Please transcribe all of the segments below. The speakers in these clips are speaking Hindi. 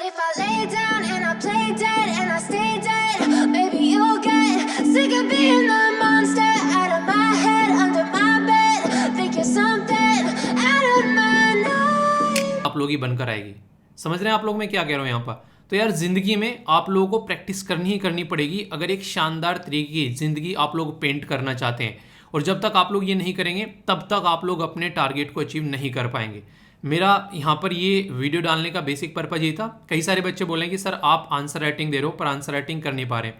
if I lay down and I play dead and I stay dead, maybe you'll get sick of being the monster out of my head, under my bed. Think you're something out of my night. आप लोग ही बनकर आएगी। समझ रहे हैं आप लोग मैं क्या कह रहा हूँ यहाँ पर? तो यार जिंदगी में आप लोगों को प्रैक्टिस करनी ही करनी पड़ेगी अगर एक शानदार तरीके की जिंदगी आप लोग पेंट करना चाहते हैं। और जब तक आप लोग ये नहीं करेंगे तब तक आप लोग अपने टारगेट को अचीव नहीं कर पाएंगे। मेरा यहाँ पर ये वीडियो डालने का बेसिक पर्पज ये था। कई सारे बच्चे बोलें कि सर आप आंसर राइटिंग दे रहे हो पर आंसर राइटिंग कर नहीं पा रहे।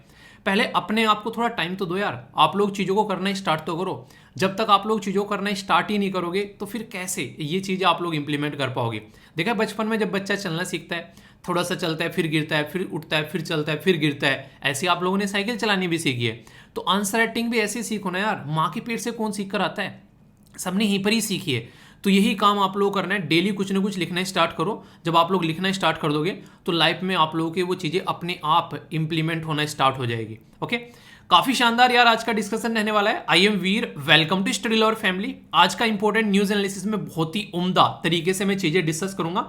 पहले अपने आप को थोड़ा टाइम तो दो यार। आप लोग चीज़ों को करना स्टार्ट तो करो। जब तक आप लोग चीज़ों को करना स्टार्ट ही नहीं करोगे तो फिर कैसे ये चीज़ें आप लोग इंप्लीमेंट कर पाओगे। देखा बचपन में जब बच्चा चलना सीखता है, थोड़ा सा चलता है फिर गिरता है, फिर उठता है, फिर चलता है, फिर गिरता है। ऐसे आप लोगों ने साइकिल चलानी भी सीखी है। तो आंसर राइटिंग भी ऐसे सीखो ना यार। माँ के पेट से कौन सीख कर आता है? सबने यहीं पर ही सीखी है। तो यही काम आप लोगों को करना है। डेली कुछ ना कुछ लिखना स्टार्ट करो। जब आप लोग लिखना स्टार्ट कर दोगे तो लाइफ में आप लोगों के वो चीज़ें अपने आप इंप्लीमेंट होना स्टार्ट हो जाएगी। ओके, काफी शानदार यार आज का डिस्कशन रहने वाला है। I am Veer, welcome to study lover family. आज का इंपॉर्टेंट न्यूज एनालिसिस में बहुत ही उम्दा तरीके से मैं चीजें डिस्कस करूंगा।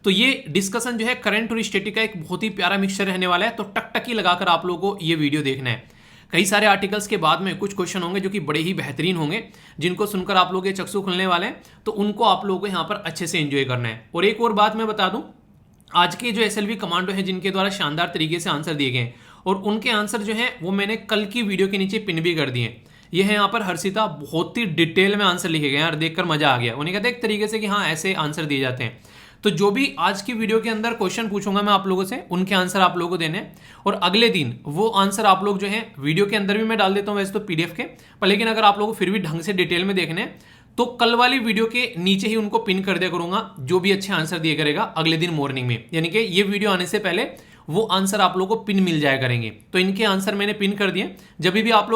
तो ये डिस्कशन जो है करंट और स्टैटिक का एक बहुत ही प्यारा मिक्सचर रहने वाला है। तो टकटकी लगाकर आप लोगों को ये वीडियो देखना है। कई सारे आर्टिकल्स के बाद में कुछ क्वेश्चन होंगे जो कि बड़े ही बेहतरीन होंगे, जिनको सुनकर आप लोगों के चक्षु खुलने वाले हैं। तो उनको आप लोगों को यहाँ पर अच्छे से एंजॉय करना है। और एक और बात मैं बता दूं, आज के जो एसएलवी कमांडो हैं जिनके द्वारा शानदार तरीके से आंसर दिए गए हैं और उनके आंसर जो हैं वो मैंने कल की वीडियो के नीचे पिन भी कर दिए हैं। ये है यहाँ पर हर्षिता, बहुत ही डिटेल में आंसर लिखे गए हैं यार, देखकर मजा आ गया। उन्हें कहते हैं एक तरीके से कि हाँ ऐसे आंसर दिए जाते हैं। तो जो भी आज की वीडियो के अंदर क्वेश्चन पूछूंगा मैं आप लोगों से, उनके आंसर आप लोगों को देने हैं। और अगले दिन वो आंसर आप लोग जो है वीडियो के अंदर भी मैं डाल देता हूँ वैसे तो पीडीएफ के, पर लेकिन अगर आप लोगों को फिर भी ढंग से डिटेल में देखने हैं तो कल वाली वीडियो के नीचे ही उनको पिन कर दिया करूंगा। जो भी अच्छे आंसर दिए करेगा अगले दिन मॉर्निंग में, यानी कि ये वीडियो आने से पहले वो आंसर आप लोगों को पिन मिल जाया करेंगे। तो इनके आंसर मैंने पिन कर दिए। जब भी आप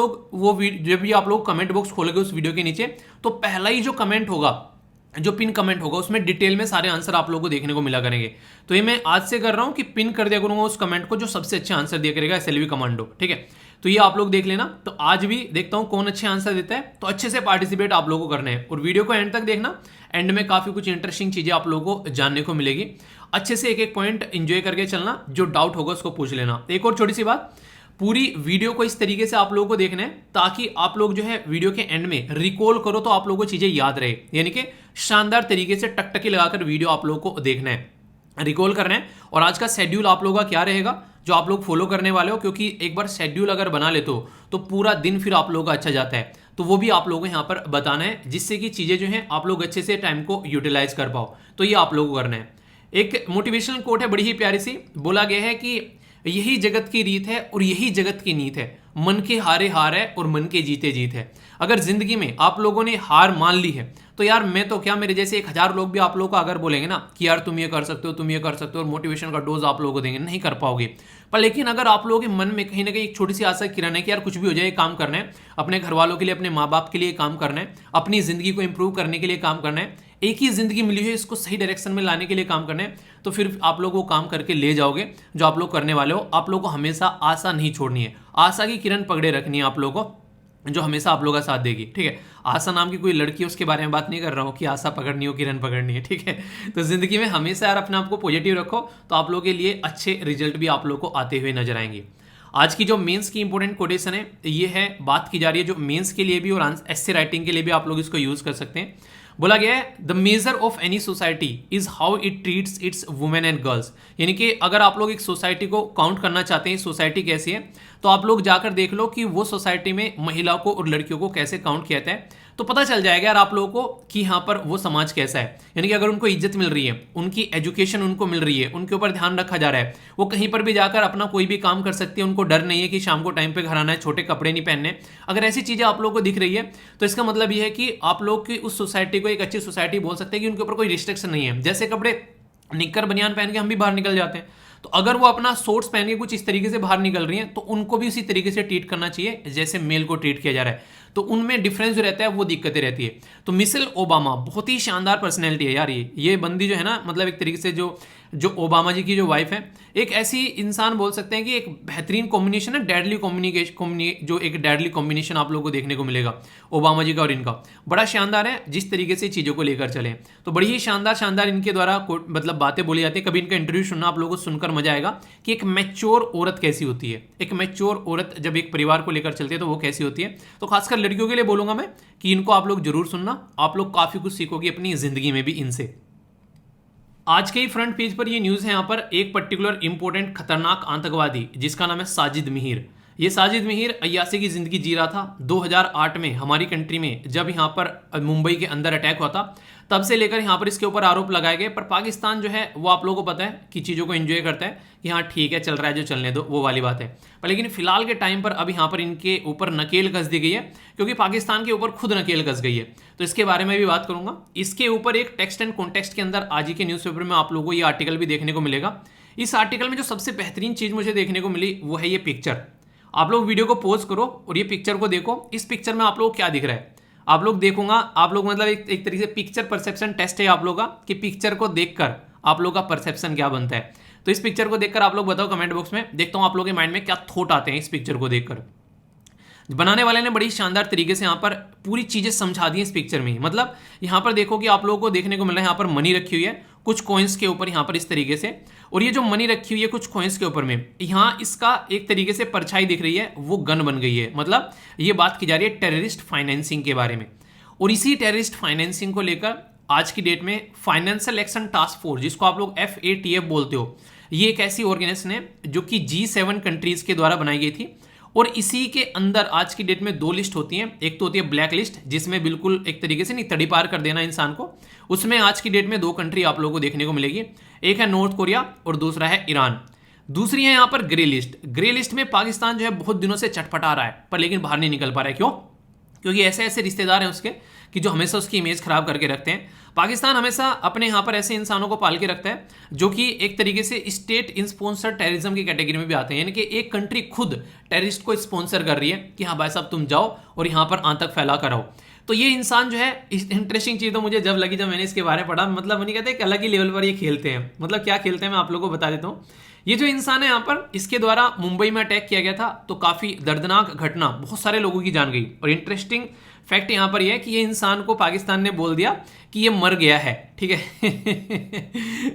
लोग कमेंट बॉक्स खोलोगे उस वीडियो के नीचे तो पहला ही जो कमेंट होगा, जो पिन कमेंट होगा, उसमें डिटेल में सारे आंसर आप लोगों को देखने को मिला करेंगे। तो ये मैं आज से कर रहा हूं कि पिन कर दिया करूंगा उस कमेंट को जो सबसे अच्छे आंसर दिया करेगा एसएलवी कमांडो। ठीक है, तो ये आप लोग देख लेना। तो आज भी देखता हूं कौन अच्छे आंसर देता है। तो अच्छे से पार्टिसिपेट आप लोगों को करना है और वीडियो को एंड तक देखना। एंड में काफी कुछ इंटरेस्टिंग चीजें आप लोगों को जानने को मिलेगी। अच्छे से एक एक पॉइंट एंजॉय करके चलना। जो डाउट होगा उसको पूछ लेना। एक और छोटी सी बात, पूरी वीडियो को इस तरीके से आप लोगों को देखना है ताकि आप लोग जो है वीडियो के एंड में रिकॉल करो तो आप लोगों को चीजें याद रहे। यानी कि शानदार तरीके से टकटकी लगाकर वीडियो आप लोगों को देखना है, रिकॉल करना है। और आज का शेड्यूल आप लोगों का क्या रहेगा जो आप लोग फॉलो करने वाले हो, क्योंकि एक बार शेड्यूल अगर बना लेते हो तो पूरा दिन फिर आप लोगों का अच्छा जाता है। तो वो भी आप लोगों को यहाँ पर बताना है जिससे कि चीजें जो है आप लोग अच्छे से टाइम को यूटिलाइज कर पाओ। तो ये आप लोगों को करना है। एक मोटिवेशनल कोट है बड़ी ही प्यारी सी, बोला गया है कि यही जगत की रीत है और यही जगत की नीत है, मन के हारे हार है और मन के जीते जीत है। अगर जिंदगी में आप लोगों ने हार मान ली है तो यार मैं तो क्या, मेरे जैसे 1000 लोग भी आप लोगों को अगर बोलेंगे ना कि यार तुम ये कर सकते हो, तुम ये कर सकते हो, और मोटिवेशन का डोज आप लोगों को देंगे, नहीं कर पाओगे। पर लेकिन अगर आप लोगों के मन में कहीं ना कहीं एक छोटी सी आशा किरण है कि यार कुछ भी हो जाए काम करना है, अपने घर वालों के लिए, अपने माँ बाप के लिए काम करना है, अपनी जिंदगी को इंप्रूव करने के लिए काम करना है, एक ही जिंदगी मिली है इसको सही डायरेक्शन में लाने के लिए काम करना है, तो फिर आप लोग वो काम करके ले जाओगे जो आप लोग करने वाले हो। आप लोग को हमेशा आशा नहीं छोड़नी है, आशा की किरण पकड़े रखनी है आप लोगों को, जो हमेशा आप लोगों का साथ देगी। ठीक है, आशा नाम की कोई लड़की है उसके बारे में बात नहीं कर रहा हूँ कि आशा पकड़नी हो, किरण पकड़नी है। ठीक है, तो जिंदगी में हमेशा यार अपने आप को पॉजिटिव रखो तो आप लोगों के लिए अच्छे रिजल्ट भी आप लोग को आते हुए नजर आएंगे। आज की जो मेंस की इंपॉर्टेंट कोटेशन है ये है, बात की जा रही है जो मेंस के लिए भी और एस्से राइटिंग के लिए भी आप लोग इसको यूज कर सकते हैं। बोला गया है the measure of any society is how it treats it's women and girls. यानी कि अगर आप लोग एक सोसाइटी को काउंट करना चाहते हैं सोसाइटी कैसी है, तो आप लोग जाकर देख लो कि वो सोसाइटी में महिलाओं को और लड़कियों को कैसे काउंट किया जाता है। तो पता चल जाएगा यार आप लोगों को कि यहाँ पर वो समाज कैसा है। यानी कि अगर उनको इज्जत मिल रही है, उनकी एजुकेशन उनको मिल रही है, उनके ऊपर ध्यान रखा जा रहा है, वो कहीं पर भी जाकर अपना कोई भी काम कर सकती है, उनको डर नहीं है कि शाम को टाइम पे घर आना है, छोटे कपड़े नहीं पहनने। अगर ऐसी चीजें आप लोगों को दिख रही है तो इसका मतलब ये है कि आप लोग की उस सोसाइटी को एक अच्छी सोसाइटी बोल सकते हैं कि उनके ऊपर कोई रिस्ट्रिक्शन नहीं है। जैसे कपड़े निक्कर बनियान पहन के हम भी बाहर निकल जाते हैं, तो अगर वो अपना शॉर्ट्स पहन के कुछ इस तरीके से बाहर निकल रही हैं तो उनको भी उसी तरीके से ट्रीट करना चाहिए जैसे मेल को ट्रीट किया जा रहा है। तो उनमें डिफरेंस जो रहता है वो दिक्कतें रहती है। तो मिशेल ओबामा बहुत ही शानदार पर्सनैलिटी है यार। ये बंदी जो है ना, मतलब एक तरीके से जो जो ओबामा जी की जो वाइफ है, एक ऐसी इंसान बोल सकते हैं कि एक बेहतरीन कॉम्बिनेशन है, डेडली कॉम्बिनेशन, जो एक डेडली कॉम्बिनेशन आप लोगों को देखने को मिलेगा ओबामा जी का और इनका, बड़ा शानदार है जिस तरीके से चीज़ों को लेकर चले। तो बड़ी ही शानदार इनके द्वारा मतलब बातें बोली जाती है। कभी इनका इंटरव्यू सुनना आप लोगों को सुनकर मजा आएगा कि एक मैच्योर औरत कैसी होती है, एक मैच्योर औरत जब एक परिवार को लेकर चलती है तो वो कैसी होती है। तो खासकर लड़कियों के लिए बोलूंगा मैं कि इनको आप लोग जरूर सुनना, आप लोग काफ़ी कुछ सीखोगे अपनी ज़िंदगी में भी इनसे। आज के ही फ्रंट पेज पर ये न्यूज़ है, यहाँ पर एक पर्टिकुलर इंपॉर्टेंट खतरनाक आतंकवादी जिसका नाम है साजिद मिहिर। ये साजिद मिहिर अय्यासी की ज़िंदगी जी रहा था। 2008 में हमारी कंट्री में जब यहाँ पर मुंबई के अंदर अटैक हुआ था, तब से लेकर यहाँ पर इसके ऊपर आरोप लगाए गए। पर पाकिस्तान जो है वो आप लोगों को पता है कि चीज़ों को एंजॉय करता है कि हाँ ठीक है, चल रहा है जो चलने दो, वो वाली बात है। पर लेकिन फिलहाल के टाइम पर अब यहाँ पर इनके ऊपर नकेल कस दी गई है, क्योंकि पाकिस्तान के ऊपर खुद नकेल कस गई है। तो इसके बारे में भी बात करूंगा। इसके ऊपर एक टेक्स्ट एंड कॉन्टेक्स्ट के अंदर आज ही के न्यूज़पेपर में आप लोगों को ये आर्टिकल भी देखने को मिलेगा। इस आर्टिकल में जो सबसे बेहतरीन चीज़ मुझे देखने को मिली वो है ये पिक्चर। आप लोग वीडियो को पॉज करो और ये पिक्चर को देखो। इस पिक्चर में आप लोग क्या दिख रहा है, आप लोग देखूंगा, आप लोग मतलब एक तरीके से पिक्चर परसेप्शन टेस्ट है आप लोग का कि पिक्चर को देखकर आप लोग का परसेप्शन क्या बनता है। तो इस पिक्चर को देखकर आप लोग बताओ कमेंट बॉक्स में, देखता हूं आप लोगों के माइंड में क्या थॉट आते हैं इस पिक्चर को देखकर। बनाने वाले ने बड़ी शानदार तरीके से यहाँ पर पूरी चीजें समझा दी इस पिक्चर में। मतलब यहाँ पर देखो कि आप लोगों को देखने को मिल रहा है यहाँ पर मनी रखी हुई है कुछ कॉइन्स के ऊपर यहाँ पर इस तरीके से, और ये जो मनी रखी हुई है कुछ कॉइन्स के ऊपर में, यहाँ इसका एक तरीके से परछाई दिख रही है, वो गन बन गई है। मतलब ये बात की जा रही है टेररिस्ट फाइनेंसिंग के बारे में। और इसी टेररिस्ट फाइनेंसिंग को लेकर आज की डेट में फाइनेंशियल एक्शन टास्क फोर्स, जिसको आप लोग FATF बोलते हो, ये एक ऐसी ऑर्गेनाइजेशन है जो कि G7 कंट्रीज के द्वारा बनाई गई थी। और इसी के अंदर आज की डेट में दो लिस्ट होती हैं। एक तो होती है ब्लैक लिस्ट, जिसमें बिल्कुल एक तरीके से नहीं तड़ी पार कर देना इंसान को। उसमें आज की डेट में दो कंट्री आप लोगों को देखने को मिलेगी, एक है नॉर्थ कोरिया और दूसरा है ईरान। दूसरी है यहाँ पर ग्रे लिस्ट। ग्रे लिस्ट में पाकिस्तान जो है बहुत दिनों से चटपटा रहा है, पर लेकिन बाहर नहीं निकल पा रहा है। क्यों? क्योंकि ऐसे ऐसे रिश्तेदार हैं उसके कि जो हमेशा उसकी इमेज खराब करके रखते हैं। पाकिस्तान हमेशा अपने यहाँ पर ऐसे इंसानों को पाल के रखता है जो कि एक तरीके से स्टेट स्पॉन्सर टेररिज्म की कैटेगरी में भी आते हैं, यानी कि एक कंट्री खुद टेररिस्ट को स्पॉन्सर कर रही है कि हाँ भाई साहब तुम जाओ और यहाँ पर आतंक फैला कर आओ। तो ये इंसान जो है, इंटरेस्टिंग चीज़ तो मुझे जब लगी, जब मैंने इसके बारे में पढ़ा, मतलब नहीं कहते कि अलग ही लेवल पर ये खेलते हैं। मतलब क्या खेलते हैं मैं आप लोगों को बता देता हूँ। ये जो इंसान है यहाँ पर, इसके द्वारा मुंबई में अटैक किया गया था, तो काफ़ी दर्दनाक घटना, बहुत सारे लोगों की जान गई। और इंटरेस्टिंग फैक्ट यहाँ पर यह है कि ये इंसान को पाकिस्तान ने बोल दिया कि ये मर गया है। ठीक है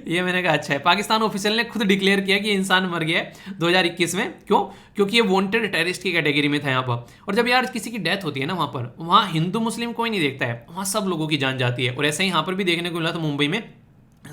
ये मैंने कहा अच्छा है, पाकिस्तान ऑफिशियल ने खुद डिक्लेयर किया कि ये इंसान मर गया है 2021 में। क्यों? क्योंकि ये वांटेड टेररिस्ट की कैटेगरी में था यहाँ पर। और जब यार किसी की डेथ होती है ना, वहाँ पर, वहाँ हिंदू मुस्लिम कोई नहीं देखता है, वहाँ सब लोगों की जान जाती है। और ऐसा ही यहाँ पर भी देखने को मिला था, मुंबई में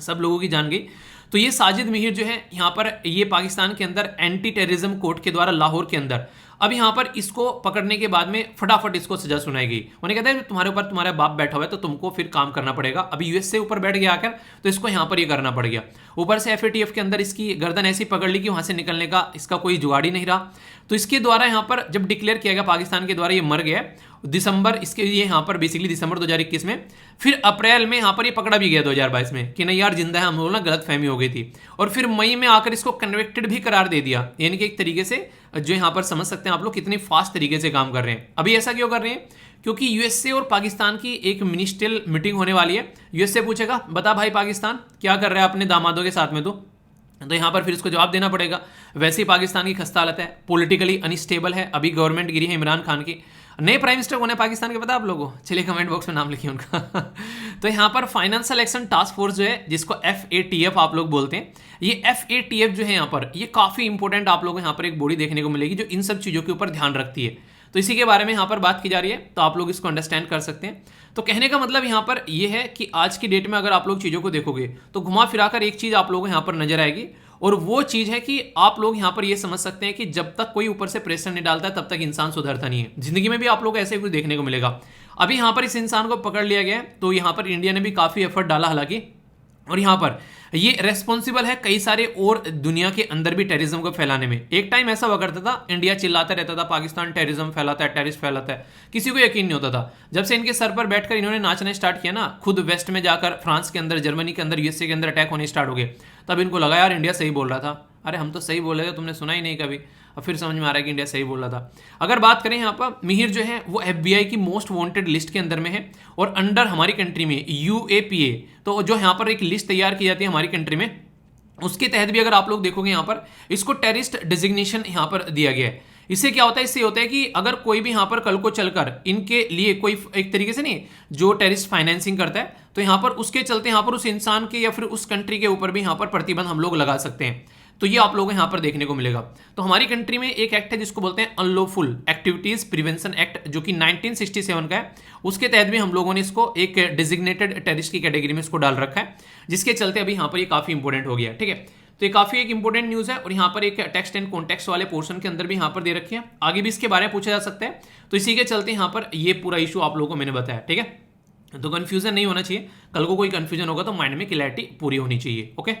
सब लोगों की जान गई। तो ये साजिद मिहिर जो है यहाँ पर, ये पाकिस्तान के अंदर एंटी टेररिज्म कोर्ट के द्वारा लाहौर के अंदर, अब यहाँ पर इसको पकड़ने के बाद में फटाफट इसको सजा सुनाई गई। उन्हें कहता है तुम्हारे ऊपर तुम्हारा बाप बैठा हुआ है तो तुमको फिर काम करना पड़ेगा। अभी यूएस से ऊपर बैठ गया आकर, तो इसको यहाँ पर ये करना पड़ गया। ऊपर से FATF के अंदर इसकी गर्दन ऐसी पकड़ ली कि वहाँ से निकलने का इसका कोई जुगाड़ ही नहीं रहा। तो इसके द्वारा यहाँ पर जब डिक्लेयर किया गया पाकिस्तान के द्वारा ये मर गया दिसंबर, इसके लिए यहाँ पर बेसिकली दिसंबर 2021 में, फिर अप्रैल में यहाँ पर ये पकड़ा भी गया 2022 में कि नहीं यार जिंदा है, हम लोग ना गलत फहमी हो गई थी। और फिर मई में आकर इसको कन्विक्टेड भी करार दे दिया। यानी कि एक तरीके से जो यहाँ पर समझ सकते हैं आप लोग कितनी फास्ट तरीके से काम कर रहे हैं। अभी ऐसा क्यों कर रहे हैं? क्योंकि यूएसए और पाकिस्तान की एक मिनिस्ट्रियल मीटिंग होने वाली है। यूएसए पूछेगा बता भाई पाकिस्तान क्या कर रहा है अपने दामादों के साथ में, तो यहाँ पर फिर इसको जवाब देना पड़ेगा। वैसे ही पाकिस्तान की खस्ता हालत है, पॉलिटिकली अनस्टेबल है, अभी गवर्नमेंट गिरी है इमरान खान की। नए प्राइम मिनिस्टर कौन है पाकिस्तान के, पता है आप लोगों को? चलिए कमेंट बॉक्स में नाम लिखिए उनका तो यहाँ पर फाइनेंशियल एक्शन टास्क फोर्स जो है, जिसको FATF आप लोग बोलते हैं, ये FATF जो है यहाँ पर, ये काफ़ी इंपॉर्टेंट आप लोगों को यहाँ पर एक बॉडी देखने को मिलेगी जो इन सब चीज़ों के ऊपर ध्यान रखती है। तो इसी के बारे में यहाँ पर बात की जा रही है, तो आप लोग इसको अंडरस्टैंड कर सकते हैं। तो कहने का मतलब यहाँ पर ये है कि आज की डेट में अगर आप लोग चीज़ों को देखोगे तो घुमा फिराकर एक चीज़ आप लोगों को यहाँ पर नजर आएगी, और वो चीज़ है कि आप लोग यहाँ पर ये समझ सकते हैं कि जब तक कोई ऊपर से प्रेशर नहीं डालता है तब तक इंसान सुधरता नहीं है। जिंदगी में भी आप लोग ऐसे कुछ देखने को मिलेगा। अभी यहाँ पर इस इंसान को पकड़ लिया गया है, तो यहाँ पर इंडिया ने भी काफ़ी एफर्ट डाला हालांकि, और यहाँ पर ये रेस्पॉन्सिबल है कई सारे और दुनिया के अंदर भी टेररिज्म को फैलाने में। एक टाइम ऐसा हुआ करता था, इंडिया चिल्लाता रहता था पाकिस्तान टेररिज्म फैलाता है, टेररिस्ट फैलाता है, किसी को यकीन नहीं होता था। जब से इनके सर पर बैठकर इन्होंने नाचना स्टार्ट किया ना, खुद वेस्ट में जाकर फ्रांस के अंदर, जर्मनी के अंदर, यूएसए के अंदर अटैक होने स्टार्ट हो गए, तब इनको लगा यार इंडिया सही बोल रहा था। अरे हम तो सही बोल रहे थे, तुमने सुना ही नहीं कभी। अब फिर समझ में आ रहा है कि इंडिया सही बोल रहा था। अगर बात करें यहाँ पर, मिहिर जो है वो FBI की मोस्ट वांटेड लिस्ट के अंदर में है, और अंडर हमारी कंट्री में UAPA, तो जो यहाँ पर एक लिस्ट तैयार की जाती है हमारी कंट्री में, उसके तहत भी अगर आप लोग देखोगे यहाँ पर इसको टेररिस्ट डिजिग्नेशन यहाँ पर दिया गया है। इससे क्या होता है, इससे होता है कि अगर कोई भी यहाँ पर कल को चलकर इनके लिए कोई एक तरीके से नहीं जो टेररिस्ट फाइनेंसिंग करता है तो यहाँ पर उसके चलते यहाँ पर उस इंसान के या फिर उस कंट्री के ऊपर भी यहाँ पर प्रतिबंध हम लोग लगा सकते हैं। तो ये आप लोगों को यहाँ पर देखने को मिलेगा। तो हमारी कंट्री में एक एक्ट है जिसको बोलते हैं अनलॉफुल एक्टिविटीज प्रिवेंशन एक्ट, जो कि 1967 का है। उसके तहत भी हम लोगों ने इसको एक डिजिग्नेटेड टेररिस्ट की कैटेगरी में इसको डाल रखा है, जिसके चलते अभी यहाँ पर ये काफी इंपॉर्टेंट हो गया। ठीक है, तो ये काफी एक इंपॉर्टेंट न्यूज है और यहाँ पर एक टेक्स्ट एंड कॉन्टेक्स्ट वाले पोर्शन के अंदर भी यहाँ पर दे रखी है। आगे भी इसके बारे में पूछा जा सकता है, तो इसी के चलते यहाँ पर ये पूरा इशू आप लोगों को मैंने बताया। ठीक है, तो कंफ्यूजन नहीं होना चाहिए, कल को कोई कंफ्यूजन होगा तो माइंड में क्लैरिटी पूरी होनी चाहिए। ओके,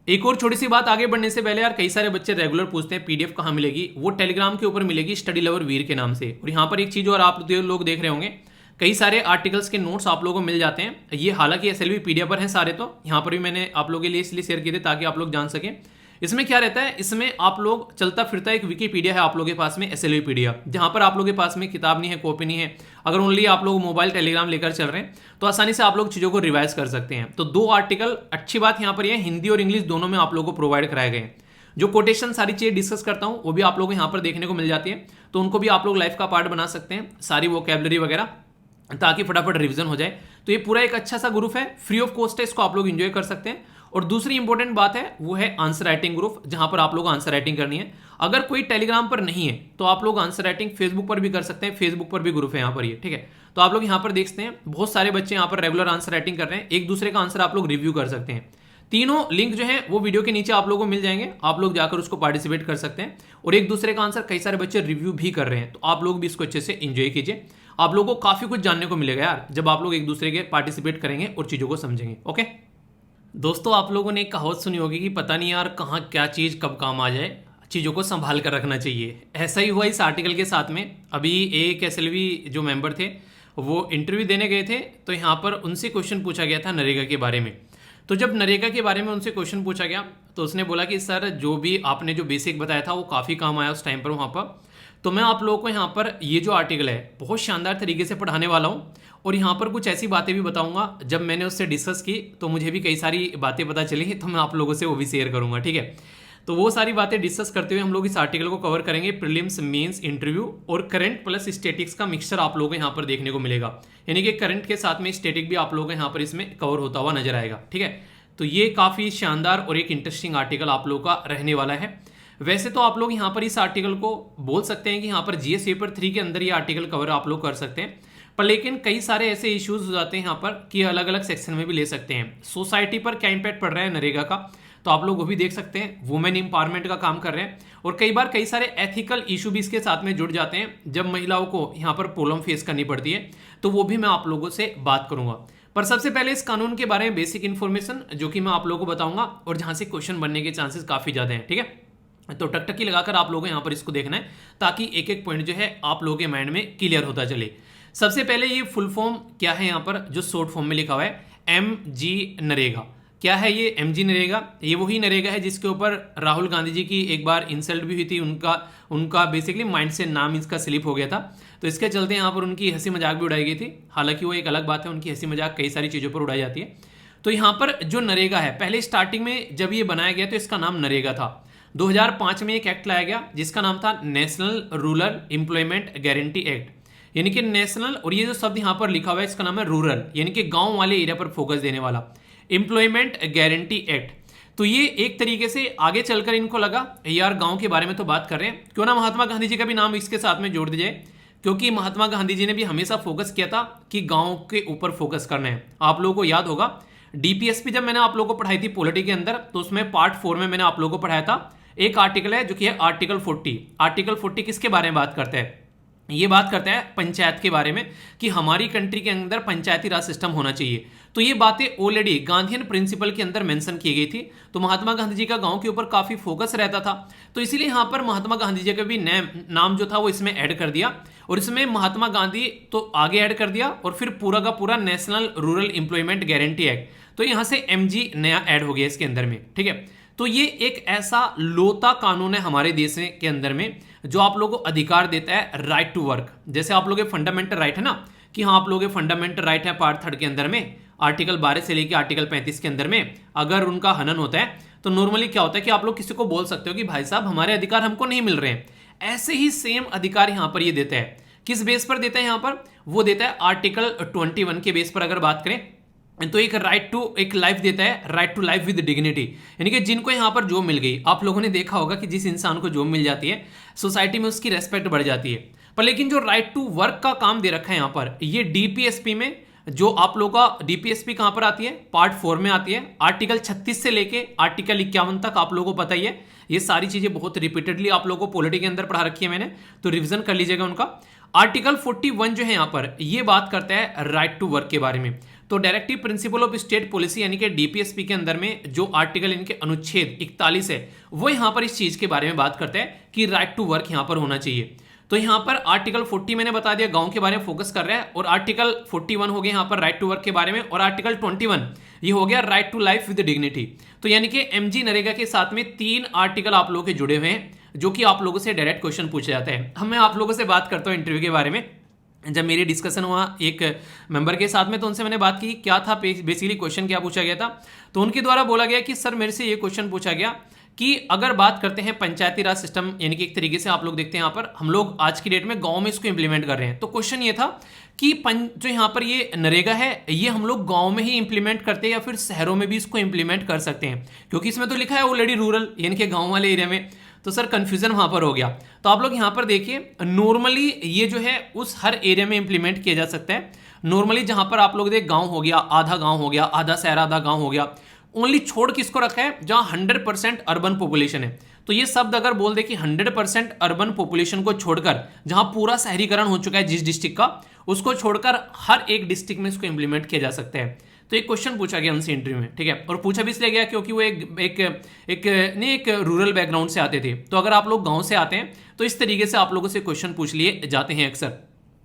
एक और छोटी सी बात आगे बढ़ने से पहले यार, कई सारे बच्चे रेगुलर पूछते हैं पीडीएफ कहाँ मिलेगी। वो टेलीग्राम के ऊपर मिलेगी, स्टडी लवर वीर के नाम से। और यहाँ पर एक चीज और आप लोग देख रहे होंगे, कई सारे आर्टिकल्स के नोट्स आप लोगों को मिल जाते हैं। ये हालांकि एसएलवी पीडीएफ पर हैं सारे, तो यहाँ पर भी मैंने आप लोगों के लिए इसलिए शेयर किए थे ताकि आप लोग जान सकें। इसमें क्या रहता है, इसमें आप लोग चलता फिरता एक विकीपीडिया है आप लोगों के पास में, एसएलवी पीडीएफ, जहां पर आप लोगों के पास में किताब नहीं है, कॉपी नहीं है। अगर ओनली आप लोग मोबाइल टेलीग्राम लेकर चल रहे हैं तो आसानी से आप लोग चीजों को रिवाइज कर सकते हैं। तो 2 आर्टिकल, अच्छी बात यहाँ पर यह हिंदी और इंग्लिश दोनों में आप लोगों को प्रोवाइड कराए गए हैं। जो कोटेशन सारी चीजें डिस्कस करता हूँ वो भी आप लोगों को यहाँ पर देखने को मिल जाती है, तो उनको भी आप लोग लाइफ का पार्ट बना सकते हैं, सारी वोकैबुलरी वगैरह, ताकि फटाफट रिवीजन हो जाए। तो ये पूरा एक अच्छा सा ग्रुप है, फ्री ऑफ कॉस्ट है, इसको आप लोग एंजॉय कर सकते हैं। और दूसरी इंपॉर्टेंट बात है वो है आंसर राइटिंग ग्रुप, जहां पर आप लोग आंसर राइटिंग करनी है। अगर कोई टेलीग्राम पर नहीं है तो आप लोग आंसर राइटिंग फेसबुक पर भी कर सकते हैं, फेसबुक पर भी ग्रुप है यहाँ पर ये। ठीक है, तो आप लोग यहाँ पर देख सकते हैं बहुत सारे बच्चे यहाँ पर रेगुलर आंसर राइटिंग कर रहे हैं, एक दूसरे का आंसर आप लोग रिव्यू कर सकते हैं। तीनों लिंक जो है वो वीडियो के नीचे आप लोगों को मिल जाएंगे, आप लोग जाकर उसको पार्टिसिपेट कर सकते हैं। और एक दूसरे का आंसर कई सारे बच्चे रिव्यू भी कर रहे हैं, तो आप लोग भी इसको अच्छे से एंजॉय कीजिए। आप लोगों को काफी कुछ जानने को मिलेगा यार, जब आप लोग एक दूसरे के पार्टिसिपेट करेंगे और चीजों को समझेंगे। ओके दोस्तों, आप लोगों ने एक कहावत सुनी होगी कि पता नहीं यार कहाँ क्या चीज कब काम आ जाए, चीजों को संभाल कर रखना चाहिए। ऐसा ही हुआ इस आर्टिकल के साथ में। अभी एक एसएलवी जो मेंबर थे वो इंटरव्यू देने गए थे, तो यहाँ पर उनसे क्वेश्चन पूछा गया था नरेगा के बारे में। तो जब नरेगा के बारे में उनसे क्वेश्चन पूछा गया तो उसने बोला कि सर जो भी आपने जो बेसिक बताया था वो काफ़ी काम आया उस टाइम पर वहाँ पर। तो मैं आप लोगों को यहाँ पर ये जो आर्टिकल है बहुत शानदार तरीके से पढ़ाने वाला हूँ, और यहाँ पर कुछ ऐसी बातें भी बताऊंगा जब मैंने उससे डिस्कस की तो मुझे भी कई सारी बातें पता चली, तो मैं आप लोगों से वो भी शेयर करूँगा। ठीक है, तो वो सारी बातें डिस्कस करते हुए हम लोग इस आर्टिकल को कवर करेंगे। प्रीलिम्स, मेंस, इंटरव्यू और करंट प्लस स्टैटिक्स का मिक्सचर आप लोगों को यहाँ पर देखने को मिलेगा, यानी कि करंट के साथ में स्टैटिक भी आप लोगों को यहाँ पर इसमें कवर होता हुआ नजर आएगा। ठीक है, तो ये काफ़ी शानदार और एक इंटरेस्टिंग आर्टिकल आप लोगों का रहने वाला है। वैसे तो आप लोग यहाँ पर इस आर्टिकल को बोल सकते हैं कि यहाँ पर जीएस पेपर 3 के अंदर ये आर्टिकल कवर आप लोग कर सकते हैं, पर लेकिन कई सारे ऐसे इश्यूज हो जाते हैं यहाँ पर कि अलग अलग सेक्शन में भी ले सकते हैं। सोसाइटी पर क्या इंपैक्ट पड़ रहा है नरेगा का, तो आप लोग वो भी देख सकते हैं। वुमेन इंपावरमेंट का काम कर रहे हैं, और कई बार कई सारे एथिकल इशू भी इसके साथ में जुड़ जाते हैं जब महिलाओं को यहाँ पर प्रॉब्लम फेस करनी पड़ती है, तो वो भी मैं आप लोगों से बात करूंगा। पर सबसे पहले इस कानून के बारे में बेसिक इन्फॉर्मेशन जो कि मैं आप लोगों को बताऊंगा, और जहां से क्वेश्चन बनने के चांसेस काफी ज्यादा हैं। ठीक है, तो टकटकी लगाकर आप लोगों को यहाँ पर इसको देखना है, ताकि एक एक पॉइंट जो है आप लोगों के माइंड में क्लियर होता चले। सबसे पहले ये फुल फॉर्म क्या है, यहाँ पर जो शॉर्ट फॉर्म में लिखा हुआ है MG नरेगा। क्या है ये MG नरेगा? ये वही नरेगा है जिसके ऊपर राहुल गांधी जी की एक बार इंसल्ट भी हुई थी, उनका बेसिकली माइंड से नाम इसका स्लिप हो गया था, तो इसके चलते यहाँ पर उनकी हंसी मजाक भी उड़ाई गई थी। हालांकि वो एक अलग बात है, उनकी हंसी मजाक कई सारी चीज़ों पर उड़ाई जाती है। तो यहाँ पर जो नरेगा है, पहले स्टार्टिंग में जब ये बनाया गया तो इसका नाम नरेगा था। 2005 में एक एक्ट लाया गया जिसका नाम था national rural employment guarantee act, यानी कि नेशनल, और ये जो शब्द यहाँ पर लिखा हुआ है इसका नाम है रूरल, यानी कि गांव वाले एरिया पर फोकस देने वाला एम्प्लॉयमेंट गारंटी एक्ट। तो ये एक तरीके से आगे चलकर इनको लगा यार गांव के बारे में तो बात कर रहे हैं, क्यों ना महात्मा गांधी जी का भी नाम इसके साथ में जोड़ दिया जाए, क्योंकि महात्मा गांधी जी ने भी हमेशा फोकस किया था कि गांव के ऊपर फोकस करना है। आप लोगों को याद होगा डीपीएसपी जब मैंने आप लोगों को पढ़ाई थी पॉलिटी के अंदर, तो उसमें पार्ट 4 में मैंने आप लोगों को पढ़ाया था एक आर्टिकल है जो कि है आर्टिकल 40। आर्टिकल 40 किसके बारे में बात करता है? ये बात करता है पंचायत के बारे में, कि हमारी कंट्री के अंदर पंचायती राज सिस्टम होना चाहिए। तो ये बातें ऑलरेडी गांधीयन प्रिंसिपल के अंदर मेंशन की गई थी। तो महात्मा गांधी जी का गांव के ऊपर काफी फोकस रहता था, तो इसीलिए यहाँ पर महात्मा गांधी जी का भी नाम जो था वो इसमें ऐड कर दिया, और इसमें महात्मा गांधी तो आगे ऐड कर दिया, और फिर पूरा का पूरा national rural employment guarantee act, तो यहाँ से MG नया ऐड हो गया इसके अंदर में। ठीक है, तो ये एक ऐसा लोता कानून है हमारे देश के अंदर में जो आप लोगों को अधिकार देता है राइट टू वर्क। जैसे आप लोगों के फंडामेंटल राइट है ना, कि हाँ आप लोगों के फंडामेंटल राइट है पार्ट 3 के अंदर में, आर्टिकल 12 से लेकर आर्टिकल 35 के अंदर में, अगर उनका हनन होता है तो नॉर्मली क्या होता है कि आप लोग किसी को बोल सकते हो कि भाई साहब हमारे अधिकार हमको नहीं मिल रहे हैं। ऐसे ही सेम अधिकार यहां पर ये देता है। किस बेस पर देता है यहां पर? वो देता है आर्टिकल 21 के बेस पर। अगर बात करें तो एक राइट टू एक लाइफ देता है, right to life with dignity, यानी कि जिनको यहां पर जॉब मिल गई, आप लोगों ने देखा होगा कि जिस इंसान को जॉब मिल जाती है सोसाइटी में उसकी रेस्पेक्ट बढ़ जाती है। पर लेकिन जो राइट टू वर्क का काम दे रखा है यहां पर, ये डीपीएसपी में, जो आप लोगों का डीपीएसपी कहां पर आती है? पार्ट 4 में आती है। आर्टिकल 36 से लेके आर्टिकल 51 तक आप लोगों को पता ही है। ये सारी चीजें बहुत रिपीटेडली आप लोगों को पॉलिटी के अंदर पढ़ा रखी है मैंने, तो रिवीजन कर लीजिएगा उनका। आर्टिकल 41 जो है यहां पर, ये बात करता है राइट टू वर्क के बारे में। तो directive principle of state policy यानी कि डीपीएसपी के अंदर में जो आर्टिकल इनके अनुच्छेद 41 है, वो यहां पर इस चीज के बारे में बात करता है कि राइट टू वर्क यहां पर होना चाहिए। तो यहां पर आर्टिकल 40 मैंने बता दिया गांव के बारे में फोकस कर रहा है, और आर्टिकल 41 हो गया यहां पर राइट टू वर्क के बारे में, और आर्टिकल 21 ये हो गया right to life with dignity. तो यानी कि एमजी नरेगा के साथ में 3 आर्टिकल आप लोगों के जुड़े हुए हैं, जो कि आप लोगों से डायरेक्ट क्वेश्चन पूछे जाते हैं। हम मैं आप लोगों से बात करता हूं इंटरव्यू के बारे में। जब मेरी डिस्कशन हुआ एक मेंबर के साथ में, तो उनसे मैंने बात की क्या था बेसिकली क्वेश्चन क्या पूछा गया था। तो उनके द्वारा बोला गया कि सर मेरे से ये क्वेश्चन पूछा गया कि अगर बात करते हैं पंचायती राज सिस्टम, यानी कि एक तरीके से आप लोग देखते हैं यहाँ पर हम लोग आज की डेट में गांव में इसको इंप्लीमेंट कर रहे हैं। तो क्वेश्चन ये था कि जो यहाँ पर ये नरेगा है, ये हम लोग गांव में ही इंप्लीमेंट करते हैं या फिर शहरों में भी इसको इंप्लीमेंट कर सकते हैं, क्योंकि इसमें तो लिखा है ऑलरेडी रूरल, यानी कि गाँव वाले एरिया में। तो सर कंफ्यूजन वहां पर हो गया। तो आप लोग यहां पर देखिए, नॉर्मली ये जो है उस हर एरिया में इंप्लीमेंट किया जा सकता है। नॉर्मली जहां पर आप लोग देख गांव हो गया, आधा गांव हो गया, आधा शहर आधा गांव हो गया, ओनली छोड़ किसको रखा है? जहां 100% अर्बन पॉपुलेशन है। तो ये शब्द अगर बोल दे कि 100% अर्बन पॉपुलेशन को छोड़कर, जहां पूरा शहरीकरण हो चुका है जिस डिस्ट्रिक्ट का, उसको छोड़कर हर एक डिस्ट्रिक्ट में इसको इंप्लीमेंट किया जा सकता है। तो एक क्वेश्चन पूछा गया उनसे इंटरव्यू में, ठीक है, और पूछा भी इसलिए गया क्योंकि वो एक रूरल बैकग्राउंड से आते थे। तो अगर आप लोग गांव से आते हैं तो इस तरीके से आप लोगों से क्वेश्चन पूछ लिए जाते हैं अक्सर।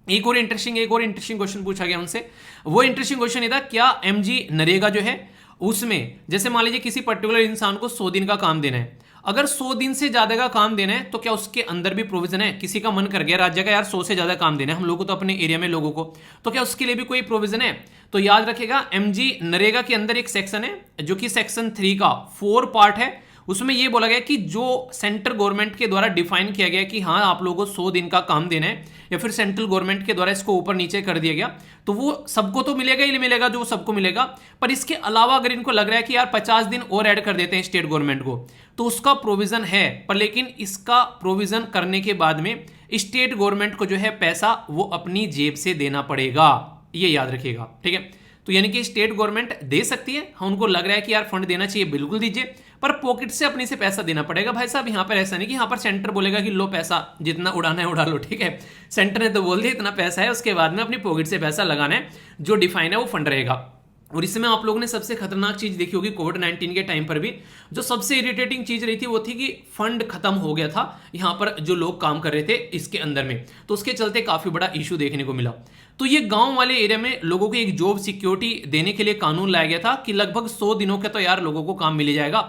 एक और इंटरेस्टिंग क्वेश्चन पूछा गया उनसे। वो इंटरेस्टिंग क्वेश्चन ये था, क्या एमजी नरेगा जो है उसमें, जैसे मान लीजिए किसी पर्टिकुलर इंसान को 100 दिन का काम देना है, अगर 100 दिन से ज्यादा का काम देना है तो क्या उसके अंदर भी प्रोविजन है? किसी का मन कर गया राज्य का यार 100 से ज्यादा काम देना है हम लोगों को, तो अपने एरिया में लोगों को, तो क्या उसके लिए भी कोई प्रोविजन है? तो याद रखेगा, एमजी नरेगा के अंदर एक सेक्शन है जो कि सेक्शन 3 का 4 पार्ट है। उसमें यह बोला गया कि जो सेंट्रल गवर्नमेंट के द्वारा डिफाइन किया गया कि हाँ आप लोगों को 100 दिन का काम देना है, या फिर सेंट्रल गवर्नमेंट के द्वारा इसको ऊपर नीचे कर दिया गया, तो वो सबको तो मिलेगा ही मिलेगा, जो सबको मिलेगा। पर इसके अलावा अगर इनको लग रहा है कि यार 50 दिन और ऐड कर देते हैं स्टेट गवर्नमेंट को, तो उसका प्रोविजन है। पर लेकिन इसका प्रोविजन करने के बाद में स्टेट गवर्नमेंट को जो है पैसा वो अपनी जेब से देना पड़ेगा, ये याद रखिएगा, ठीक है। तो यानी कि स्टेट गवर्नमेंट दे सकती है, उनको लग रहा है कि यार फंड देना चाहिए, बिल्कुल दीजिए, पर पॉकेट से अपने से पैसा देना पड़ेगा। भाई साहब यहाँ पर ऐसा नहीं कि यहाँ पर सेंटर बोलेगा कि लो पैसा जितना उड़ाना है उड़ा लो, ठीक है। सेंटर ने तो बोल दिया इतना पैसा है, उसके बाद में अपनी पॉकेट से पैसा लगाना है, जो डिफाइन है वो फंड रहेगा। और इसमें आप लोगों ने सबसे खतरनाक चीज देखी होगी कोविड-19 के टाइम पर भी, जो सबसे इरिटेटिंग चीज रही थी वो थी कि फंड खत्म हो गया था यहाँ पर जो लोग काम कर रहे थे इसके अंदर में, तो उसके चलते काफी बड़ा इशू देखने को मिला। तो ये गांव वाले एरिया में लोगों को एक जॉब सिक्योरिटी देने के लिए कानून लाया गया था कि लगभग 100 दिनों का तो यार लोगों को काम मिल जाएगा।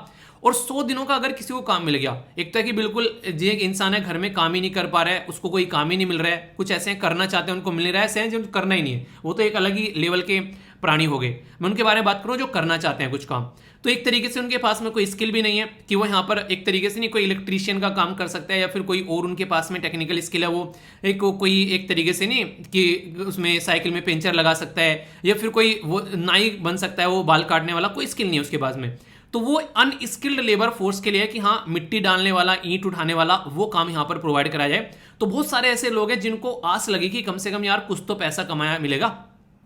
और 100 दिनों का अगर किसी को काम मिल गया, एक तो कि बिल्कुल जो एक इंसान है घर में काम ही नहीं कर पा रहा है, उसको कोई काम ही नहीं मिल रहा है, कुछ ऐसे करना चाहते हैं उनको मिल रहा है, ऐसे हैं जो करना ही नहीं है, वो तो एक अलग ही लेवल के प्राणी हो गए। मैं उनके बारे में बात करूं जो करना चाहते हैं कुछ काम, तो एक तरीके से उनके पास में कोई स्किल भी नहीं है कि वो यहाँ पर एक तरीके से नहीं कोई इलेक्ट्रीशियन का काम कर सकता है, या फिर कोई और उनके पास में टेक्निकल स्किल है, वो कोई एक तरीके से नहीं कि उसमें साइकिल में पेंचर लगा सकता है, या फिर कोई वो नाई बन सकता है, वो बाल काटने वाला, कोई स्किल नहीं है उसके पास में। तो वो अनस्किल्ड लेबर फोर्स के लिए कि हाँ मिट्टी डालने वाला, ईंट उठाने वाला, वो काम यहाँ पर प्रोवाइड कराया जाए। तो बहुत सारे ऐसे लोग हैं जिनको आस लगी कि कम से कम यार कुछ तो पैसा कमाया मिलेगा।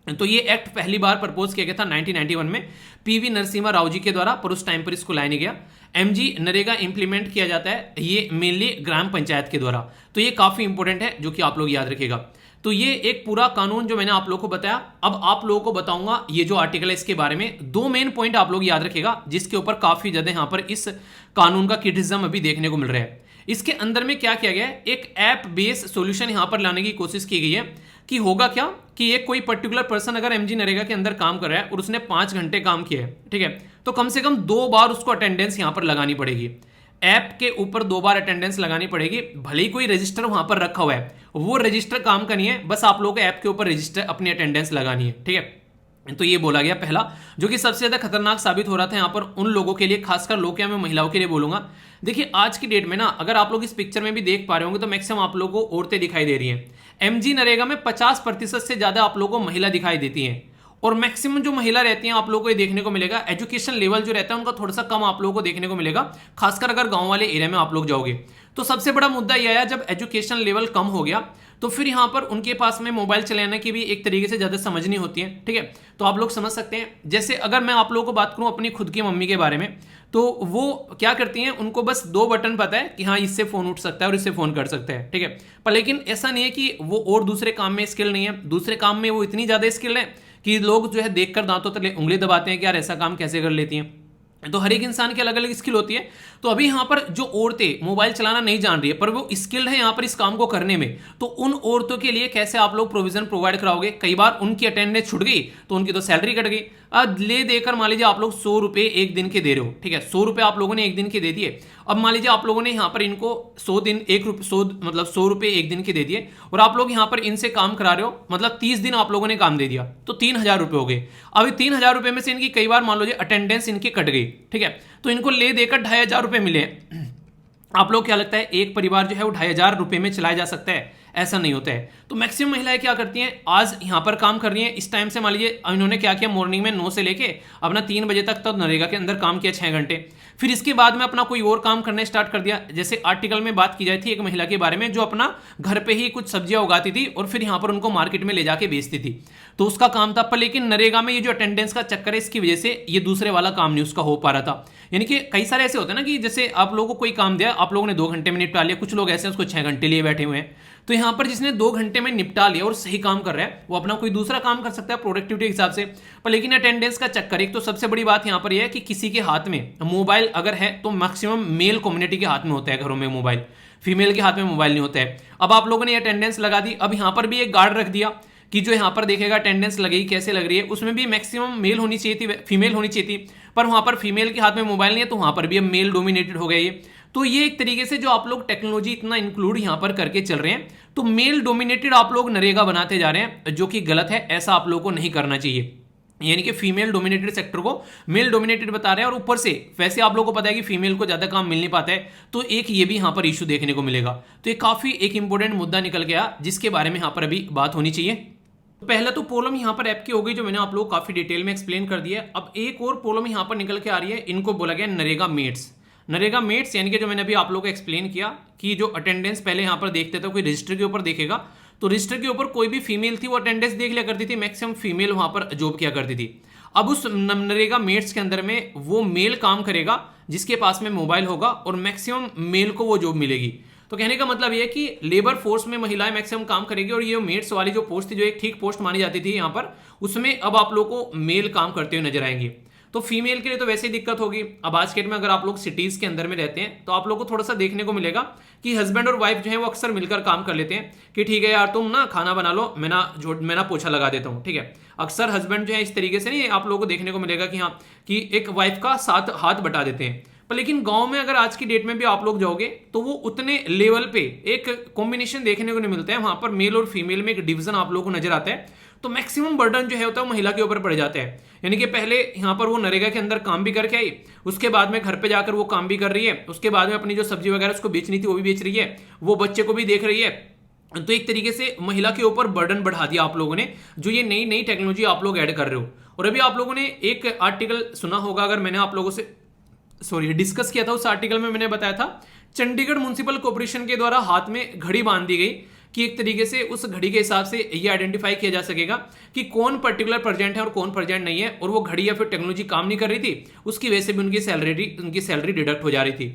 तो ये एक्ट पहली बार प्रपोज किया गया था 1991 में पीवी नरसिम्हा राव जी के द्वारा, पर उस टाइम पर इसको लाया नहीं गया। एमजी नरेगा इंप्लीमेंट किया जाता है ये मेनली ग्राम पंचायत के द्वारा, तो ये काफी इंपॉर्टेंट है जो कि आप लोग याद रखिएगा। तो ये एक पूरा कानून जो मैंने आप लोगों को बताया, अब आप लोगों को बताऊंगा ये जो आर्टिकल है इसके बारे में। 2 मेन पॉइंट आप लोग याद रखिएगा जिसके ऊपर काफी ज्यादा यहाँ पर इस कानून का क्रिटिसिज्म अभी देखने को मिल रहा है। इसके अंदर में क्या किया गया है, एक ऐप बेस्ड सॉल्यूशन यहाँ पर लाने की कोशिश की गई है कि होगा क्या कि एक कोई पर्टिकुलर पर्सन अगर एमजी नरेगा के अंदर काम कर रहा है और उसने 5 घंटे काम किया है, ठीक है, तो कम से कम 2 बार उसको अटेंडेंस यहाँ पर लगानी पड़ेगी। ऐप के ऊपर 2 बार अटेंडेंस लगानी पड़ेगी, भले ही कोई रजिस्टर वहां पर रखा हुआ है, वो रजिस्टर काम का नहीं है, बस आप लोगों को ऐप के ऊपर रजिस्टर अपनी अटेंडेंस लगानी है, ठीक है। तो ये बोला गया पहला, जो कि सबसे ज्यादा खतरनाक साबित हो रहा था यहाँ पर उन लोगों के लिए, खासकर लोग क्या, मैं महिलाओं के लिए बोलूंगा। देखिए आज की डेट में ना, अगर आप लोग इस पिक्चर में भी देख पा रहे होंगे तो मैक्सिमम आप लोगों को औरतें दिखाई दे रही हैं। एमजी नरेगा में 50% से ज्यादा आप लोगों को महिला दिखाई देती हैं, और मैक्सिमम जो महिला रहती हैं आप लोगों को ये देखने को मिलेगा, एजुकेशन लेवल जो रहता है उनका थोड़ा सा कम आप लोगों को देखने को मिलेगा, खासकर अगर गांव वाले एरिया में आप लोग जाओगे। तो सबसे बड़ा मुद्दा यह आया, जब एजुकेशन लेवल कम हो गया तो फिर यहां पर उनके पास में मोबाइल चलाने की भी एक तरीके से ज्यादा समझ नहीं होती है, ठीक है। तो आप लोग समझ सकते हैं, जैसे अगर मैं आप लोगों को बात करूं अपनी खुद की मम्मी के बारे में, तो वो क्या करती हैं, उनको बस 2 बटन पता है कि हाँ इससे फोन उठ सकता है और इससे फोन कर सकता है, ठीक है। पर लेकिन ऐसा नहीं है कि वो और दूसरे काम में स्किल नहीं है, दूसरे काम में वो इतनी ज्यादा स्किल है कि लोग जो है देखकर दांतों तले उंगली दबाते हैं कि यार ऐसा काम कैसे कर लेती हैं। तो हर एक इंसान की अलग अलग स्किल होती है। तो अभी यहाँ पर जो औरतें मोबाइल चलाना नहीं जान रही है पर वो स्किल्ड है यहाँ पर इस काम को करने में, तो उन औरतों के लिए कैसे आप लोग प्रोविजन प्रोवाइड कराओगे। कई बार उनकी अटेंडेंस छूट गई तो उनकी तो सैलरी कट गई। अब ले देकर मान लीजिए आप लोग 100 रुपए एक दिन के दे रहे हो, ठीक है, 100 रुपए आप लोगों ने एक दिन के दे दिए। अब मान लीजिए आप लोगों ने यहाँ पर इनको 100 दिन 100 रुपए एक दिन के दे दिए, और आप लोग यहाँ पर इनसे काम करा रहे हो, मतलब 30 दिन आप लोगों ने काम दे दिया, तो 3000 रुपए हो गए। अभी 3000 रुपए में से इनकी कई बार मान लीजिए अटेंडेंस इनकी कट गई, ठीक है, तो इनको ले देकर 2500 रुपए मिले। आप लोग क्या लगता है एक परिवार जो है वो 2500 रुपए में चलाया जा सकता है? ऐसा नहीं होता है। तो मैक्सिमम महिलाएं क्या करती हैं, आज यहां पर काम कर रही हैं, इस टाइम से मान लीजिए इन्होंने क्या किया, मॉर्निंग में 9 से लेके अपना 3 बजे तक नरेगा के अंदर काम किया 6 घंटे, फिर इसके बाद में अपना कोई और काम करने स्टार्ट कर दिया। जैसे आर्टिकल में बात की जाती थी एक महिला के बारे में जो अपना घर पे ही कुछ सब्जियां उगाती थी और फिर यहां पर उनको मार्केट में ले जाके बेचती थी, तो उसका काम था। पर लेकिन नरेगा में ये जो अटेंडेंस का चक्कर है इसकी वजह से ये दूसरे वाला काम नहीं उसका हो पा रहा था। यानी कि कई सारे ऐसे होते हैं ना कि जैसे आप लोगों को कोई काम दिया, आप लोगों ने 2 घंटे में निपटा लिया, कुछ लोग ऐसे हैं उसको 6 घंटे लिए बैठे हुए हैं। तो यहां पर जिसने 2 घंटे में निपटा लिया और सही काम कर रहा है वो अपना कोई दूसरा काम कर सकता है प्रोडक्टिविटी के हिसाब से। पर लेकिन अटेंडेंस का चक्कर, एक तो सबसे बड़ी बात यहां पर यह है कि किसी के हाथ में मोबाइल अगर है तो मैक्सिमम मेल कम्युनिटी के हाथ में होता है घरों में मोबाइल, फीमेल के हाथ में मोबाइल नहीं होता है। अब आप लोगों ने अटेंडेंस लगा दी, अब यहां पर भी एक गार्ड रख दिया कि जो यहां पर देखेगा अटेंडेंस लगेगी कैसे लग रही है, उसमें भी मैक्सिमम मेल होनी चाहिए थी, फीमेल होनी चाहिए थी, पर वहां पर फीमेल के हाथ में मोबाइल नहीं है तो वहां पर भी अब मेल डोमिनेटेड हो गया ये। तो ये एक तरीके से जो आप लोग टेक्नोलॉजी इतना इंक्लूड यहां पर करके चल रहे हैं, तो मेल डोमिनेटेड आप लोग नरेगा बनाते जा रहे हैं, जो कि गलत है, ऐसा आप लोगों को नहीं करना चाहिए। यानी कि फीमेल डोमिनेटेड सेक्टर को मेल डोमिनेटेड बता रहे हैं, और ऊपर से वैसे आप लोगों को पता है कि फीमेल को ज्यादा काम मिल नहीं पाता है, तो एक ये भी यहां पर इशू देखने को मिलेगा। तो ये काफी एक इंपॉर्टेंट मुद्दा निकल गया जिसके बारे में यहां पर अभी बात होनी चाहिए। पहला तो प्रॉब्लम यहां पर ऐप की हो गई जो मैंने आप लोगों को काफी डिटेल में एक्सप्लेन कर दिया है। अब एक और प्रॉब्लम यहां पर निकल के आ रही है, इनको बोला गया नरेगा मेट्स। नरेगा मेट्स यानी कि जो मैंने अभी आप लोगों को एक्सप्लेन किया कि जो अटेंडेंस पहले यहां पर देखते थे, कोई रजिस्टर के ऊपर देखेगा तो रजिस्टर के ऊपर कोई भी फीमेल थी वो अटेंडेंस देख लिया करती थी, मैक्सिमम फीमेल वहां पर जॉब किया करती थी। अब उस नरेगा मेट्स के अंदर में वो मेल काम करेगा जिसके पास में मोबाइल होगा, और मैक्सिमम मेल को वो जॉब मिलेगी। तो कहने का मतलब ये है कि लेबर फोर्स में महिलाएं मैक्सिमम काम करेगी, और ये मेट्स वाली जो पोस्ट थी जो एक ठीक पोस्ट मानी जाती थी यहाँ पर, उसमें अब आप लोग को मेल काम करते हुए नजर आएंगे। तो फीमेल के लिए तो वैसे ही दिक्कत होगी। अब आज के डेट में अगर आप लोग सिटीज के अंदर में रहते हैं तो आप लोग को थोड़ा सा देखने को मिलेगा कि हस्बैंड और वाइफ जो है वो अक्सर मिलकर काम कर लेते हैं कि ठीक है यार तुम ना खाना बना लो, मैं ना पोछा लगा देता हूँ, ठीक है। अक्सर हस्बैंड जो है इस तरीके से नहीं आप लोगों को देखने को मिलेगा कि हाँ कि एक वाइफ का साथ हाथ बटा देते हैं। पर लेकिन गांव में अगर आज की डेट में भी आप लोग जाओगे तो वो उतने लेवल पे एक कॉम्बिनेशन देखने को नहीं मिलता है, वहां पर मेल और फीमेल में एक डिवीजन आप लोगों को नजर आता है। तो मैक्सिमम बर्डन जो है होता है वो महिला के ऊपर पड़ जाता है। यानी कि पहले यहाँ पर वो नरेगा के अंदर काम भी करके आई, उसके बाद में घर पे जाकर वो काम भी कर रही है, उसके बाद में अपनी जो सब्जी वगैरह उसको बेचनी थी वो भी बेच रही है, वो बच्चे को भी देख रही है। तो एक तरीके से महिला के ऊपर बर्डन बढ़ा दिया आप लोगों ने, जो ये नई नई टेक्नोलॉजी आप लोग ऐड कर रहे हो। और अभी आप लोगों ने एक आर्टिकल सुना होगा, अगर मैंने आप लोगों से डिस्कस किया था, उस आर्टिकल में मैंने बताया था चंडीगढ़ म्युनिसिपल कॉर्पोरेशन के द्वारा हाथ में घड़ी बांध दी गई कि एक तरीके से उस घड़ी के हिसाब से ये आइडेंटिफाई किया जा सकेगा कि कौन पर्टिकुलर प्रेजेंट है और कौन प्रेजेंट नहीं है, और वो घड़ी या फिर टेक्नोलॉजी काम नहीं कर रही थी, उसकी वजह से भी उनकी सैलरी डिडक्ट हो जा रही थी।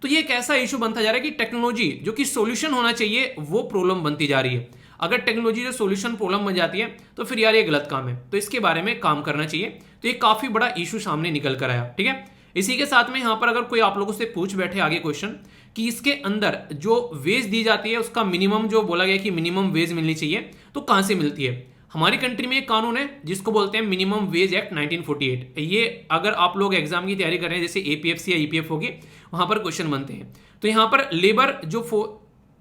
तो ये एक ऐसा इशू बनता जा रहा है कि टेक्नोलॉजी जो कि सोल्यूशन होना चाहिए वो प्रॉब्लम बनती जा रही है। अगर टेक्नोलॉजी जो सोल्यूशन प्रॉब्लम बन जाती है तो फिर यार ये गलत काम है, तो इसके बारे में काम करना चाहिए। तो ये काफी बड़ा इशू सामने निकल कर आया, ठीक है। इसी के साथ में यहां पर अगर कोई आप लोगों से पूछ बैठे आगे क्वेश्चन कि इसके अंदर जो वेज दी जाती है उसका मिनिमम जो बोला गया कि मिनिमम वेज मिलनी चाहिए, तो कहां से मिलती है? हमारी कंट्री में एक कानून है जिसको बोलते हैं मिनिमम वेज एक्ट 1948। ये अगर आप लोग एग्जाम की तैयारी कर रहे हैं जैसे एपीएफसी या ईपीएफ होगी, वहां पर क्वेश्चन बनते हैं। तो यहां पर लेबर जो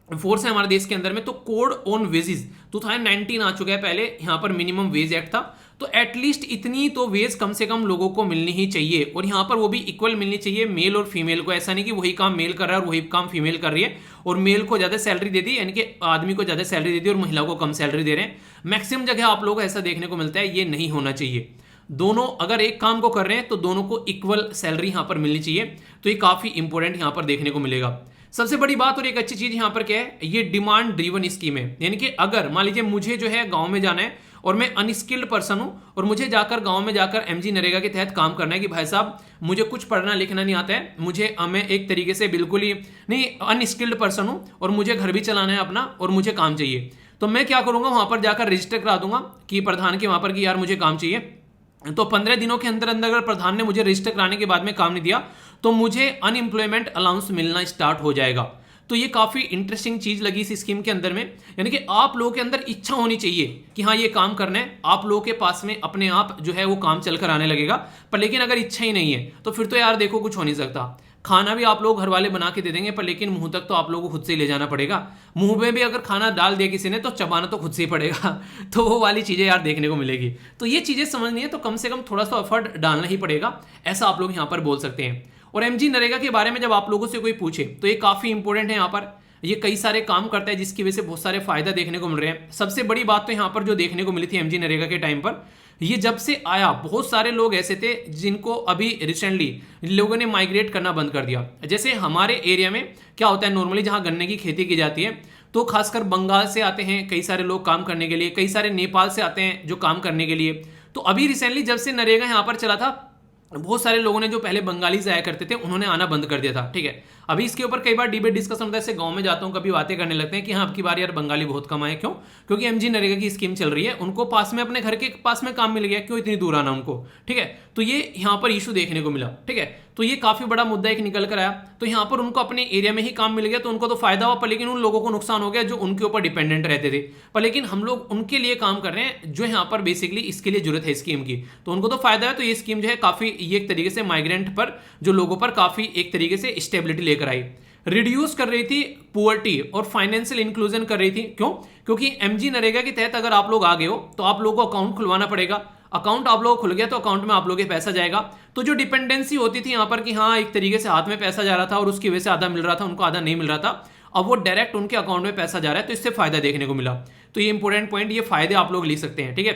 फोर्स है हमारे देश के अंदर में, तो कोड ऑन वेजेस 2019 आ चुका है। पहले यहाँ पर मिनिमम वेज एक्ट था, तो एटलीस्ट इतनी तो वेज कम से कम लोगों को मिलनी ही चाहिए, और यहाँ पर वो भी इक्वल मिलनी चाहिए मेल और फीमेल को। ऐसा नहीं कि वही काम मेल कर रहा है और वही काम फीमेल कर रही है, और मेल को ज़्यादा सैलरी दे दी, यानी कि आदमी को ज़्यादा सैलरी दे दी और महिला को कम सैलरी दे रहे हैं। मैक्सिमम जगह आप लोगों को ऐसा देखने को मिलता है, ये नहीं होना चाहिए। दोनों अगर एक काम को कर रहे हैं तो दोनों को इक्वल सैलरी यहाँ पर मिलनी चाहिए, तो ये काफ़ी इंपॉर्टेंट यहाँ पर देखने को मिलेगा। सबसे बड़ी बात और एक अच्छी चीज यहाँ पर क्या है, ये डिमांड ड्रिवन स्कीम है। यानी कि अगर मान लीजिए मुझे जो है गांव में जाना है और मैं अनस्किल्ड पर्सन हूं, और मुझे जाकर गांव में जाकर एमजी नरेगा के तहत काम करना है कि भाई साहब मुझे कुछ पढ़ना लिखना नहीं आता है, मुझे मैं एक तरीके से बिल्कुल ही नहीं अनस्किल्ड पर्सन हूं और मुझे घर भी चलाना है अपना और मुझे काम चाहिए, तो मैं क्या करूंगा, वहां पर जाकर रजिस्टर करा दूंगा कि प्रधान के वहां पर कि यार मुझे काम चाहिए। तो 15 दिनों के अंदर अंदर अगर प्रधान ने मुझे रजिस्टर कराने के बाद में काम नहीं दिया तो मुझे अनएम्प्लॉयमेंट अलाउंस मिलना स्टार्ट हो जाएगा। तो ये काफ़ी इंटरेस्टिंग चीज़ लगी इस स्कीम के अंदर में, यानी कि आप लोगों के अंदर इच्छा होनी चाहिए कि हाँ ये काम करना है, आप लोगों के पास में अपने आप जो है वो काम चल कर आने लगेगा। पर लेकिन अगर इच्छा ही नहीं है तो फिर तो यार देखो कुछ हो नहीं सकता। खाना भी आप लोग घर वाले बना के दे देंगे, पर लेकिन मुंह तक तो आप लोगों को खुद से ही ले जाना पड़ेगा। मुंह में भी अगर खाना डाल दिया किसी ने तो चबाना तो खुद से ही पड़ेगा। तो वो वाली चीज़ें यार देखने को मिलेगी। तो ये चीज़ें समझनी है तो कम से कम थोड़ा सा एफर्ट डालना ही पड़ेगा, ऐसा आप लोग यहाँ पर बोल सकते हैं। और एमजी नरेगा के बारे में जब आप लोगों से कोई पूछे तो ये काफ़ी इंपॉर्टेंट है। यहाँ पर ये कई सारे काम करता है जिसकी वजह से बहुत सारे फायदा देखने को मिल रहे हैं। सबसे बड़ी बात तो यहाँ पर जो देखने को मिली थी एमजी नरेगा के टाइम पर, ये जब से आया बहुत सारे लोग ऐसे थे जिनको अभी रिसेंटली लोगों ने माइग्रेट करना बंद कर दिया। जैसे हमारे एरिया में क्या होता है, नॉर्मली जहाँ गन्ने की खेती की जाती है तो खासकर बंगाल से आते हैं कई सारे लोग काम करने के लिए, कई सारे नेपाल से आते हैं जो काम करने के लिए। तो अभी रिसेंटली जब से नरेगा यहाँ पर चला था, बहुत सारे लोगों ने जो पहले बंगाली से आया करते थे उन्होंने आना बंद कर दिया था। ठीक है, अभी इसके ऊपर कई बार डिबेट डिस्कशन होता है। ऐसे गांव में जाता हूं कभी बातें करने लगते हैं कि हाँ अब की बार यार बंगाली बहुत कम आए। क्यों? क्योंकि एमजी नरेगा की स्कीम चल रही है, उनको पास में अपने घर के पास में काम मिल गया, क्यों इतनी दूर आना उनको। ठीक है, तो ये यहाँ पर इशू देखने को मिला। ठीक है, तो ये काफी बड़ा मुद्दा एक निकल कर आया। तो यहाँ पर उनको अपने एरिया में ही काम मिल गया तो उनको तो फायदा हुआ, पर लेकिन उन लोगों को नुकसान हो गया जो उनके ऊपर डिपेंडेंट रहते थे। पर लेकिन हम लोग उनके लिए काम कर रहे हैं जो यहाँ पर बेसिकली इसके लिए जरूरत है स्कीम की, तो उनको तो फायदा है। तो ये स्कीम जो है काफी ये एक तरीके से माइग्रेंट पर जो लोगों पर काफी एक तरीके से स्टेबिलिटी लेकर आई, रिड्यूस कर रही थी पुअर्टी और फाइनेंशियल इंक्लूजन कर रही थी। क्यों? क्योंकि एमजी नरेगा के तहत अगर आप लोग आ गए हो तो आप लोगों को अकाउंट खुलवाना पड़ेगा। अकाउंट आप लोगों को खुल गया तो अकाउंट में आप लोगों के पैसा जाएगा। तो जो डिपेंडेंसी होती थी यहाँ पर कि हाँ एक तरीके से हाथ में पैसा जा रहा था और उसकी वजह से आधा मिल रहा था, उनको आधा नहीं मिल रहा था, अब वो डायरेक्ट उनके अकाउंट में पैसा जा रहा है, तो इससे फायदा देखने को मिला। तो ये इंपॉर्टेंट पॉइंट, ये फायदे आप लोग लिख सकते हैं। ठीक है,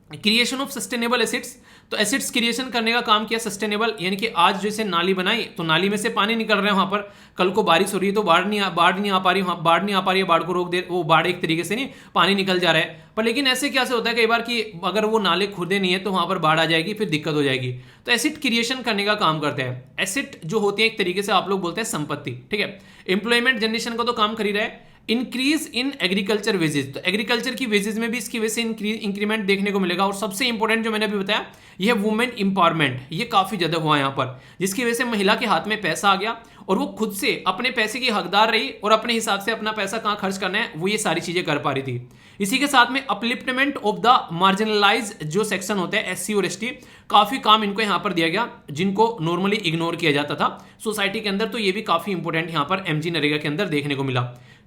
क्रिएशन ऑफ सस्टेनेबल एसिड्स, तो एसिड्स क्रिएशन करने का काम किया सस्टेनेबल, यानी कि आज जैसे नाली बनाई तो नाली में से पानी निकल रहा है, वहां पर कल को बारिश हो रही है तो बाढ़ नहीं आ पा रही, बाढ़ को रोक दे, वो बाढ़ एक तरीके से नहीं पानी निकल जा रहा है। पर लेकिन ऐसे क्या से होता है कई बार कि अगर वो नाले खुदे नहीं है तो वहां पर बाढ़ आ जाएगी, फिर दिक्कत हो जाएगी। तो एसिड क्रिएशन करने का काम करते हैं। एसिड जो होती है एक तरीके से आप लोग बोलते हैं संपत्ति। ठीक है, एम्प्लॉयमेंट जनरेशन का तो काम कर ही रहा है। इंक्रीज इन एग्रीकल्चर वेजेज, तो एग्रीकल्चर की वेजेज में भी इसकी वजह से इंक्रीमेंट देखने को मिलेगा। और सबसे इंपॉर्टेंट जो मैंने अभी बताया यह वुमेन इंपावरमेंट, ये काफी ज्यादा हुआ यहाँ पर, जिसकी वजह से महिला के हाथ में पैसा आ गया और वो खुद से अपने पैसे की हकदार रही और अपने हिसाब से अपना पैसा कहाँ खर्च करना है वो ये सारी चीजें कर पा रही थी। इसी के साथ में अपलिफ्टमेंट ऑफ द मार्जिनलाइज जो सेक्शन होते हैं एससी और एसटी, काफी काम इनको यहाँ पर दिया गया जिनको नॉर्मली इग्नोर किया जाता था सोसाइटी के अंदर। तो ये भी काफी इंपॉर्टेंट यहाँ पर एमजी नरेगा के अंदर देखने को मिला।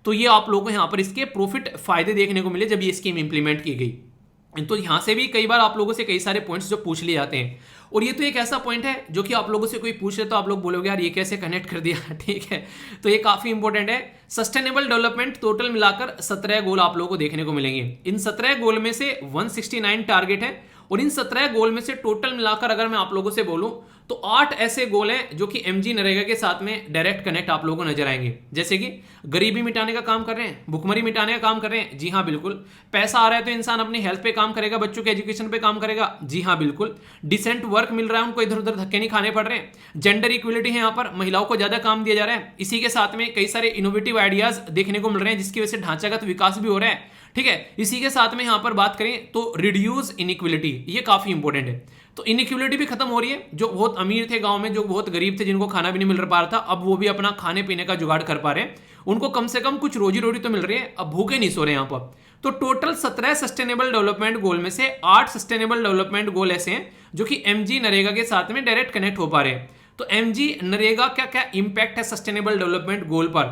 तो ये आप लोगों को यहाँ पर इसके प्रॉफिट फायदे देखने को मिले जब ये स्कीम इंप्लीमेंट की गई। तो यहाँ से भी कई बार आप लोगों से कई सारे पॉइंट्स जो पूछ लिए जाते हैं, और ये तो एक ऐसा पॉइंट है जो कि आप लोगों से कोई पूछ रहे तो आप लोग बोलोगे यार ये कैसे कनेक्ट कर दिया। ठीक है, तो ये काफी इंपॉर्टेंट है। सस्टेनेबल डेवलपमेंट टोटल मिलाकर 17 गोल आप लोगों को देखने को मिलेंगे। इन 17 गोल में से 169 टारगेट है और इन 17 गोल में से टोटल मिलाकर अगर मैं आप लोगों से बोलूं तो 8 ऐसे गोल हैं जो कि एमजी नरेगा के साथ में डायरेक्ट कनेक्ट आप लोगों को नजर आएंगे। जैसे कि गरीबी मिटाने का काम कर रहे हैं, भुखमरी मिटाने का काम कर रहे हैं, जी हाँ बिल्कुल। पैसा आ रहा है तो इंसान अपनी हेल्थ पे काम करेगा, बच्चों के एजुकेशन पे काम करेगा, जी हाँ बिल्कुल। डिसेंट वर्क मिल रहा है, उनको इधर उधर धक्के नहीं खाने पड़ रहे हैं। जेंडर इक्वलिटी है, यहाँ पर महिलाओं को ज्यादा काम दिया जा रहा है। इसी के साथ में कई सारे इनोवेटिव आइडियाज देखने को मिल रहे हैं जिसकी वजह से ढांचागत विकास भी हो रहा है। ठीक है, इसी के साथ में यहाँ पर बात करें तो रिड्यूस इनइक्वलिटी, ये काफी इंपॉर्टेंट है। तो इनइक्वलिटी भी खत्म हो रही है। जो बहुत अमीर थे गांव में, जो बहुत गरीब थे, जिनको खाना भी नहीं मिल पा रहा था, अब वो भी अपना खाने पीने का जुगाड़ कर पा रहे हैं। उनको कम से कम कुछ रोजी रोटी तो मिल रही है, अब भूखे नहीं सो रहे यहाँ पर। तो टोटल 17 सस्टेनेबल डेवलपमेंट गोल में से 8 सस्टेनेबल डेवलपमेंट गोल ऐसे हैं जो कि एमजी नरेगा के साथ में डायरेक्ट कनेक्ट हो पा रहे हैं। तो एमजी नरेगा क्या क्या इंपैक्ट है सस्टेनेबल डेवलपमेंट गोल पर,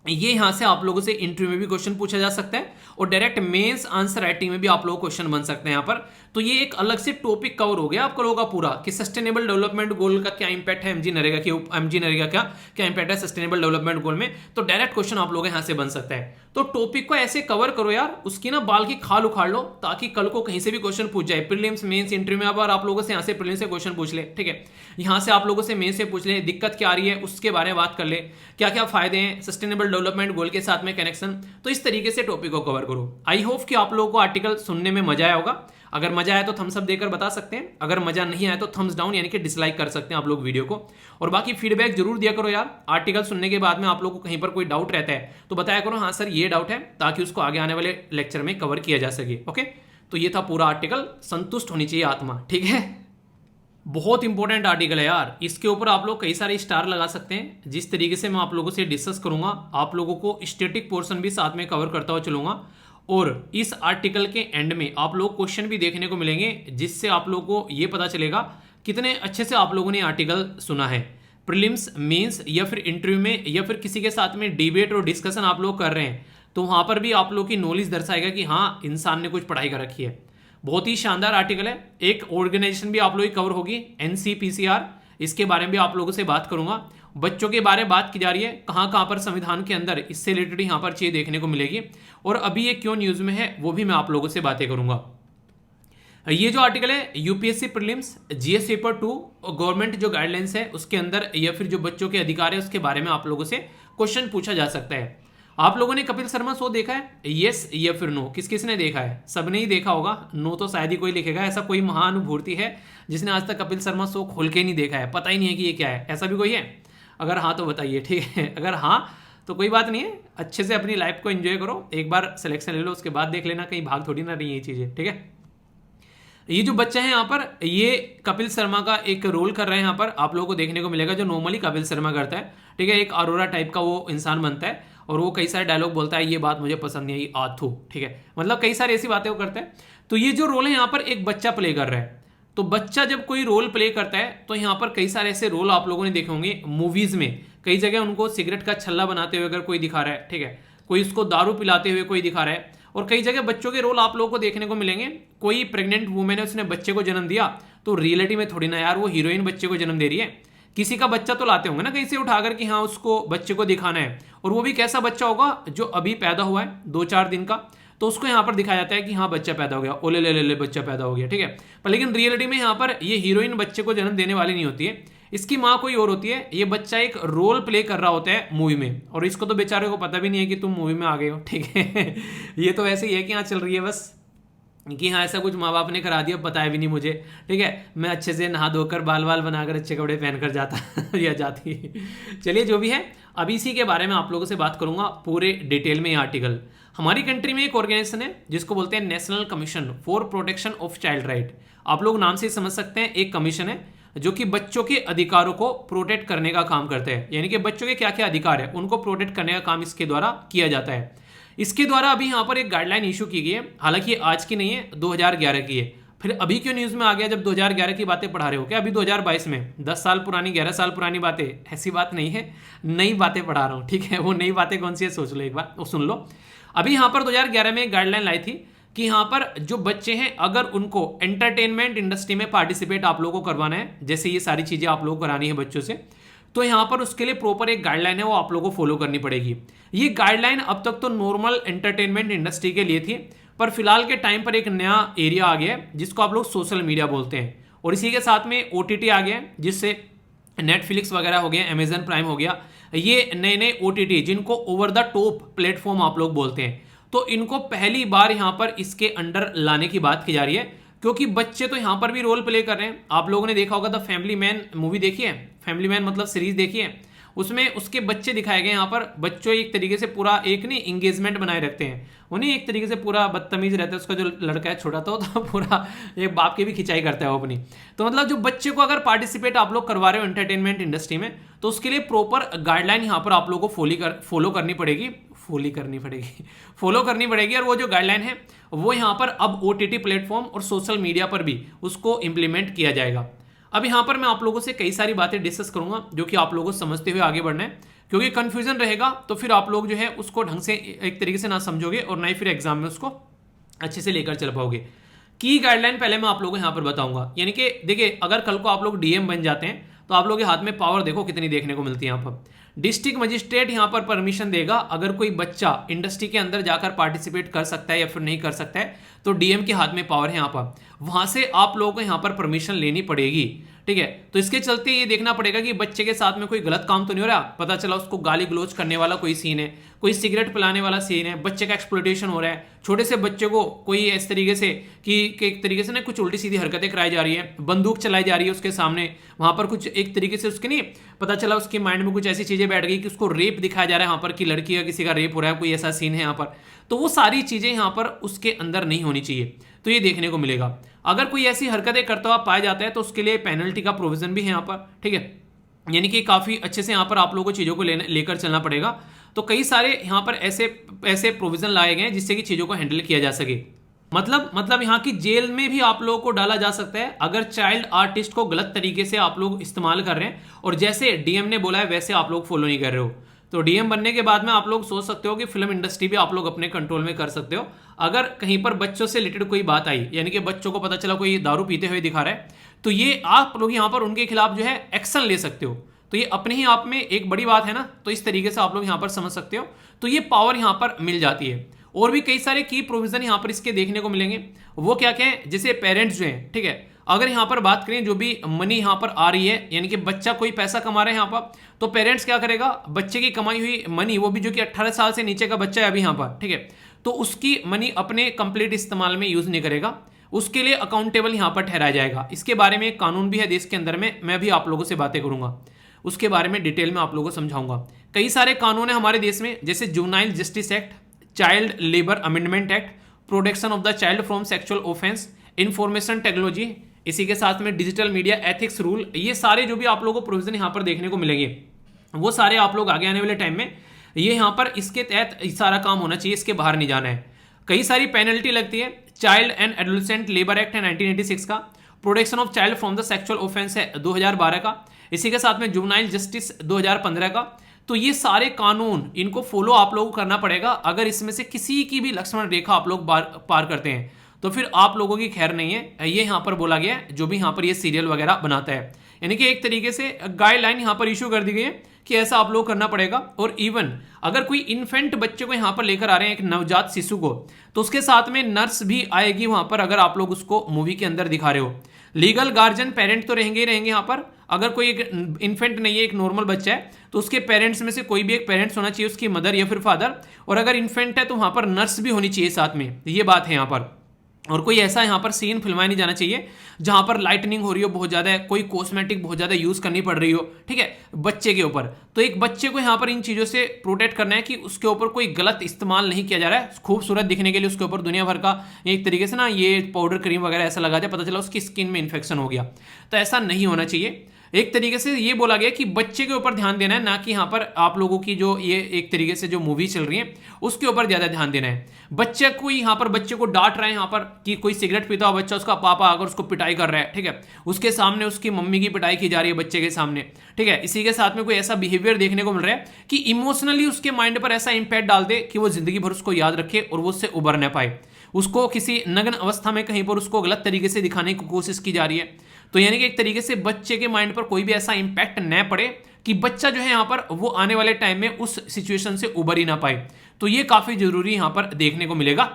ये यहाँ से आप लोगों से इंटरव्यू में भी क्वेश्चन पूछा जा सकता है और डायरेक्ट मेंस आंसर राइटिंग में भी आप लोगों को क्वेश्चन बन सकते हैं यहाँ पर। तो ये एक अलग से टॉपिक कवर हो गया आप लोगों का पूरा कि सस्टेनेबल डेवलपमेंट गोल का क्या इंपैक्ट है एमजी नरेगा का क्या इंपैक्ट है सस्टेनेबल डेवलपमेंट गोल में। तो डायरेक्ट क्वेश्चन आप लोगों यहाँ से बन सकता है। तो टॉपिक को ऐसे कवर करो यार, उसकी ना बाल की खाल उखाड़ लो, ताकि कल को कहीं से भी क्वेश्चन पूछ जाए, प्रीलिम्स मेंस इंटरव्यू में। अब आप लोगों से यहाँ से प्रीलिम्स से क्वेश्चन पूछ ले, ठीक है, यहाँ से आप लोगों से मेंस से पूछ ले, दिक्कत क्या आ रही है उसके बारे में बात कर ले, क्या क्या फायदे हैं सस्टेनेबल डेवलपमेंट गोल के साथ में कनेक्शन। तो इस तरीके से टॉपिक को कवर करो। आई होप कि आप लोगों को आर्टिकल सुनने में मजा आया होगा। अगर मजा आया तो थम्स अप देकर बता सकते हैं, अगर मजा नहीं आया तो थम्स डाउन यानी कि डिसलाइक कर सकते हैं आप लोग वीडियो को। और बाकी फीडबैक जरूर दिया करो यार। आर्टिकल सुनने के बाद में आप लोग को कहीं पर कोई डाउट रहता है तो बताया करो, हाँ सर ये डाउट है, ताकि उसको आगे आने वाले लेक्चर में कवर किया जा सके। ओके, तो ये था पूरा आर्टिकल। संतुष्ट होनी चाहिए आत्मा, ठीक है। बहुत इंपॉर्टेंट आर्टिकल है यार, इसके ऊपर आप लोग कई सारे स्टार लगा सकते हैं। जिस तरीके से मैं आप लोगों से डिस्कस करूंगा, आप लोगों को स्टैटिक पोर्शन भी साथ में कवर करता हुआ चलूंगा। और इस आर्टिकल के एंड में आप लोग क्वेश्चन भी देखने को मिलेंगे, जिससे आप लोगों को ये पता चलेगा कितने अच्छे से आप लोगों ने आर्टिकल सुना है। प्रीलिम्स मेंस या फिर इंटरव्यू में या फिर किसी के साथ में डिबेट और डिस्कशन आप लोग कर रहे हैं, तो वहां पर भी आप लोग की नॉलेज दर्शाएगा कि हाँ इंसान ने कुछ पढ़ाई कर रखी है। बहुत ही शानदार आर्टिकल है। एक ऑर्गेनाइजेशन भी आप लोग की कवर होगी, NCPCR, इसके बारे में भी आप लोगों से बात करूंगा। बच्चों के बारे में बात की जा रही है, कहाँ कहाँ पर संविधान के अंदर इससे रिलेटेड यहाँ पर चीज़ देखने को मिलेगी, और अभी ये क्यों न्यूज़ में है वो भी मैं आप लोगों से बातें करूंगा। ये जो आर्टिकल है UPSC prelims GS paper 2 government जो गाइडलाइंस है उसके अंदर, या फिर जो बच्चों के अधिकार है उसके बारे में आप लोगों से क्वेश्चन पूछा जा सकता है। आप लोगों ने कपिल शर्मा शो देखा है? यस या फिर नो, किस किस ने देखा है? सबने ही देखा होगा। नो तो शायद ही कोई लिखेगा। ऐसा कोई महानुभूति है जिसने आज तक कपिल शर्मा शो खोल के नहीं देखा है, पता ही नहीं है कि ये क्या है? ऐसा भी कोई है? अगर हाँ तो बताइए, ठीक है। अगर हाँ तो कोई बात नहीं है, अच्छे से अपनी लाइफ को एंजॉय करो, एक बार सिलेक्शन ले लो, उसके बाद देख लेना, कहीं भाग थोड़ी ना रही है ये चीज़ें, ठीक है। ये जो बच्चे हैं यहाँ पर, ये कपिल शर्मा का एक रोल कर रहे हैं। यहाँ पर आप लोगों को देखने को मिलेगा जो नॉर्मली कपिल शर्मा करता है, ठीक है। एक अरोरा टाइप का वो इंसान बनता है और वो कई सारे डायलॉग बोलता है, ये बात मुझे पसंद नहीं आई आथू, ठीक है। मतलब कई सारी ऐसी बातें वो करता है। तो ये जो रोल है यहाँ पर एक बच्चा प्ले कर रहा है। तो बच्चा जब कोई रोल प्ले करता है तो यहाँ पर कई सारे ऐसे रोल आप लोगों ने देखे होंगे मूवीज में। कई जगह उनको सिगरेट का छल्ला बनाते हुए अगर कोई दिखा रहा है, ठीक है, कोई उसको दारू पिलाते हुए कोई दिखा रहा है, और कई जगह बच्चों के रोल आप लोगों को देखने को मिलेंगे। कोई प्रेग्नेंट वुमेन है, उसने बच्चे को जन्म दिया, तो रियलिटी में थोड़ी ना यार वो हीरोइन बच्चे को जन्म दे रही है। किसी का बच्चा तो लाते होंगे ना कहीं से उठाकर कि हाँ उसको बच्चे को दिखाना है, और वो भी कैसा बच्चा होगा जो अभी पैदा हुआ है 2-4 दिन का, तो उसको यहाँ पर दिखाया जाता है कि हाँ बच्चा पैदा हो गया, ओले ले ले ले बच्चा पैदा हो गया, ठीक है। पर लेकिन रियलिटी में यहाँ पर ये हीरोइन बच्चे को जन्म देने वाली नहीं होती है, इसकी माँ कोई और होती है। ये बच्चा एक रोल प्ले कर रहा होता है मूवी में, और इसको तो बेचारे को पता भी नहीं है कि तुम मूवी में आ गए हो, ठीक है। ये तो ऐसे ही है कि हाँ चल रही है बस, कि हाँ ऐसा कुछ माँ बाप ने करा दिया, बताया भी नहीं मुझे, ठीक है। मैं अच्छे से नहा धोकर बाल बाल बनाकर अच्छे कपड़े पहनकर जाता या जाती। चलिए जो भी है, अभी इसी के बारे में आप लोगों से बात करूंगा पूरे डिटेल में। ये आर्टिकल हमारी कंट्री में एक ऑर्गेनाइजेशन है जिसको बोलते हैं national commission for protection of child right. आप लोग नाम से समझ सकते हैं, एक कमीशन है जो कि बच्चों के अधिकारों को प्रोटेक्ट करने का काम करते हैं। यानी कि बच्चों के क्या क्या अधिकार है उनको प्रोटेक्ट करने का काम इसके द्वारा किया जाता है। इसके द्वारा अभी यहाँ पर एक गाइडलाइन इशू की गई है, हालांकि आज की नहीं है, 2011 की है। फिर अभी क्यों न्यूज़ में आ गया जब 2011 की बातें पढ़ा रहे हो क्या? अभी 2022 में 10 साल पुरानी 11 साल पुरानी बातें, ऐसी बात नहीं है, नई बातें पढ़ा रहा हूँ, ठीक है। वो नई बातें कौन सी है सोच लो एक बार, वो सुन लो। अभी यहाँ पर 2011 में एक गाइडलाइन लाई थी कि यहाँ पर जो बच्चे हैं अगर उनको एंटरटेनमेंट इंडस्ट्री में पार्टिसिपेट आप लोगों को करवाना है, जैसे ये सारी चीज़ें आप लोगों को करानी है बच्चों से, तो यहाँ पर उसके लिए प्रॉपर एक गाइडलाइन है, वो आप लोगों को फॉलो करनी पड़ेगी। ये गाइडलाइन अब तक तो नॉर्मल एंटरटेनमेंट इंडस्ट्री के लिए थी, पर फिलहाल के टाइम पर एक नया एरिया आ गया है जिसको आप लोग सोशल मीडिया बोलते हैं, और इसी के साथ में OTT आ गया है, जिससे नेटफ्लिक्स वगैरह हो गया, अमेजन प्राइम हो गया, ये नए नए OTT जिनको ओवर द टॉप प्लेटफॉर्म आप लोग बोलते हैं। तो इनको पहली बार यहाँ पर इसके अंडर लाने की बात की जा रही है, क्योंकि बच्चे तो यहाँ पर भी रोल प्ले कर रहे हैं। आप लोगों ने देखा होगा द फैमिली मैन मूवी देखी है, फैमिली मैन मतलब सीरीज देखी है, उसमें उसके बच्चे दिखाए गए। यहाँ पर बच्चों एक तरीके से पूरा एक नहीं इंगेजमेंट बनाए रखते हैं, उन्हें एक तरीके से पूरा बदतमीज रहता है। उसका जो लड़का है छोटा तो पूरा एक बाप की भी खिंचाई करता है वो अपनी। तो मतलब जो बच्चे को अगर पार्टिसिपेट आप लोग करवा रहे हो एंटरटेनमेंट इंडस्ट्री में, तो उसके लिए प्रॉपर गाइडलाइन यहाँ पर आप लोग को फॉलो करनी पड़ेगी, और वो जो गाइडलाइन है वो यहाँ पर अब OTT प्लेटफॉर्म और सोशल मीडिया पर भी उसको इंप्लीमेंट किया जाएगा। अब यहाँ पर मैं आप लोगों से कई सारी बातें डिस्कस करूंगा जो कि आप लोगों को समझते हुए आगे बढ़ना है। क्योंकि कंफ्यूजन रहेगा तो फिर आप लोग जो है उसको ढंग से एक तरीके से ना समझोगे और ना ही फिर एग्जाम में उसको अच्छे से लेकर चल पाओगे। की गाइडलाइन पहले मैं आप लोगों को यहाँ पर बताऊंगा, यानी कि देखिए अगर कल को आप लोग डीएम बन जाते हैं तो आप लोगों के हाथ में पावर देखो कितनी देखने को मिलती है यहाँ पर। डिस्ट्रिक्ट मजिस्ट्रेट यहाँ पर परमिशन देगा अगर कोई बच्चा इंडस्ट्री के अंदर जाकर पार्टिसिपेट कर सकता है या फिर नहीं कर सकता है, तो डीएम के हाथ में पावर है यहाँ पर, वहां से आप लोगों को यहाँ पर परमिशन लेनी पड़ेगी। ठीक है, तो इसके चलते ये देखना पड़ेगा कि बच्चे के साथ में कोई गलत काम तो नहीं हो रहा। पता चला उसको गाली गलौज करने वाला कोई सीन है, कोई सिगरेट पिलाने वाला सीन है, बच्चे का एक्सप्लॉयटेशन हो रहा है, छोटे से बच्चे को कोई इस तरीके से कि एक तरीके से ना कुछ उल्टी सीधी हरकतें कराई जा रही है, बंदूक चलाई जा रही है उसके सामने, वहां पर कुछ एक तरीके से उसके नहीं पता चला उसके माइंड में कुछ ऐसी चीजें बैठ गई कि उसको रेप दिखाया जा रहा है यहाँ पर, कि लड़की का किसी का रेप हो रहा है, कोई ऐसा सीन है यहाँ पर। तो वो सारी चीजें यहाँ पर उसके अंदर नहीं होनी चाहिए, तो ये देखने को मिलेगा। अगर कोई ऐसी हरकतें करता हुआ पाया जाता है तो उसके लिए पेनल्टी का प्रोविजन भी है यहाँ पर। ठीक है, यानी कि काफी अच्छे से यहाँ पर आप लोगों को चीजों को लेकर चलना पड़ेगा। तो कई सारे यहाँ पर ऐसे प्रोविजन लाए गए हैं जिससे कि चीजों को हैंडल किया जा सके। मतलब यहाँ की जेल में भी आप लोगों को डाला जा सकता है अगर चाइल्ड आर्टिस्ट को गलत तरीके से आप लोग इस्तेमाल कर रहे हैं और जैसे डीएम ने बोला है वैसे आप लोग फॉलो नहीं कर रहे हो। तो डीएम बनने के बाद में आप लोग सोच सकते हो कि फिल्म इंडस्ट्री भी आप लोग अपने कंट्रोल में कर सकते हो। अगर कहीं पर बच्चों से रिलेटेड कोई बात आई, यानी कि बच्चों को पता चला कोई दारू पीते हुए दिखा रहा है, तो ये आप लोग यहाँ पर उनके खिलाफ जो है एक्शन ले सकते हो। तो ये अपने ही आप में एक बड़ी बात है ना, तो इस तरीके से आप लोग यहाँ पर समझ सकते हो। तो ये पावर यहाँ पर मिल जाती है। और भी कई सारे की प्रोविजन यहाँ पर इसके देखने को मिलेंगे। वो क्या क्या है, जैसे पेरेंट्स जो हैं, ठीक है, अगर यहाँ पर बात करें जो भी मनी यहाँ पर आ रही है, यानी कि बच्चा कोई पैसा कमा रहा है यहाँ पर, तो पेरेंट्स क्या करेगा, बच्चे की कमाई हुई मनी, वो भी जो कि 18 साल से नीचे का बच्चा है अभी यहाँ पर, ठीक है, तो उसकी मनी अपने कंप्लीट इस्तेमाल में यूज नहीं करेगा, उसके लिए अकाउंटेबल यहाँ पर ठहराया जाएगा। इसके बारे में एक कानून भी है देश के अंदर में, मैं भी आप लोगों से बातें करूंगा, उसके बारे में डिटेल में आप लोगों को समझाऊंगा। कई सारे कानून है हमारे देश में, जैसे juvenile justice act, child labour amendment act, protection of the child from sexual offence, information technology, इसी के साथ में डिजिटल मीडिया एथिक्स रूल। ये सारे जो भी आप लोगों को प्रोविजन यहाँ पर देखने को मिलेंगे, वो सारे आप लोग आगे आने वाले टाइम में ये यहाँ पर इसके तहत सारा काम होना चाहिए, इसके बाहर नहीं जाना है। कई सारी पेनल्टी लगती है। Child and adolescent labour act है 1986 का, protection of child from the sexual offence है 2012 का, इसी के साथ में जुवेनाइल जस्टिस 2015 का। तो ये सारे कानून, इनको फॉलो आप लोगों को करना पड़ेगा। अगर इसमें से किसी की भी लक्ष्मण रेखा आप लोग पार करते हैं तो फिर आप लोगों की खैर नहीं है। ये यहाँ पर बोला गया है, जो भी यहाँ पर ये सीरियल वगैरह बनाता है, यानी कि एक तरीके से गाइडलाइन यहाँ पर इशू कर दी गई है कि ऐसा आप लोग करना पड़ेगा। और इवन अगर कोई इन्फेंट बच्चे को यहाँ पर लेकर आ रहे हैं, एक नवजात शिशु को, तो उसके साथ में नर्स भी आएगी वहां पर, अगर आप लोग उसको मूवी के अंदर दिखा रहे हो। लीगल गार्जियन पेरेंट तो रहेंगे ही रहेंगे यहाँ पर। अगर कोई एक इन्फेंट नहीं है, एक नॉर्मल बच्चा है, तो उसके पेरेंट्स में से कोई भी एक पेरेंट्स होना चाहिए, उसकी मदर या फिर फादर। और अगर इन्फेंट है तो वहां पर नर्स भी होनी चाहिए साथ में, ये बात है यहाँ पर। और कोई ऐसा यहाँ पर सीन फिल्माया नहीं जाना चाहिए जहां पर लाइटनिंग हो रही हो बहुत ज्यादा, कोई कॉस्मेटिक बहुत ज्यादा यूज करनी पड़ रही हो, ठीक है, बच्चे के ऊपर। तो एक बच्चे को यहाँ पर इन चीजों से प्रोटेक्ट करना है कि उसके ऊपर कोई गलत इस्तेमाल नहीं किया जा रहा है। खूबसूरत दिखने के लिए उसके ऊपर दुनिया भर का एक तरीके से ना ये पाउडर क्रीम वगैरह ऐसा लगा दिया, पता चला उसकी स्किन में इन्फेक्शन हो गया, तो ऐसा नहीं होना चाहिए। एक तरीके से ये बोला गया कि बच्चे के ऊपर ध्यान देना है, ना कि यहाँ पर आप लोगों की जो ये एक तरीके से जो मूवी चल रही है उसके ऊपर ज्यादा ध्यान देना है। बच्चे को यहाँ पर बच्चे को डांट रहे हैं यहाँ पर कि कोई सिगरेट पीता हुआ बच्चा, उसका पापा अगर उसको पिटाई कर रहा है, ठीक है, उसके सामने उसकी मम्मी की पिटाई की जा रही है बच्चे के सामने, ठीक है, इसी के साथ में कोई ऐसा बिहेवियर देखने को मिल रहा है कि इमोशनली उसके माइंड पर ऐसा इंपैक्ट डाल दे कि वो जिंदगी भर उसको याद रखे और वो उससे उबर न पाए। उसको किसी नग्न अवस्था में कहीं पर उसको गलत तरीके से दिखाने की कोशिश की जा रही है। तो यानी कि एक तरीके से बच्चे के माइंड पर कोई भी ऐसा इंपैक्ट न पड़े कि बच्चा जो है यहाँ पर वो आने वाले टाइम में उस सिचुएशन से उबर ही ना पाए। तो ये काफी जरूरी यहाँ पर देखने को मिलेगा,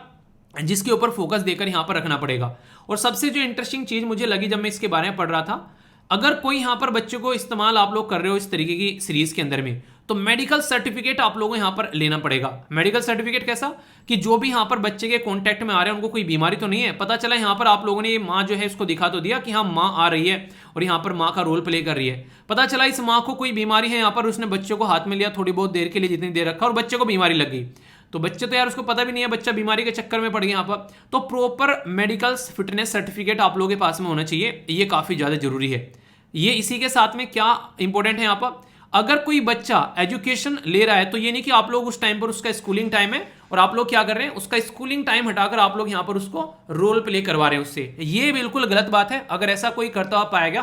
जिसके ऊपर फोकस देकर यहाँ पर रखना पड़ेगा। और सबसे जो इंटरेस्टिंग चीज मुझे लगी जब मैं इसके बारे में पढ़ रहा था, अगर कोई यहाँ पर बच्चे को इस्तेमाल आप लोग कर रहे हो इस तरीके की सीरीज के अंदर में, तो मेडिकल सर्टिफिकेट आप लोगों को यहाँ पर लेना पड़ेगा। मेडिकल सर्टिफिकेट कैसा, कि जो भी यहाँ पर बच्चे के कांटेक्ट में आ रहे हैं उनको कोई बीमारी तो नहीं है। पता चला यहाँ पर आप लोगों ने ये माँ जो है इसको दिखा तो दिया कि हाँ माँ आ रही है और यहाँ पर माँ का रोल प्ले कर रही है, पता चला इस माँ को कोई बीमारी है यहाँ पर, उसने बच्चे को हाथ में लिया थोड़ी बहुत देर के लिए, जितनी देर रखा, और बच्चे को बीमारी लग गई। तो बच्चे तो यार उसको पता भी नहीं है, बच्चा बीमारी के चक्कर में पड़ गया यहाँ पर। तो प्रॉपर मेडिकल फिटनेस सर्टिफिकेट आप लोगों के पास में होना चाहिए, ये काफी ज्यादा जरूरी है। ये इसी के साथ में क्या इंपॉर्टेंट है यहाँ पर, अगर कोई बच्चा एजुकेशन ले रहा है तो ये नहीं कि आप लोग उस टाइम पर, उसका स्कूलिंग टाइम है और आप लोग क्या कर रहे हैं, उसका स्कूलिंग टाइम हटाकर आप लोग यहाँ पर उसको रोल प्ले करवा रहे हैं उससे, ये बिल्कुल गलत बात है। अगर ऐसा कोई करता हुआ पाया गया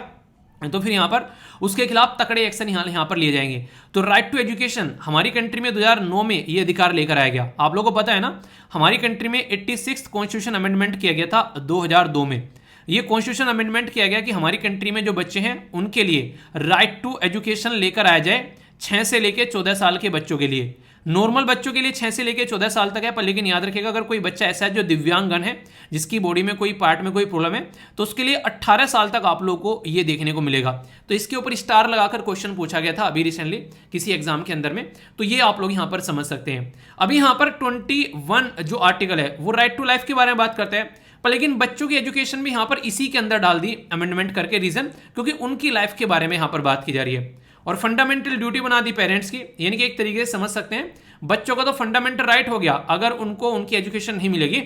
तो फिर यहाँ पर उसके खिलाफ तकड़े एक्शन यहाँ पर लिए जाएंगे। तो राइट टू एजुकेशन हमारी कंट्री में 2009 में ये अधिकार लेकर आया गया। आप लोगों को पता है ना, हमारी कंट्री में 86 कॉन्स्टिट्यूशन अमेंडमेंट किया गया था 2002 में। ये कॉन्स्टिट्यूशन अमेंडमेंट किया गया कि हमारी कंट्री में जो बच्चे हैं उनके लिए राइट टू एजुकेशन लेकर आया जाए 6 से लेकर 14 साल के बच्चों के लिए। नॉर्मल बच्चों के लिए 6 से लेकर 14 साल तक है, पर लेकिन याद रखिएगा अगर कोई बच्चा ऐसा है जो दिव्यांगन है, जिसकी बॉडी में कोई पार्ट में कोई प्रॉब्लम है, तो उसके लिए 18 साल तक आप लोगों को ये देखने को मिलेगा। तो इसके ऊपर स्टार लगाकर क्वेश्चन पूछा गया था अभी रिसेंटली किसी एग्जाम के अंदर में, तो ये आप लोग यहाँ पर समझ सकते हैं। अभी यहाँ पर 21 जो आर्टिकल है वो राइट टू लाइफ के बारे में बात करता है, पर लेकिन बच्चों की एजुकेशन भी यहाँ पर इसी के अंदर डाल दी अमेंडमेंट करके। रीजन क्योंकि उनकी लाइफ के बारे में यहाँ पर बात की जा रही है। और फंडामेंटल ड्यूटी बना दी पेरेंट्स की, यानी कि एक तरीके से समझ सकते हैं बच्चों का तो फंडामेंटल राइट हो गया, अगर उनको उनकी एजुकेशन नहीं मिलेगी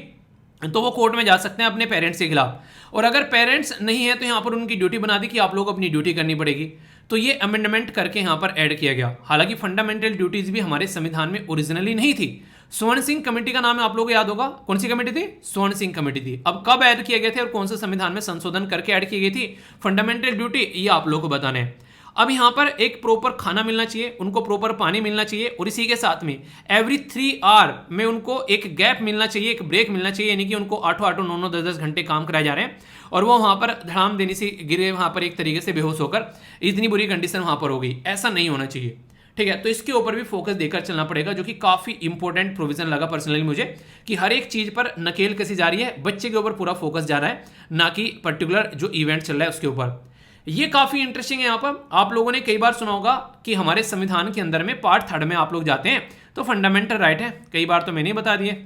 तो वो कोर्ट में जा सकते हैं अपने पेरेंट्स के खिलाफ, और अगर पेरेंट्स नहीं है तो यहाँ पर उनकी ड्यूटी बना दी कि आप लोग अपनी ड्यूटी करनी पड़ेगी। तो ये अमेंडमेंट करके यहाँ पर ऐड किया गया। हालांकि फंडामेंटल ड्यूटीज भी हमारे संविधान में ओरिजिनली नहीं थी। स्वर्ण सिंह कमेटी का नाम है आप लोगों को याद होगा, कौन सी कमेटी थी? स्वर्ण सिंह कमेटी थी। अब कब ऐड किए गए थे और कौन से संविधान में संशोधन करके ऐड की गई थी फंडामेंटल ड्यूटी, ये आप लोगों को बताना है। अब यहाँ पर एक प्रॉपर खाना मिलना चाहिए, उनको प्रॉपर पानी मिलना चाहिए, और इसी के साथ में एवरी 3 आवर में उनको एक गैप मिलना चाहिए, एक ब्रेक मिलना चाहिए, यानी कि उनको 8-8, 9-9, 10-10 घंटे काम कराए जा रहे हैं और वो वहाँ पर धड़ाम देने से गिरे, वहाँ पर एक तरीके से बेहोश होकर इतनी बुरी कंडीशन वहाँ पर हो गई। ऐसा नहीं होना चाहिए, ठीक है। तो इसके ऊपर भी फोकस देकर चलना पड़ेगा, जो कि काफी इंपॉर्टेंट प्रोविजन लगा पर्सनली मुझे, कि हर एक चीज पर नकेल कसी जा रही है, बच्चे के ऊपर पूरा फोकस जा रहा है, ना कि पर्टिकुलर जो इवेंट चल रहा है उसके ऊपर। ये काफी इंटरेस्टिंग है। यहाँ पर आप लोगों ने कई बार सुना होगा कि हमारे संविधान के अंदर में पार्ट 3 में आप लोग जाते हैं तो फंडामेंटल राइट है, कई बार तो मैंने ही बता दिए।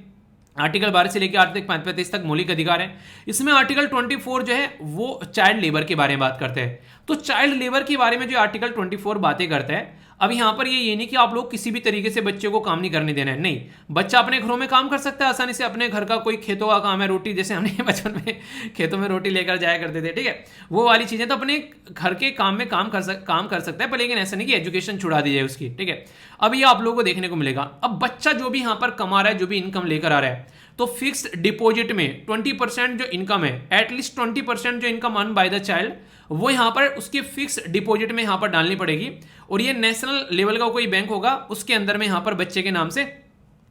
आर्टिकल 12 से लेकर आर्टिकल 35 तक मौलिक अधिकार है। इसमें आर्टिकल 24 जो है वो चाइल्ड लेबर के बारे में बात करते हैं। तो चाइल्ड लेबर के बारे में जो आर्टिकल 24 बातें करता है, अब यहाँ पर ये नहीं कि आप लोग किसी भी तरीके से बच्चे को काम नहीं करने देना है, नहीं। बच्चा अपने घरों में काम कर सकता है आसानी से, अपने घर का कोई खेतों का काम है, रोटी, जैसे हमने बचपन में खेतों में रोटी लेकर जाया करते थे, ठीक है, वो वाली चीजें, तो अपने घर के काम में काम कर सकता है, पर लेकिन ऐसा नहीं कि एजुकेशन छुड़ा दी जाए उसकी, ठीक है। अब ये आप लोगों को देखने को मिलेगा। अब बच्चा जो भी यहाँ पर कमा रहा है, जो भी इनकम लेकर आ रहा है, तो फिक्स्ड डिपॉजिट में 20% जो इनकम है, एटलीस्ट 20% जो income earn by the child, वो यहाँ पर उसके फिक्स डिपॉजिट में यहाँ पर डालनी पड़ेगी। और ये नेशनल लेवल का कोई बैंक होगा, उसके अंदर में यहाँ पर बच्चे के नाम से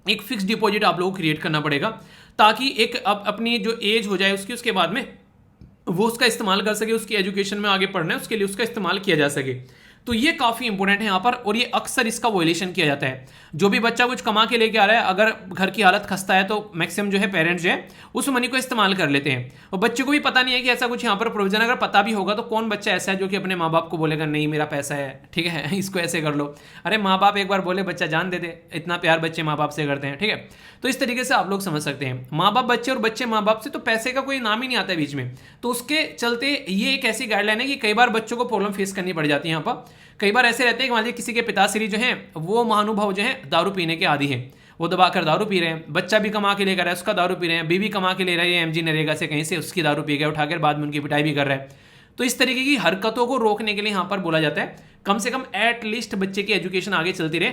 एक फिक्स डिपॉजिट आप लोगों को क्रिएट करना पड़ेगा, ताकि एक अपनी जो एज हो जाए उसके बाद में वो उसका इस्तेमाल कर सके, उसकी एजुकेशन में आगे पढ़ना है उसके लिए उसका इस्तेमाल किया जा सके। तो ये काफी इंपॉर्टेंट है यहाँ पर, और ये अक्सर इसका वॉयलेशन किया जाता है। जो भी बच्चा कुछ कमा के लेके आ रहा है, अगर घर की हालत खस्ता है तो मैक्सिमम जो है पेरेंट्स जो है उस मनी को इस्तेमाल कर लेते हैं, और बच्चे को भी पता नहीं है कि ऐसा कुछ यहाँ पर प्रोविजन। अगर पता भी होगा तो कौन बच्चा ऐसा है जो कि अपने माँ बाप को बोलेगा नहीं मेरा पैसा है, ठीक है, इसको ऐसे कर लो। अरे माँ बाप एक बार बोले बच्चा जान दे दे, इतना प्यार बच्चे माँ बाप से करते हैं, ठीक है। तो इस तरीके से आप लोग समझ सकते हैं, माँ बाप बच्चे और बच्चे माँ बाप से, तो पैसे का कोई नाम ही नहीं आता है बीच में। तो उसके चलते ये एक ऐसी गाइडलाइन है कि कई बार बच्चों को प्रॉब्लम फेस करनी पड़ जाती है। यहाँ पर कई बार ऐसे रहते हैं कि मान लीजिए किसी के पिताश्री जो हैं वो महानुभाव जो हैं दारू पीने के आदी हैं, वो दबाकर दारू पी रहे हैं, बच्चा भी कमा के लेकर आ रहा है उसका दारू पी रहे हैं, बीवी कमा के ले रही है एमजी नरेगा से कहीं से, उसकी दारू पी गया उठाकर, बाद में उनकी पिटाई भी कर रहा है। तो इस तरीके की हरकतों को रोकने के लिए यहाँ पर बोला जाता है कम से कम एटलीस्ट बच्चे की एजुकेशन आगे चलती रहे,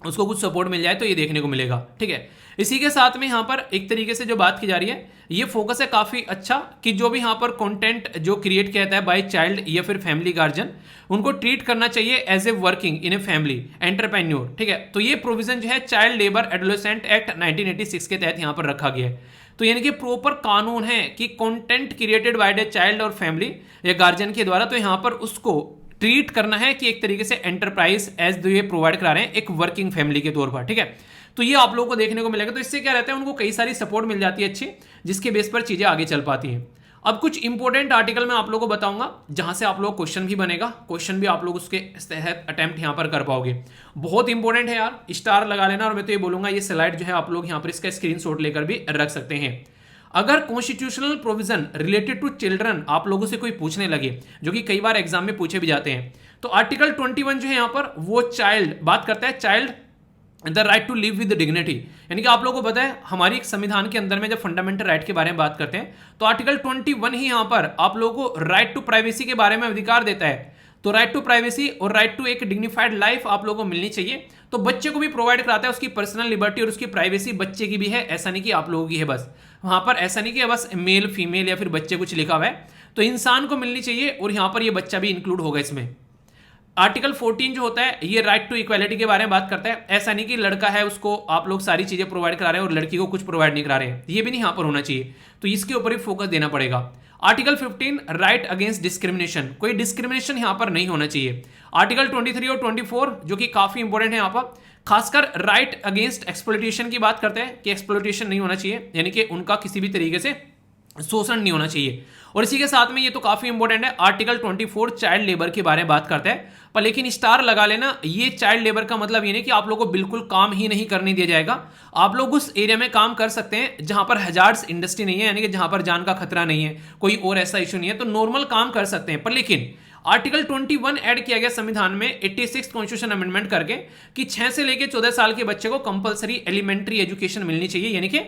उसको कुछ सपोर्ट मिल जाए, तो ये देखने को मिलेगा, ठीक है। इसी के साथ में यहाँ पर एक तरीके से जो बात की जा रही है, ये फोकस है काफी अच्छा कि जो भी यहाँ पर कंटेंट जो क्रिएट किया जाता है बाय चाइल्ड या फिर फैमिली गार्जियन, उनको ट्रीट करना चाहिए as a working in a family entrepreneur, ठीक है। तो ये प्रोविजन जो है चाइल्ड लेबर एडोलेसेंट एक्ट 1986 के तहत यहाँ पर रखा गया है। तो यानी कि प्रॉपर कानून है कि content created by the child और फैमिली या गार्जियन के द्वारा, तो यहाँ पर उसको ट्रीट करना है कि एक तरीके से एंटरप्राइज एज जो ये प्रोवाइड करा रहे हैं एक वर्किंग फैमिली के तौर पर, ठीक है। तो ये आप लोगों को देखने को मिलेगा। तो इससे क्या रहता है, उनको कई सारी सपोर्ट मिल जाती है अच्छी, जिसके बेस पर चीजें आगे चल पाती हैं। अब कुछ इंपॉर्टेंट आर्टिकल मैं आप लोगों को बताऊंगा जहां से आप लोग क्वेश्चन भी बनेगा, क्वेश्चन भी आप लोग उसके तहत अटेम्प्ट यहां पर कर पाओगे। बहुत इंपॉर्टेंट है यार, स्टार लगा लेना। और मैं तो ये बोलूंगा ये स्लाइड जो है आप लोग यहां पर इसका स्क्रीनशॉट लेकर भी रख सकते हैं। अगर constitutional provision related to children आप लोगों से कोई पूछने लगे, जो कि कई बार एग्जाम में पूछे भी जाते हैं, तो आर्टिकल 21 जो है यहाँ पर वो चाइल्ड बात करता है, child the right to live with dignity. यानी कि आप लोगों को पता है हमारी संविधान के अंदर में जब फंडामेंटल राइट के बारे में बात करते हैं तो आर्टिकल 21 ही यहाँ पर आप लोगों को राइट टू प्राइवेसी के बारे में अधिकार देता है। तो राइट टू प्राइवेसी और राइट टू एक डिग्निफाइड लाइफ आप लोगों को मिलनी चाहिए। तो बच्चे को भी प्रोवाइड कराता है, उसकी पर्सनल लिबर्टी और उसकी प्राइवेसी बच्चे की भी है, ऐसा नहीं कि आप लोगों की है बस। वहां पर ऐसा नहीं कि बस मेल फीमेल या फिर बच्चे कुछ लिखा हुआ है। तो इंसान को मिलनी चाहिए और यहां पर ये बच्चा भी इंक्लूड होगा इसमें। आर्टिकल 14 जो होता है ये राइट टू इक्वालिटी के बारे में बात करता है। ऐसा नहीं कि लड़का है उसको आप लोग सारी चीजें प्रोवाइड करा रहे हैं और लड़की को कुछ प्रोवाइड नहीं करा रहे हैं, ये भी नहीं यहां पर होना चाहिए, तो इसके ऊपर भी फोकस देना पड़ेगा। आर्टिकल 15 राइट अगेंस्ट डिस्क्रिमिनेशन, कोई डिस्क्रिमिनेशन यहां पर नहीं होना चाहिए। आर्टिकल 23 और 24 जो कि काफी इंपॉर्टेंट है यहां पर, खासकर राइट अगेंस्ट एक्सप्लॉइटेशन की बात करते हैं कि एक्सप्लॉइटेशन नहीं होना चाहिए, यानी कि उनका किसी भी तरीके से शोषण नहीं होना चाहिए। और इसी के साथ में ये तो काफी इंपॉर्टेंट है, आर्टिकल 24 चाइल्ड लेबर के बारे में बात करता है, पर लेकिन स्टार लगा लेना, ये चाइल्ड लेबर का मतलब ये नहीं कि आप लोगों को बिल्कुल काम ही नहीं करने दिया जाएगा। आप लोग उस एरिया में काम कर सकते हैं जहां पर हजार्ड्स इंडस्ट्री नहीं है, यानी कि जहां पर जान का खतरा नहीं है, कोई और ऐसा इशू नहीं है, तो नॉर्मल काम कर सकते हैं। पर लेकिन आर्टिकल 21 ऐड किया गया संविधान में 86 कॉन्स्टिट्यूशन अमेंडमेंट करके कि 6 से लेकर 14 साल के बच्चे को कंपलसरी एलिमेंट्री एजुकेशन मिलनी चाहिए, यानी कि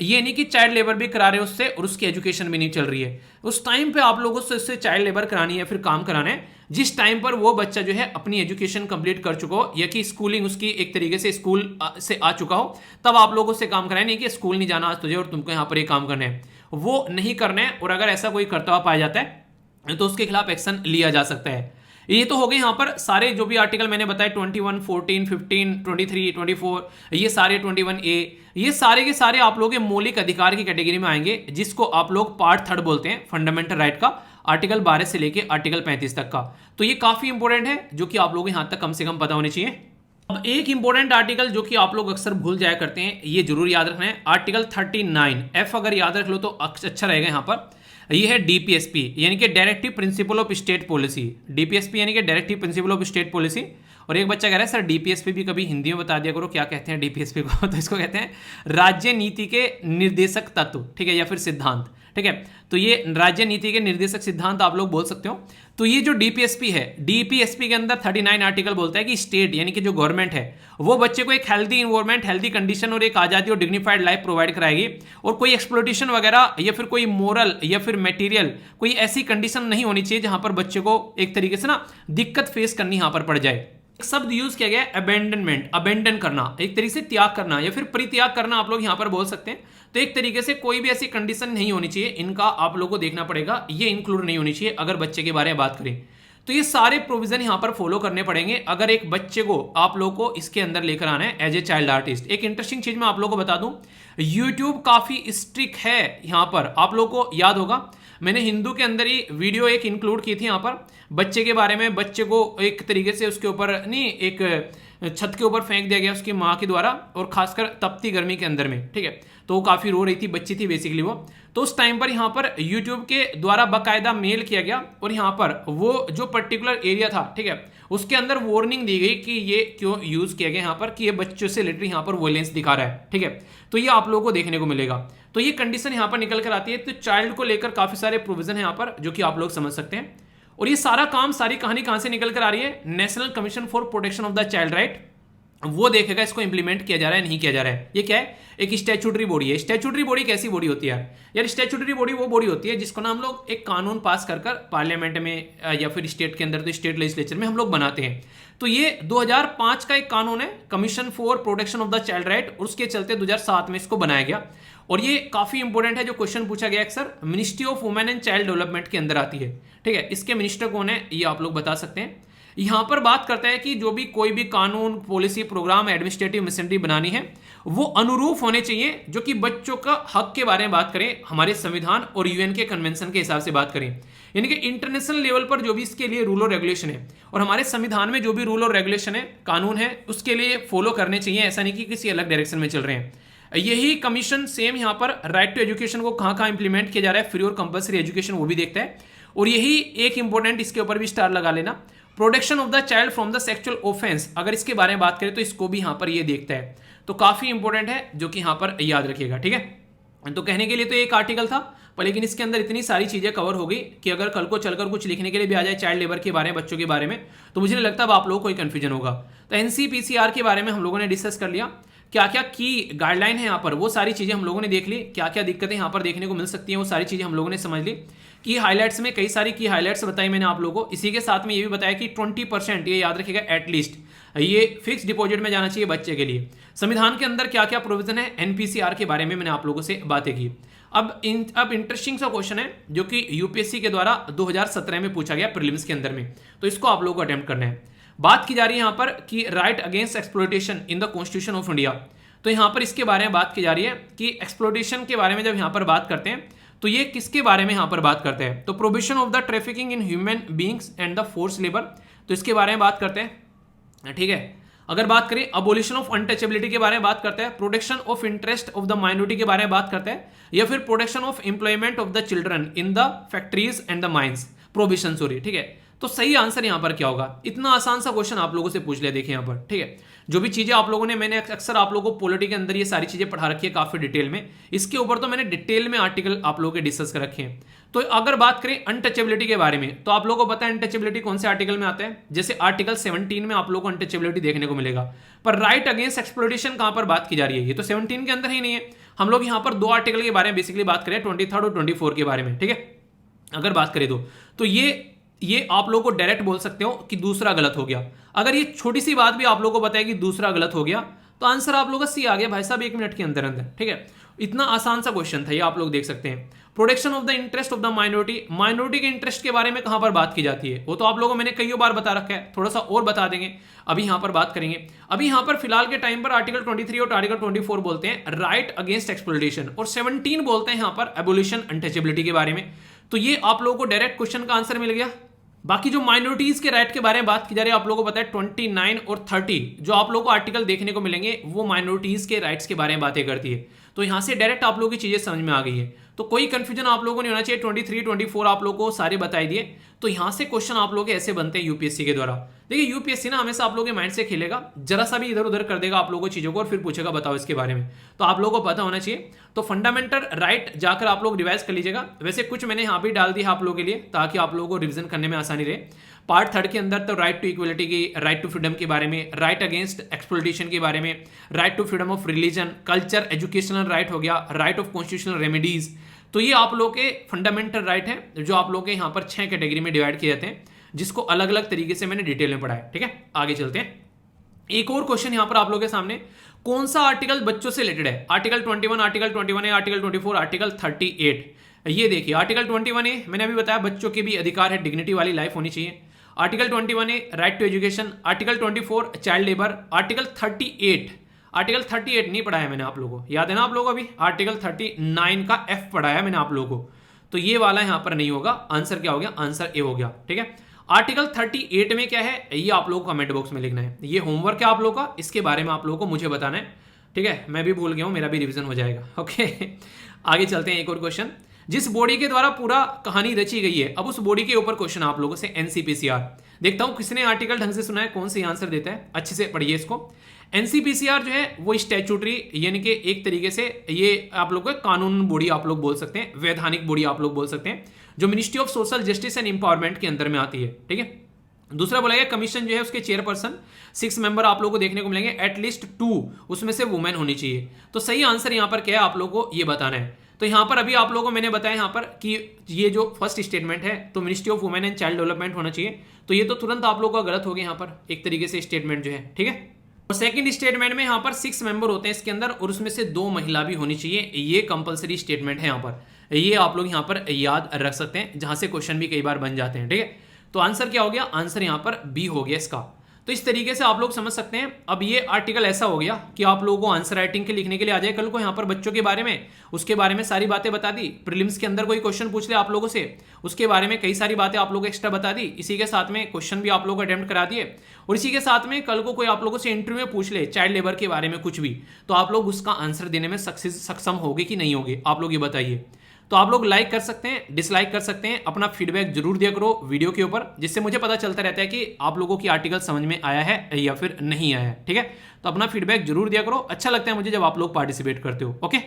ये नहीं कि चाइल्ड लेबर भी करा रहे हैं उससे और उसकी एजुकेशन भी नहीं चल रही है। उस टाइम पे आप लोगों से उससे चाइल्ड लेबर करानी है, फिर काम कराना है जिस टाइम पर वो बच्चा जो है अपनी एजुकेशन कंप्लीट कर चुका हो या कि स्कूलिंग उसकी एक तरीके से स्कूल से आ चुका हो, तब आप लोगों से काम कराए, नहीं कि स्कूल नहीं जाना आज तुझे और तुमको यहाँ पर ये काम करना है, वो नहीं करना है। और अगर ऐसा कोई करता हुआ पाया जाता है तो उसके खिलाफ एक्शन लिया जा सकता है। ये तो हो गए यहाँ पर सारे जो भी आर्टिकल मैंने बताए 21, 14, 15, 23, 24, ये सारे 21A, ये सारे के सारे आप लोगों के मौलिक अधिकार की कैटेगरी में आएंगे, जिसको आप लोग पार्ट 3 बोलते हैं फंडामेंटल राइट का, आर्टिकल 12 से लेके आर्टिकल 35 तक का। तो ये काफी इंपॉर्टेंट है जो कि आप लोग यहां तक कम से कम पता होने चाहिए। अब एक इंपॉर्टेंट आर्टिकल जो कि आप लोग अक्सर भूल जाया करते हैं, ये जरूर याद रखना है, आर्टिकल 39F अगर याद रख लो तो अच्छा रहेगा। यहां पर ये है डीपीएसपी, यानी कि directive principle of state policy. DPSP यानी कि directive principle of state policy. और एक बच्चा कह रहा है सर डीपीएसपी भी कभी हिंदी में बता दिया करो, क्या कहते हैं डीपीएसपी को? तो इसको कहते हैं राज्य नीति के निर्देशक तत्व, ठीक है, या फिर सिद्धांत, ठीक है। तो ये राज्य नीति के निर्देशक सिद्धांत आप लोग बोल सकते हो। तो ये जो डीपीएसपी है, डीपीएसपी के अंदर 39 आर्टिकल बोलता है कि स्टेट यानी कि जो गवर्नमेंट है वो बच्चे को एक हेल्दी इन्वायरमेंट, हेल्दी कंडीशन और एक आजादी और डिग्निफाइड लाइफ प्रोवाइड कराएगी, और कोई एक्सप्लोटेशन वगैरह या फिर कोई मोरल या फिर मटेरियल कोई ऐसी कंडीशन नहीं होनी चाहिए जहां पर बच्चे को एक तरीके से ना दिक्कत फेस करनी यहां पर पड़ जाए। एक शब्द यूज किया गया है अबेंडनमेंट, अबेंडन करना, एक तरीके से त्याग करना या फिर परित्याग करना आप लोग यहां पर बोल सकते हैं। तो एक तरीके से कोई भी ऐसी कंडीशन नहीं होनी चाहिए, इनका आप लोगों को देखना पड़ेगा, ये इंक्लूड नहीं होनी चाहिए अगर बच्चे के बारे में बात करें। तो ये सारे प्रोविजन यहां पर फॉलो करने पड़ेंगे अगर एक बच्चे को आप लोग को इसके अंदर लेकर आना है एज ए चाइल्ड आर्टिस्ट। एक इंटरेस्टिंग चीज मैं आप लोग को बता दूं, यूट्यूब काफी स्ट्रिक्ट है यहां पर, आप लोग को याद होगा मैंने हिंदू के अंदर ही वीडियो एक इंक्लूड की थी यहां पर बच्चे के बारे में। बच्चे को एक तरीके से उसके ऊपर नहीं, एक छत के ऊपर फेंक दिया गया उसकी माँ के द्वारा, और खासकर तपती गर्मी के अंदर में, ठीक है। तो वो काफी रो रही थी, बच्ची थी बेसिकली वो। तो उस टाइम पर यहाँ पर यूट्यूब के द्वारा बाकायदा मेल किया गया और यहाँ पर वो जो पर्टिकुलर एरिया था, ठीक है, उसके अंदर वार्निंग दी गई कि ये क्यों यूज किया गया यहाँ पर, कि ये बच्चों से रिलेटेड यहाँ पर वायलेंस दिखा रहा है, ठीक है। तो ये आप लोगों को देखने को मिलेगा। तो ये कंडीशन यहाँ पर निकल कर आती है। तो चाइल्ड को लेकर काफी सारे प्रोविजन है यहाँ पर जो कि आप लोग समझ सकते हैं। और ये सारा काम, सारी कहानी कहां से निकल कर आ रही है? National commission for protection of the child right, वो देखेगा इसको इंप्लीमेंट किया जा रहा है नहीं किया जा रहा है। ये क्या है? एक स्टैट्यूटरी बॉडी है। स्टैट्यूटरी बॉडी कैसी बॉडी होती है यार? स्टैट्यूटरी बॉडी वो बॉडी होती है जिसको ना हम लोग एक कानून पास कर पार्लियामेंट में या फिर स्टेट के अंदर, तो स्टेट लेजिस्लेचर में हम लोग बनाते हैं। तो ये 2005 का एक कानून है, commission for protection of the child right, और उसके चलते 2007 में इसको बनाया गया। और ये काफी इंपॉर्टेंट है, जो क्वेश्चन पूछा गया अक्सर, ministry of women and child development के अंदर आती है, ठीक है। इसके मिनिस्टर कौन है ये आप लोग बता सकते हैं। यहां पर बात करता है कि जो भी कोई भी कानून, पॉलिसी, प्रोग्राम, एडमिनिस्ट्रेटिव मशीनरी बनानी है वो अनुरूप होने चाहिए, जो कि बच्चों का हक के बारे में बात करें, हमारे संविधान और यूएन के कन्वेंशन के हिसाब से बात करें, यानी कि इंटरनेशनल लेवल पर जो भी इसके लिए रूल और रेगुलेशन है और हमारे संविधान में जो भी रूल और रेगुलेशन है, कानून है, उसके लिए फॉलो करने चाहिए। ऐसा नहीं कि किसी अलग डायरेक्शन में चल रहे हैं। यही कमीशन सेम यहाँ पर राइट टू एजुकेशन को कहाँ इंप्लीमेंट किया जा रहा है, फ्री और कंपल्सरी एजुकेशन, वो भी देखता है। और यही एक इंपॉर्टेंट, इसके ऊपर भी स्टार लगा लेना, protection of the child from the sexual offence, अगर इसके बारे में बात करें तो इसको भी यहाँ पर ये देखता है। तो काफी इंपॉर्टेंट है, जो कि यहाँ पर याद रखिएगा, ठीक है। तो कहने के लिए तो एक आर्टिकल था, पर लेकिन इसके अंदर इतनी सारी चीजें कवर हो गई कि अगर कल को चलकर कुछ लिखने के लिए भी आ जाए चाइल्ड लेबर के बारे में, बच्चों के बारे में, तो मुझे नहीं लगता अब आप लोगों को कोई कंफ्यूजन होगा। तो एनसीपीसीआर के बारे में हम लोगों ने डिस्कस कर लिया, क्या क्या की गाइडलाइन है यहाँ पर, वो सारी चीजें हम लोगों ने देख ली, क्या क्या दिक्कतें यहाँ पर देखने को मिल सकती हैं वो सारी चीजें हम लोगों ने समझ ली। की हाइलाइट्स में कई सारी की हाइलाइट्स बताई मैंने आप लोगों को। इसी के साथ में ये भी बताया कि 20%, ये याद रखिएगा, एटलीस्ट ये फिक्स डिपॉजिट में जाना चाहिए बच्चे के लिए। संविधान के अंदर क्या क्या प्रोविजन है, एनपीसीआर के बारे में मैंने आप लोगों से बातें की। अब इंटरेस्टिंग सा क्वेश्चन है जो कि यूपीएससी के द्वारा 2017 में पूछा गया प्रीलिम्स के अंदर में, तो इसको आप लोगों को अटेम्प्ट करना है। बात की जा रही है यहाँ पर कि right against exploitation in the constitution of India. तो यहाँ पर इसके बारे में बात की जा रही है कि एक्सप्लॉयटेशन के बारे में जब यहाँ पर बात करते हैं तो ये किसके बारे में यहाँ पर बात करते हैं, तो prohibition of the trafficking in human beings and the force labour, तो इसके बारे में बात करते हैं। ठीक है, अगर बात करें अबोलिशन ऑफ अनटचेबिलिटी के बारे में बात करते हैं, protection of interest of the minority के बारे में बात करते हैं, या फिर protection of employment of the children in the factories and the mines, prohibition sorry. ठीक है, तो सही आंसर यहां पर क्या होगा? इतना आसान सा क्वेश्चन आप लोगों से पूछ लिया, देखिए यहां पर। ठीक है, जो भी चीजें आप लोगों ने, मैंने अक्सर आप लोगों को पॉलिटी के अंदर ये सारी चीजें पढ़ा रखी है काफी डिटेल में, इसके ऊपर तो मैंने डिटेल में आर्टिकल आप लोगों के डिस्कस कर रखे हैं। तो अगर बात करें अनटचेबिलिटी के बारे में, तो आप लोगों को पता है अनटचेबिलिटी कौन से आर्टिकल में आता है, जैसे आर्टिकल 17 में आप लोगों को अनटचेबिलिटी देखने को मिलेगा। पर राइट अगेंस्ट एक्सप्लॉयटेशन कहां पर बात की जा रही है, ये तो 17 के अंदर ही नहीं है। हम लोग यहां पर दो आर्टिकल के बारे में बेसिकली बात करें, 23 और 24 के बारे में। ठीक है, अगर बात करें तो ये आप लोगों को डायरेक्ट बोल सकते हो कि दूसरा गलत हो गया। अगर ये छोटी सी बात भी आप लोगों को बताए कि दूसरा गलत हो गया, तो आंसर आप लोगों का सी आ गया भाई साहब 1 मिनट के अंदर अंदर। ठीक है, इतना आसान सा क्वेश्चन था ये, आप लोग देख सकते हैं। Protection of the interest of the minority के इंटरेस्ट के बारे में कहां पर बात की जाती है, वो तो आप लोगों को मैंने कई बार बता रखा है, थोड़ा सा और बता देंगे, अभी यहां पर बात करेंगे। अभी यहां पर फिलहाल के टाइम पर आर्टिकल 23 और आर्टिकल 24 बोलते हैं राइट अगेंस्ट एक्सप्लॉयटेशन, और 17 बोलते हैं यहां पर एबोलिशन अनटचेबिलिटी के बारे में। तो ये आप लोगों को डायरेक्ट क्वेश्चन का आंसर मिल गया। बाकी जो माइनॉरिटीज के राइट के बारे में बात की जा रही है, आप लोगों को पता है 29 और 30 जो आप लोगों को आर्टिकल देखने को मिलेंगे, वो माइनॉरिटीज के राइट्स के बारे में बातें करती है। तो यहां से डायरेक्ट आप लोगों की चीजें समझ में आ गई है, तो कोई कंफ्यूजन आप लोगों को नहीं होना चाहिए। 23, 24 आप लोगों को सारे बताई दिए, तो यहां से क्वेश्चन आप लोगों के ऐसे बनते हैं यूपीएससी के द्वारा। देखिए यूपीएससी ना हमेशा आप लोगों के माइंड से खेलेगा, जरा सा भी इधर उधर कर देगा आप लोगों को चीजों को, और फिर पूछेगा बताओ इसके बारे में, तो आप लोगों को पता होना चाहिए। तो फंडामेंटल राइट जाकर आप लोग रिवाइज कर लीजिएगा। वैसे कुछ मैंने यहाँ भी डाल दिया आप लोगों के लिए, ताकि आप लोगों को रिविजन करने में आसानी रहे। पार्ट 3 के अंदर तो राइट टू इक्वलिटी की, राइट टू फ्रीडम के बारे में, राइट अगेंस्ट एक्सप्लॉयटेशन के बारे में, right to freedom of religion, culture, educational right हो गया, राइट ऑफ कॉन्स्टिट्यूशनल रेमेडीज। तो ये आप लोग के फंडामेंटल राइट हैं, जो आप लोग के यहाँ पर 6 कैटेगरी में डिवाइड किए जाते हैं, जिसको अलग अलग तरीके से मैंने डिटेल में पढ़ा है। ठीक है, आगे चलते हैं। एक और क्वेश्चन यहाँ पर आप लोगों के सामने, कौन सा आर्टिकल बच्चों से रिलेटेड है? Article 21, article 21A, article 24, article 38। ये देखिए आर्टिकल 21A मैंने अभी बताया बच्चों के भी अधिकार है, डिग्निटी वाली लाइफ होनी चाहिए। Article 21A right to education, article 24 child labour, article 38 नहीं पढ़ाया मैंने आप लोगों को, याद है ना आप लोगों को? अभी आर्टिकल 39 का F पढ़ाया मैंने आप लोगों को, तो ये वाला यहां पर नहीं होगा। आंसर क्या हो गया? आंसर ए हो गया। ठीक है, आर्टिकल 38 में क्या है ये आप लोगों को कमेंट बॉक्स में लिखना है। ये होमवर्क है आप लोगों का, इसके बारे में आप लोगों को मुझे बताना है। ठीक है, मैं भी भूल गया हूं, मेरा भी रिवीजन हो जाएगा। ओके आगे चलते हैं। एक और क्वेश्चन, जिस बॉडी के द्वारा पूरा कहानी रची गई है, अब उस बॉडी के ऊपर क्वेश्चन आप लोगों से एनसीपीसीआर। देखता हूं किसने आर्टिकल ढंग से सुना है, कौन सी आंसर देता है, अच्छे से पढ़िए इसको। एनसीपीसीआर जो है वो स्टैट्यूटरी, यानी कि एक तरीके से ये आप लोग कानून बॉडी आप लोग बोल सकते हैं, वैधानिक बॉडी आप लोग बोल सकते हैं, जो ministry of social justice and empowerment के अंदर में आती है। ठीक है, दूसरा बोला गया कमीशन जो है उसके चेयरपर्सन 6 मेंबर आप लोगों को देखने को मिलेंगे, एटलीस्ट 2 उसमें से वुमेन होनी चाहिए। तो सही आंसर यहां पर क्या है आप लोगों को ये बताना है। तो यहां पर अभी आप लोगों को मैंने बताया यहां पर कि ये जो फर्स्ट स्टेटमेंट है तो ministry of women and child development होना चाहिए, तो ये तो तुरंत आप लोगों का गलत हो गया यहां पर एक तरीके से स्टेटमेंट जो है। ठीक है, और सेकंड स्टेटमेंट में यहां पर 6 मेंबर होते हैं इसके अंदर, और उसमें से 2 महिला भी होनी चाहिए, ये कंपलसरी स्टेटमेंट है यहां पर, ये आप लोग यहां पर याद रख सकते हैं, जहां से क्वेश्चन भी कई बार बन जाते हैं। ठीक है, तो आंसर क्या हो गया? आंसर यहां पर बी हो गया इसका। तो इस तरीके से आप लोग समझ सकते हैं। अब ये आर्टिकल ऐसा हो गया कि आप लोगों को आंसर राइटिंग के लिखने के लिए आ जाए कल को, यहाँ पर बच्चों के बारे में, उसके बारे में सारी बातें बता दी। प्रीलिम्स के अंदर कोई क्वेश्चन पूछ ले आप लोगों से, उसके बारे में कई सारी बातें आप लोगों को एक्स्ट्रा बता दी, इसी के साथ में क्वेश्चन भी आप लोगों को अटेम्प्ट करा दिए, और इसी के साथ में कल को कोई आप लोगों से इंटरव्यू में पूछ ले चाइल्ड लेबर के बारे में कुछ भी, तो आप लोग उसका आंसर देने में सक्षम होगे कि नहीं होगे, आप लोग ये बताइए। तो आप लोग लाइक कर सकते हैं, डिसलाइक कर सकते हैं, अपना फीडबैक जरूर दिया करो वीडियो के ऊपर, जिससे मुझे पता चलता रहता है कि आप लोगों की आर्टिकल समझ में आया है या फिर नहीं आया है। ठीक है, तो अपना फीडबैक जरूर दिया करो, अच्छा लगता है मुझे जब आप लोग पार्टिसिपेट करते हो। ओके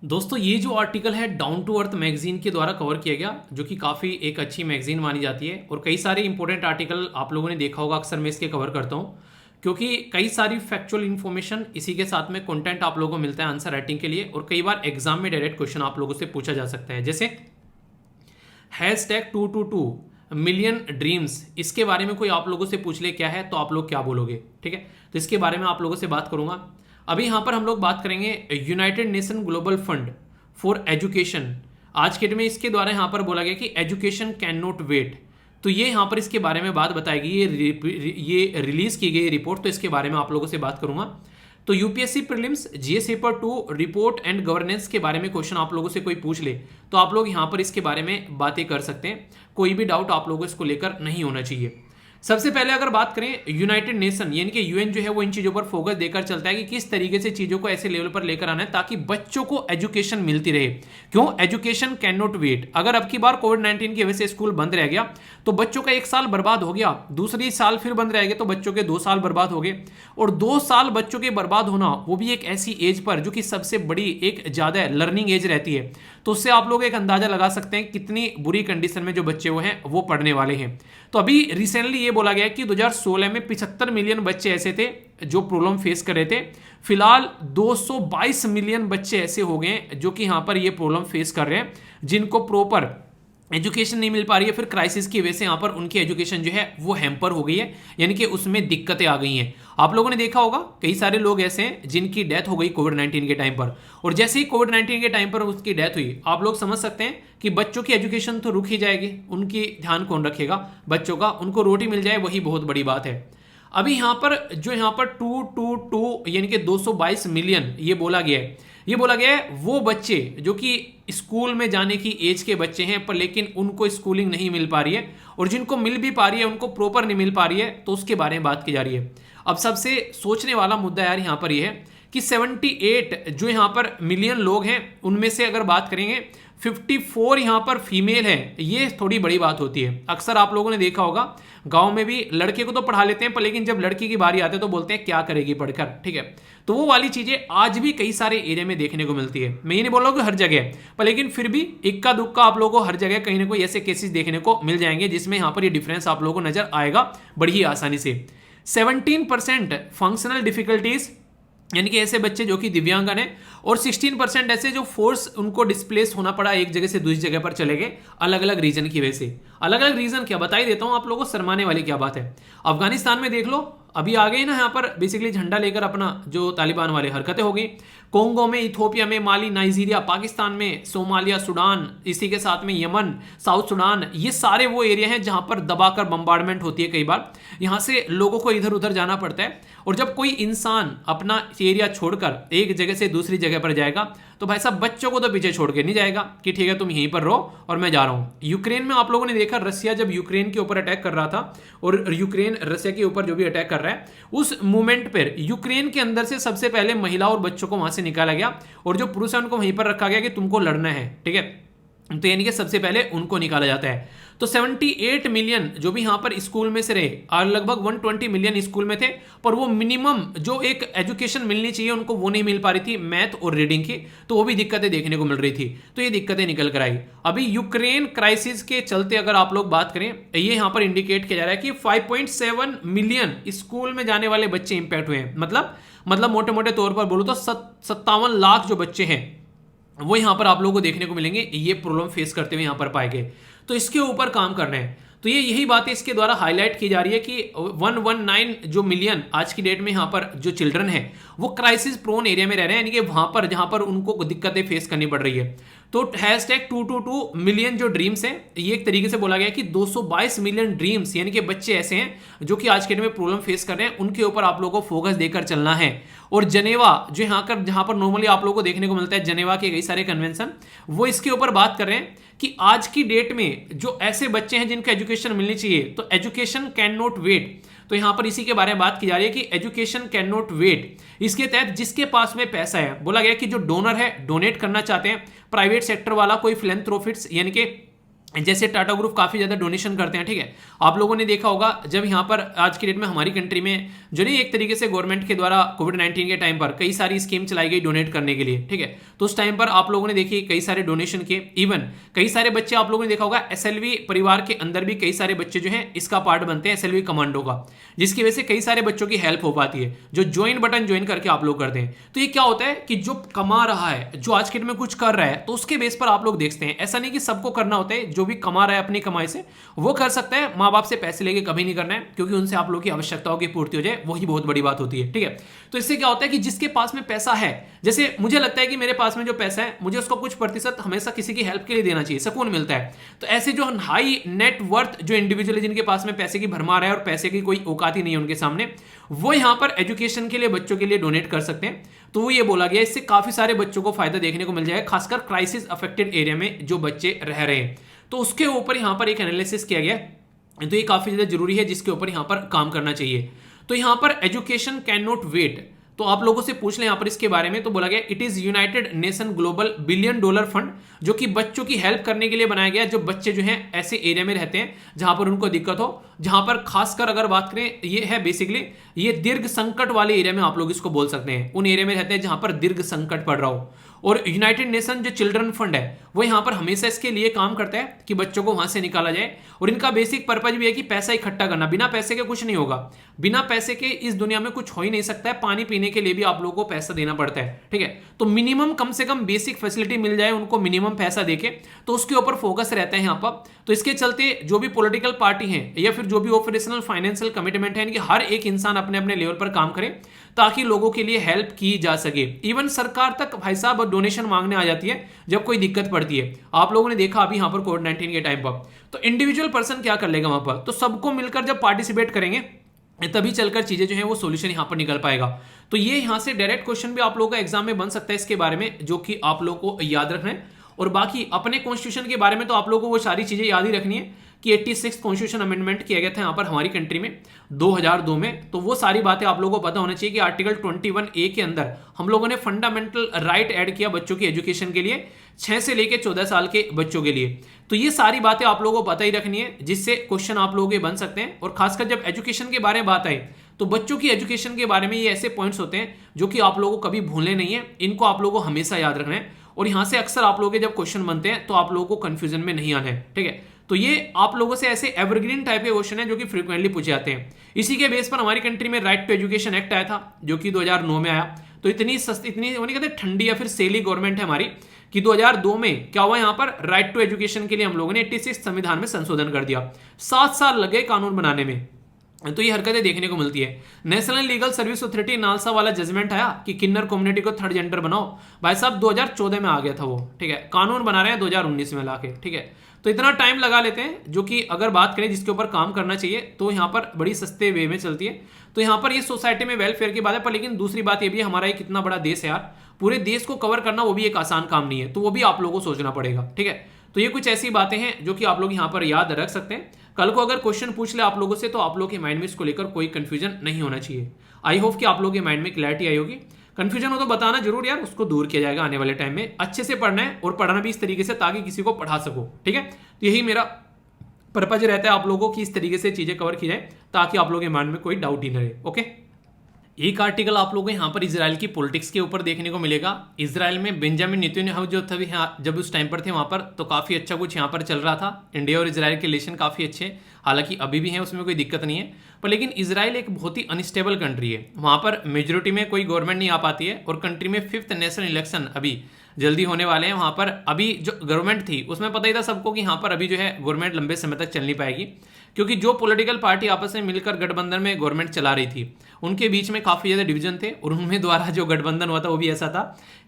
दोस्तों, ये जो आर्टिकल है डाउन टू अर्थ मैगजीन के द्वारा कवर किया गया, जो कि काफ़ी एक अच्छी मैगजीन मानी जाती है, और कई सारे इंपॉर्टेंट आर्टिकल आप लोगों ने देखा होगा, अक्सर मैं इसके कवर करता हूँ, क्योंकि कई सारी फैक्चुअल इन्फॉर्मेशन इसी के साथ में कंटेंट आप लोगों को मिलता है आंसर राइटिंग के लिए, और कई बार एग्जाम में डायरेक्ट क्वेश्चन आप लोगों से पूछा जा सकता है। जैसे #222 मिलियन ड्रीम्स, इसके बारे में कोई आप लोगों से पूछ ले क्या है, तो आप लोग क्या बोलोगे? ठीक है, तो इसके बारे में आप लोगों से बात करूंगा। अभी यहां पर हम लोग बात करेंगे United nation global fund for education, आज के डेट में इसके द्वारा यहाँ पर बोला गया कि एजुकेशन कैन नॉट वेट। तो ये यहाँ पर इसके बारे में बात बताएगी, ये रिलीज की गई रिपोर्ट, तो इसके बारे में आप लोगों से बात करूंगा। तो UPSC prelims GS paper 2 report and governance के बारे में क्वेश्चन आप लोगों से कोई पूछ ले तो आप लोग यहाँ पर इसके बारे में बातें कर सकते हैं, कोई भी डाउट आप लोगों को इसको लेकर नहीं होना चाहिए। सबसे पहले अगर बात करें यूनाइटेड नेशन यानी कि यूएन जो है वो इन चीजों पर फोकस देकर चलता है कि किस तरीके से चीजों को ऐसे लेवल पर लेकर आना है ताकि बच्चों को एजुकेशन मिलती रहे। क्यों? Education can not wait. अगर अब की बार कोविड-19 की वजह से स्कूल बंद रह गया तो बच्चों का 1 साल बर्बाद हो गया, दूसरी साल फिर बंद रह गए तो बच्चों के 2 साल बर्बाद हो गए, और 2 साल बच्चों के बर्बाद होना वो भी एक ऐसी एज पर जो कि सबसे बड़ी एक ज्यादा लर्निंग एज रहती है। तो उससे आप लोग एक अंदाजा लगा सकते हैं कितनी बुरी कंडीशन में जो बच्चे वो हैं वो पढ़ने वाले हैं। तो अभी रिसेंटली ये बोला गया कि 2016 में 75 मिलियन बच्चे ऐसे थे जो प्रॉब्लम फेस कर रहे थे। फिलहाल 222 मिलियन बच्चे ऐसे हो गए जो कि यहाँ पर ये प्रॉब्लम फेस कर रहे हैं, जिनको प्रॉपर एजुकेशन नहीं मिल पा रही है। फिर क्राइसिस की वजह से यहाँ पर उनकी एजुकेशन जो है वो हैम्पर हो गई है, यानी कि उसमें दिक्कतें आ गई हैं। आप लोगों ने देखा होगा कई सारे लोग ऐसे हैं जिनकी डेथ हो गई कोविड-19 के टाइम पर, और जैसे ही कोविड-19 के टाइम पर उसकी डेथ हुई आप लोग समझ सकते हैं कि बच्चों की एजुकेशन तो रुक ही जाएगी, उनकी ध्यान कौन रखेगा बच्चों का, उनको रोटी मिल जाए वही बहुत बड़ी बात है। अभी यहाँ पर जो यहाँ पर 222 यानी कि 222 मिलियन ये बोला गया है, ये बोला गया है वो बच्चे जो कि स्कूल में जाने की एज के बच्चे हैं पर लेकिन उनको स्कूलिंग नहीं मिल पा रही है, और जिनको मिल भी पा रही है उनको प्रॉपर नहीं मिल पा रही है, तो उसके बारे में बात की जा रही है। अब सबसे सोचने वाला मुद्दा यार यहाँ पर यह है कि 78 जो यहाँ पर मिलियन लोग हैं उनमें से अगर बात करेंगे 54 यहाँ पर फीमेल है, ये थोड़ी बड़ी बात होती है। अक्सर आप लोगों ने देखा होगा गांव में भी लड़के को तो पढ़ा लेते हैं पर लेकिन जब लड़की की बारी आती है तो बोलते हैं क्या करेगी पढ़कर, ठीक है। तो वो वाली चीजें आज भी कई सारे एरिया में देखने को मिलती है। मैं ये नहीं बोल रहा हूँ कि हर जगह, पर लेकिन फिर भी इक्का दुक्का आप लोगों को हर जगह कहीं ना कोई ऐसे केसेस देखने को मिल जाएंगे जिसमें यहाँ पर ये डिफरेंस आप लोगों को नजर आएगा बड़ी ही आसानी से। 17% फंक्शनल डिफिकल्टीज यानी कि ऐसे बच्चे जो कि दिव्यांगन हैं, और 16% ऐसे जो फोर्स उनको डिस्प्लेस होना पड़ा, एक जगह से दूसरी जगह पर चले गए अलग अलग रीजन की वजह से। अलग अलग रीजन क्या बता ही देता हूं आप लोगों को, शर्माने वाली क्या बात है। अफगानिस्तान में देख लो, अभी आ गए ना यहाँ पर बेसिकली झंडा लेकर अपना जो तालिबान वाले हरकतें हो गई। कोंगो में, इथोपिया में, माली, नाइजीरिया, पाकिस्तान में, सोमालिया, सुडान, इसी के साथ में यमन, साउथ सुडान, ये सारे वो एरिया हैं जहां पर दबाकर बम्बार्डमेंट होती है। कई बार यहां से लोगों को इधर उधर जाना पड़ता है, और जब कोई इंसान अपना एरिया छोड़कर एक जगह से दूसरी जगह पर जाएगा तो भाई साहब बच्चों को तो पीछे छोड़ के नहीं जाएगा कि ठीक है तुम यहीं पर रहो और मैं जा रहा हूं। यूक्रेन में आप लोगों ने देखा, रसिया जब यूक्रेन के ऊपर अटैक कर रहा था और यूक्रेन रसिया के ऊपर जो भी अटैक कर रहा है, उस मोमेंट पर यूक्रेन के अंदर से सबसे पहले महिला और बच्चों को वहां से निकाला गया, और जो पुरुष है उनको वहीं पर रखा गया कि तुमको लड़ना है, ठीक है। तो यानी कि सबसे पहले उनको निकाला जाता है। तो 78 मिलियन जो भी यहाँ पर स्कूल में से रहे, और लगभग 120 मिलियन स्कूल में थे, पर वो मिनिमम जो एक एजुकेशन मिलनी चाहिए उनको वो नहीं मिल पा रही थी मैथ और रीडिंग की, तो वो भी दिक्कतें देखने को मिल रही थी। तो ये दिक्कतें निकल कर आई। अभी यूक्रेन क्राइसिस के चलते अगर आप लोग बात करें, ये यहाँ पर इंडिकेट किया जा रहा है कि 5.7 मिलियन स्कूल में जाने वाले बच्चे इंपैक्ट हुए हैं। मतलब मोटे मोटे तौर पर बोलो तो 57 लाख जो बच्चे हैं वो यहां पर आप लोगों को देखने को मिलेंगे, ये प्रॉब्लम फेस करते हुए यहां पर पाए गए। तो इसके ऊपर काम कर रहे हैं। तो ये यही बातें इसके द्वारा हाईलाइट की जा रही है कि 119 जो मिलियन आज की डेट में यहाँ पर जो चिल्ड्रन है वो क्राइसिस प्रोन एरिया में रह रहे हैं, यानी कि वहां पर जहां पर उनको दिक्कतें फेस करनी पड़ रही है। तो #222 मिलियन जो ड्रीम्स हैं, ये एक तरीके से बोला गया कि 222 मिलियन ड्रीम्स यानी कि बच्चे ऐसे हैं जो कि आज के डेट में प्रॉब्लम फेस कर रहे हैं, उनके ऊपर आप लोगों को फोकस देकर चलना है। और जनेवा जो जहां पर नॉर्मली आप लोगों को देखने को मिलता है, जनेवा के कई सारे कन्वेंशन, वो इसके ऊपर बात कर रहे हैं कि आज की डेट में जो ऐसे बच्चे हैं जिनको एजुकेशन मिलनी चाहिए, तो एजुकेशन कैन नॉट वेट। तो यहां पर इसी के बारे में बात की जा रही है कि एजुकेशन कैन नॉट वेट। इसके तहत जिसके पास में पैसा है, बोला गया कि जो डोनर है, डोनेट करना चाहते हैं, प्राइवेट सेक्टर वाला, कोई फिलैंथ्रोपिस्ट यानी कि जैसे टाटा ग्रुप काफी ज्यादा डोनेशन करते हैं, ठीक है। आप लोगों ने देखा होगा जब यहाँ पर आज की डेट में हमारी कंट्री में जो नहीं एक तरीके से गवर्नमेंट के द्वारा कोविड-19 के टाइम पर कई सारी स्कीम चलाई गई डोनेट करने के लिए, ठीक है। तो उस टाइम पर आप लोगों ने देखी कई सारे डोनेशन किए। इवन कई सारे बच्चे आप लोगों ने देखा होगा एसएलवी परिवार के अंदर भी कई सारे बच्चे जो हैं इसका पार्ट बनते हैं, एसएलवी कमांडो का, जिसकी वजह से कई सारे बच्चों की हेल्प हो पाती है, जो ज्वाइन बटन ज्वाइन करके आप लोग करते हैं। तो ये क्या होता है कि जो कमा रहा है, जो आज के डेट में कुछ कर रहा है, तो उसके बेस पर आप लोग देखते हैं। ऐसा नहीं कि सबको करना होता है, जो भी कमा रहा है अपनी कमाई से वो कर सकता है, माँ बाप से पैसे लेके कभी नहीं करना है, क्योंकि उनसे आप लोगों की आवश्यकताओं की पूर्ति हो जाए, वही बहुत बड़ी बात होती है। ठीक है, तो इससे क्या होता है कि जिसके पास में पैसा है, जैसे मुझे लगता है कि मेरे पास में जो पैसा है मुझे उसका कुछ प्रतिशत हमेशा किसी की हेल्प के लिए देना चाहिए, सुकून मिलता है। तो ऐसे जो हाई नेट वर्थ जो इंडिविजुअल है, जिनके पास में पैसे की भरमार है और पैसे की कोई औकात ही नहीं है उनके सामने, वो यहाँ पर एजुकेशन के लिए बच्चों के लिए डोनेट कर सकते हैं। तो वो ये बोला गया, इससे काफी सारे बच्चों को फायदा देखने को मिल जाएगा, खासकर क्राइसिस अफेक्टेड एरिया में जो बच्चे रह रहे हैं। तो उसके ऊपर यहाँ पर एक एनालिसिस किया गया, तो ये काफी ज्यादा जरूरी है, जिसके ऊपर यहाँ पर काम करना चाहिए। तो यहाँ पर एजुकेशन कैन नॉट वेट, तो आप लोगों से पूछ लें यहाँ पर इसके बारे में, तो बोला गया it is United nation global $1 billion fund, जो कि बच्चों की हेल्प करने के लिए बनाया गया, जो बच्चे जो हैं ऐसे एरिया में रहते हैं जहां पर उनको दिक्कत हो, जहां पर खासकर अगर बात करें, ये है बेसिकली ये दीर्घ संकट वाले एरिया में आप लोग इसको बोल सकते हैं, उन एरिया में रहते हैं जहां पर दीर्घ संकट पड़ रहा हो। और यूनाइटेड नेशन जो चिल्ड्रन फंड है वो यहाँ पर हमेशा इसके लिए काम करता है कि बच्चों को वहां से निकाला जाए, और इनका बेसिक पर्पज भी है कि पैसा इकट्ठा करना, बिना पैसे के कुछ नहीं होगा, बिना पैसे के इस दुनिया में कुछ हो ही नहीं सकता है, पानी पीने के लिए भी आप लोगों को पैसा देना पड़ता है। ठीक है, तो मिनिमम कम से कम बेसिक फैसिलिटी मिल जाए उनको मिनिमम पैसा देके, तो उसके ऊपर फोकस रहता है यहाँ पर। तो इसके चलते जो भी पॉलिटिकल पार्टी है या फिर जो भी ऑपरेशनल फाइनेंशियल कमिटमेंट है, इनकी हर एक इंसान अपने अपने लेवल पर काम करे ताकि लोगों के लिए हेल्प की जा सके। इवन सरकार तक भाई साहब डोनेशन मांगने आ जाती है जब कोई दिक्कत पड़ती है। आप लोगों ने देखा अभी यहाँ पर कोविड-19 के टाइम पर, तो इंडिविजुअल पर्सन क्या कर लेगा वहां पर, तो सबको मिलकर जब पार्टिसिपेट करेंगे तभी चलकर चीजें जो है वो सॉल्यूशन यहाँ पर निकल पाएगा। तो ये यहाँ से डायरेक्ट क्वेश्चन भी आप लोगों का एग्जाम में बन सकता है इसके बारे में, जो कि आप लोगों को याद रखना है। और बाकी अपने कॉन्स्टिट्यूशन के बारे में तो आप लोगों को वो सारी चीजें याद ही रखनी है कि 86 कॉन्स्टिट्यूशन अमेंडमेंट किया गया था यहाँ पर हमारी कंट्री में 2002 में, तो वो सारी बातें आप लोगों को पता होना चाहिए कि आर्टिकल 21A के अंदर हम लोगों ने फंडामेंटल राइट ऐड किया बच्चों की एजुकेशन के लिए, 6 से लेकर 14 साल के बच्चों के लिए। तो ये सारी बातें आप लोगों को पता ही रखनी है, जिससे क्वेश्चन आप लोगों के बन सकते हैं। और खासकर जब एजुकेशन के बारे में बात आए, तो बच्चों की एजुकेशन के बारे में ये ऐसे पॉइंट्स होते हैं जो कि आप लोगों को कभी भूलने नहीं है, इनको आप लोगों को हमेशा याद रखना है। और यहां से अक्सर आप लोगों के जब क्वेश्चन बनते हैं तो आप लोगों को कंफ्यूजन में नहीं आना है। ठीक है, तो ये आप लोगों से ऐसे एवरग्रीन टाइप के क्वेश्चन है जो कि फ्रीक्वेंटली पूछे जाते हैं। इसी के बेस पर हमारी कंट्री में राइट टू एजुकेशन एक्ट आया था, जो कि 2009 में आया। तो इतनी सस्ती, इतनी वो नहीं कहते ठंडी या फिर सेली गवर्नमेंट है हमारी, कि 2002 में क्या हुआ, यहाँ पर राइट टू एजुकेशन के लिए हम लोगों ने 86 संविधान में संशोधन कर दिया। 7 साल लगे कानून बनाने में। तो ये हरकतें देखने को मिलती है। National legal service authority NALSA वाला जजमेंट आया कि किन्नर कम्युनिटी को 3rd जेंडर बनाओ, भाई साहब 2014 में आ गया था वो। ठीक है, कानून बना रहे हैं 2019 में लाके। ठीक है, तो इतना टाइम लगा लेते हैं, जो कि अगर बात करें जिसके ऊपर काम करना चाहिए तो यहाँ पर बड़ी सस्ते वे में चलती है। तो यहाँ पर ये सोसाइटी में वेलफेयर की बात है, पर लेकिन दूसरी बात ये भी है, हमारा एक कितना बड़ा देश है यार, पूरे देश को कवर करना वो भी एक आसान काम नहीं है, तो वो भी आप लोगों को सोचना पड़ेगा। ठीक है, तो ये कुछ ऐसी बातें हैं जो कि आप लोग यहाँ पर याद रख सकते हैं। कल को अगर क्वेश्चन पूछ ले आप लोगों से, तो आप लोगों के माइंड में इसको लेकर कोई कंफ्यूजन नहीं होना चाहिए। आई होप कि आप लोगों के माइंड में क्लैरिटी आई होगी। कंफ्यूजन हो तो बताना जरूर यार, उसको दूर किया जाएगा आने वाले टाइम में। अच्छे से पढ़ना है और पढ़ना भी इस तरीके से ताकि किसी को पढ़ा सको। ठीक है, तो यही मेरा पर्पज रहता है आप लोगों की इस तरीके से चीजें कवर की जाए ताकि आप लोगों के माइंड में कोई डाउट ही न रहे। ओके, एक आर्टिकल आप लोगों को यहाँ पर इजराइल की पॉलिटिक्स के ऊपर देखने को मिलेगा। इजराइल में बेंजामिन नेतन्याहू जो थे जब उस टाइम पर थे वहाँ पर, तो काफ़ी अच्छा कुछ यहाँ पर चल रहा था। इंडिया और इजराइल के रिलेशन काफ़ी अच्छे, हालांकि अभी भी हैं, उसमें कोई दिक्कत नहीं है। पर लेकिन इजराइल एक बहुत ही अनस्टेबल कंट्री है, वहाँ पर मेजोरिटी में कोई गवर्नमेंट नहीं आ पाती है। और कंट्री में 5th नेशनल इलेक्शन अभी जल्दी होने वाले हैं। वहाँ पर अभी जो गवर्नमेंट थी उसमें पता ही था सबको कि यहाँ पर अभी जो है गवर्नमेंट लंबे समय तक चल नहीं पाएगी, क्योंकि जो पॉलिटिकल पार्टी आपस में मिलकर गठबंधन में गवर्नमेंट चला रही थी उनके बीच में काफ़ी ज़्यादा डिवीजन थे। और उनमें द्वारा जो गठबंधन हुआ था वो भी ऐसा था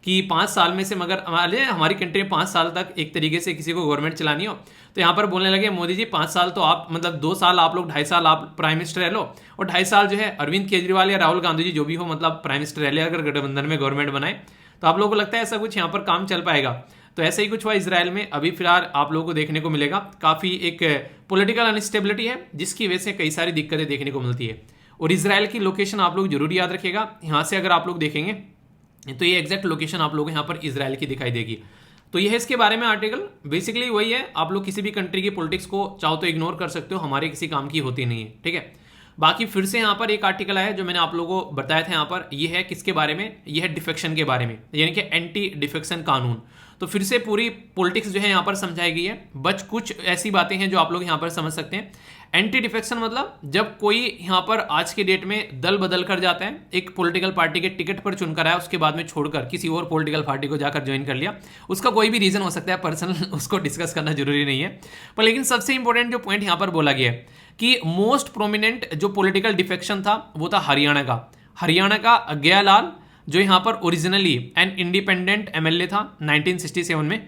कि 5 साल में से, मगर हमारी कंट्री में 5 साल तक एक तरीके से किसी को गवर्नमेंट चलानी हो तो यहाँ पर बोलने लगे मोदी जी 5 साल तो आप, मतलब 2 साल आप लोग, 2.5 साल आप प्राइम मिनिस्टर रह लो, और 2.5 साल जो है अरविंद केजरीवाल या राहुल गांधी जी जो भी हो, मतलब प्राइम मिनिस्टर रह ले अगर गठबंधन में गवर्नमेंट बनाए। तो आप लोगों को लगता है ऐसा कुछ यहाँ पर काम चल पाएगा? तो ऐसा ही कुछ हुआ इजराइल में। अभी फिलहाल आप लोगों को देखने को मिलेगा काफ़ी एक पॉलिटिकल अनस्टेबिलिटी है, जिसकी वजह से कई सारी दिक्कतें देखने को मिलती है। और इजराइल की लोकेशन आप लोग जरूर याद रखिएगा। यहाँ से अगर आप लोग देखेंगे तो ये एग्जैक्ट लोकेशन आप लोग यहाँ पर इजराइल की दिखाई देगी। तो ये है इसके बारे में आर्टिकल। बेसिकली वही है, आप लोग किसी भी कंट्री की पॉलिटिक्स को चाहो तो इग्नोर कर सकते हो, हमारे किसी काम की होती नहीं है। ठीक है, बाकी फिर से यहाँ पर एक आर्टिकल आया जो मैंने आप लोगों को बताया था। यहाँ पर ये है किसके बारे में, ये है डिफेक्शन के बारे में, यानी कि एंटी डिफेक्शन कानून। तो फिर से पूरी पॉलिटिक्स जो है यहाँ पर समझाई गई है, बच कुछ ऐसी बातें हैं जो आप लोग यहाँ पर समझ सकते हैं। एंटी डिफेक्शन मतलब जब कोई यहाँ पर आज के डेट में दल बदल कर जाता है, एक पॉलिटिकल पार्टी के टिकट पर चुनकर आया, उसके बाद में छोड़कर किसी और पॉलिटिकल पार्टी को जाकर ज्वाइन कर लिया, उसका कोई भी रीजन हो सकता है, पर्सनल उसको डिस्कस करना जरूरी नहीं है। पर लेकिन सबसे इंपॉर्टेंट जो पॉइंट यहाँ पर बोला गया है कि मोस्ट प्रोमिनेंट जो पॉलिटिकल डिफेक्शन था वो था हरियाणा का गयालाल, जो यहाँ पर ओरिजिनली एन इंडिपेंडेंट एमएलए था 1967 में,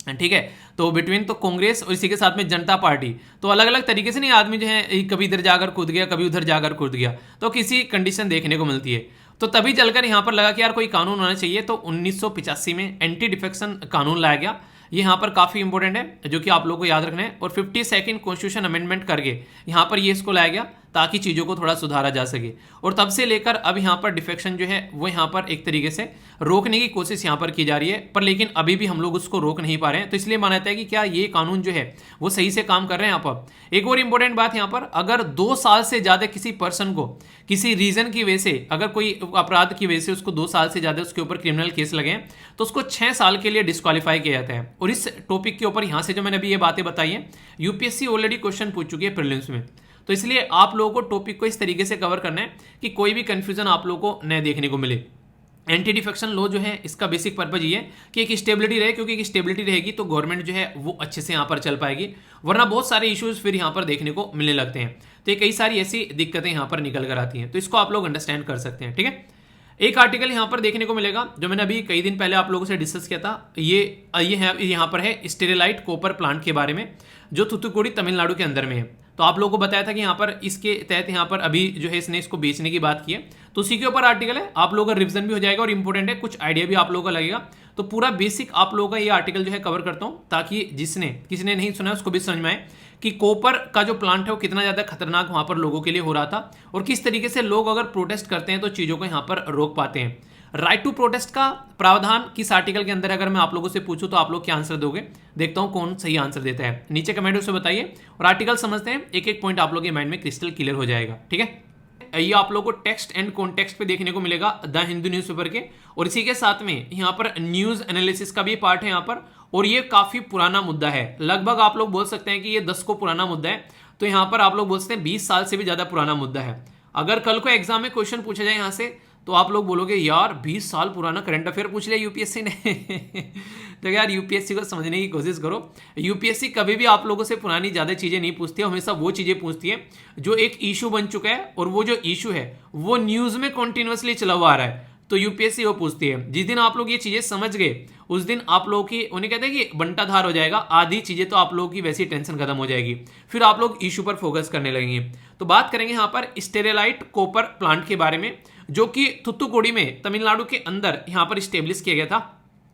ठीक है। तो बिटवीन तो कांग्रेस और इसी के साथ में जनता पार्टी, तो अलग अलग तरीके से नहीं आदमी जो है कभी इधर जाकर कूद गया, कभी उधर जाकर कूद गया, तो किसी कंडीशन देखने को मिलती है। तो तभी चलकर यहाँ पर लगा कि यार कोई कानून होना चाहिए, तो 1985 में एंटी डिफेक्शन कानून लाया गया। ये यहाँ पर काफ़ी इंपॉर्टेंट है, जो कि आप लोगों को याद रखना है। और 52nd कॉन्स्टिट्यूशन अमेंडमेंट करके यहाँ पर ये इसको लाया गया ताकि चीज़ों को थोड़ा सुधारा जा सके। और तब से लेकर अब यहाँ पर डिफेक्शन जो है वो यहाँ पर एक तरीके से रोकने की कोशिश यहाँ पर की जा रही है, पर लेकिन अभी भी हम लोग उसको रोक नहीं पा रहे हैं। तो इसलिए माना जाता है कि क्या ये कानून जो है वो सही से काम कर रहे हैं यहाँ पर। एक और इंपॉर्टेंट बात यहाँ पर, अगर 2 साल से ज़्यादा किसी पर्सन को किसी रीजन की वजह से, अगर कोई अपराध की वजह से उसको 2 साल से ज़्यादा उसके ऊपर क्रिमिनल केस लगे हैं, तो उसको 6 साल के लिए डिस्क्वालीफाई किया जाता है। और इस टॉपिक के ऊपर यहाँ से जो मैंने अभी ये बातें बताई हैं, यूपीएससी ऑलरेडी क्वेश्चन पूछ चुकी है प्रीलिम्स में। तो इसलिए आप लोगों को टॉपिक को इस तरीके से कवर करना है कि कोई भी कंफ्यूजन आप लोगों को न देखने को मिले। एंटी डिफेक्शन लॉ जो है इसका बेसिक पर्पज ये है कि एक स्टेबिलिटी रहे, क्योंकि एक स्टेबिलिटी रहेगी तो गवर्नमेंट जो है वो अच्छे से यहाँ पर चल पाएगी, वरना बहुत सारे इश्यूज फिर यहाँ पर देखने को मिलने लगते हैं। तो ये कई सारी ऐसी दिक्कतें यहाँ पर निकल कर आती हैं, तो इसको आप लोग अंडरस्टैंड कर सकते हैं, ठीक है। एक आर्टिकल यहाँ पर देखने को मिलेगा जो मैंने अभी कई दिन पहले आप लोगों से डिस्कस किया था, ये यहाँ पर है स्टेरिलाइट कॉपर प्लांट के बारे में, जो थुथुकुडी तमिलनाडु के अंदर में है। तो आप लोगों को बताया था कि यहाँ पर इसके तहत यहाँ पर अभी जो है इसने इसको बेचने की बात की है, तो उसी के ऊपर आर्टिकल है। आप लोगों का रिवीजन भी हो जाएगा और इंपॉर्टेंट है, कुछ आइडिया भी आप लोगों का लगेगा। तो पूरा बेसिक आप लोगों का ये आर्टिकल जो है कवर करता हूँ, ताकि किसी ने नहीं सुना उसको भी समझ में आए कि कॉपर का जो प्लांट है वो कितना ज़्यादा खतरनाक वहाँ पर लोगों के लिए हो रहा था, और किस तरीके से लोग अगर प्रोटेस्ट करते हैं तो चीज़ों को यहाँ पर रोक पाते हैं। राइट टू प्रोटेस्ट का प्रावधान किस आर्टिकल के अंदर, अगर मैं आप लोगों से पूछूं तो आप लोग क्या आंसर दोगे? देखता हूं कौन सही आंसर देता है, नीचे कमेंट से बताइए। और आर्टिकल समझते हैं, एक एक पॉइंट आप लोगों के माइंड में क्रिस्टल क्लियर हो जाएगा, ठीक है। ये आप लोगों को टेक्स्ट एंड कॉन्टेक्स्ट पे देखने को मिलेगा द हिंदू न्यूज़पेपर के, और इसी के साथ में यहाँ पर न्यूज एनालिसिस का भी पार्ट है यहाँ पर। और ये काफी पुराना मुद्दा है, लगभग आप लोग बोल सकते हैं कि ये 10 को पुराना मुद्दा है। तो यहाँ पर आप लोग बोल सकते हैं 20 साल से भी ज्यादा पुराना मुद्दा है। अगर कल को एग्जाम में क्वेश्चन पूछा जाए यहाँ से, तो आप लोग बोलोगे यार 20 साल पुराना करंट अफेयर पूछ लिया यूपीएससी ने। तो यार यूपीएससी को समझने की कोशिश करो। यूपीएससी कभी भी आप लोगों से पुरानी ज़्यादा चीज़ें नहीं पूछती है, हमेशा वो चीज़ें पूछती है जो एक इशू बन चुका है, और वो जो इशू है वो न्यूज़ में कॉन्टिन्यूसली चला हुआ आ रहा है, तो यूपीएससी वो पूछती है। जिस दिन आप लोग ये चीज़ें समझ गए, उस दिन आप लोगों की, उन्हें कहते हैं कि बंटाधार हो जाएगा, आधी चीज़ें तो आप लोगों की वैसी टेंशन खत्म हो जाएगी, फिर आप लोग इशू पर फोकस करने लगेंगे। तो बात करेंगे यहाँ पर स्टेरिलाइट कॉपर प्लांट के बारे में, जो कि थुथुकुडी में तमिलनाडु के अंदर यहाँ पर स्टेब्लिश किया गया था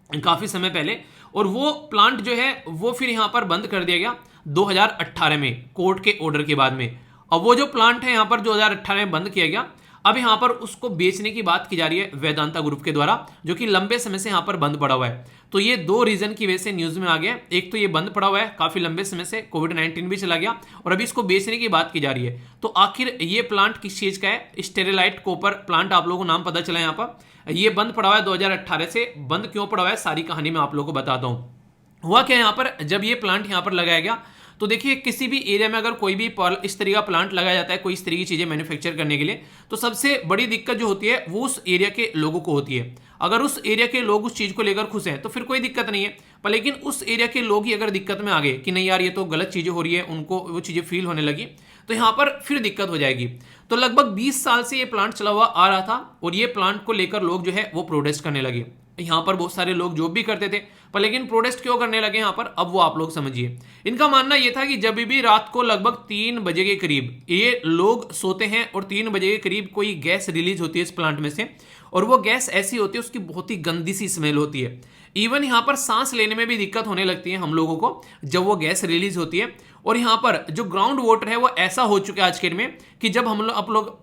काफ़ी समय पहले। और वो प्लांट जो है वो फिर यहाँ पर बंद कर दिया गया 2018 में कोर्ट के ऑर्डर के बाद में। और वो जो प्लांट है यहाँ पर 2018 में बंद किया गया, अब यहाँ पर उसको बेचने की बात की जा रही है वेदांता ग्रुप के द्वारा, जो कि लंबे समय से यहाँ पर बंद पड़ा हुआ है। तो ये 2 रीजन की वजह से न्यूज में आ गया। एक तो ये बंद पड़ा हुआ है काफी लंबे समय से, कोविड-19 भी चला गया, और अभी इसको बेचने की बात की जा रही है। तो आखिर ये प्लांट किस चीज का है? स्टेरिलाइट कॉपर प्लांट, आप लोगों को नाम पता चला यहाँ पर। ये बंद पड़ा हुआ है 2018 से। बंद क्यों पड़ा हुआ है, सारी कहानी मैं आप लोगों को बताता हूँ। हुआ क्या यहाँ पर, जब ये प्लांट यहाँ पर लगाया गया, तो देखिए किसी भी एरिया में अगर कोई भी इस तरह का प्लांट लगाया जाता है, कोई इस तरह की चीजें मैन्युफैक्चर करने के लिए, तो सबसे बड़ी दिक्कत जो होती है वो उस एरिया के लोगों को होती है। अगर उस एरिया के लोग उस चीज को लेकर खुश हैं तो फिर कोई दिक्कत नहीं है, पर लेकिन उस एरिया के लोग ही अगर दिक्कत में आ गए कि नहीं यार ये तो गलत चीजें हो रही है, उनको वो चीजें फील होने लगी, तो यहाँ पर फिर दिक्कत हो जाएगी। तो लगभग 20 साल से ये प्लांट चला हुआ आ रहा था, और ये प्लांट को लेकर लोग जो है वो प्रोटेस्ट करने लगे। यहाँ पर बहुत सारे लोग जॉब भी करते थे, पर लेकिन प्रोटेस्ट क्यों करने लगे यहाँ पर, अब वो आप लोग समझिए। इनका मानना यह था कि जब भी रात को लगभग 3 बजे के करीब ये लोग सोते हैं, और 3 बजे के करीब कोई गैस रिलीज होती है इस प्लांट में से, और वो गैस ऐसी होती है उसकी बहुत ही गंदी सी स्मेल होती है। इवन यहाँ पर सांस लेने में भी दिक्कत होने लगती है हम लोगों को जब वो गैस रिलीज होती है। और यहाँ पर जो ग्राउंड वाटर है वो ऐसा हो चुका है आज के डेट में कि जब हम लोग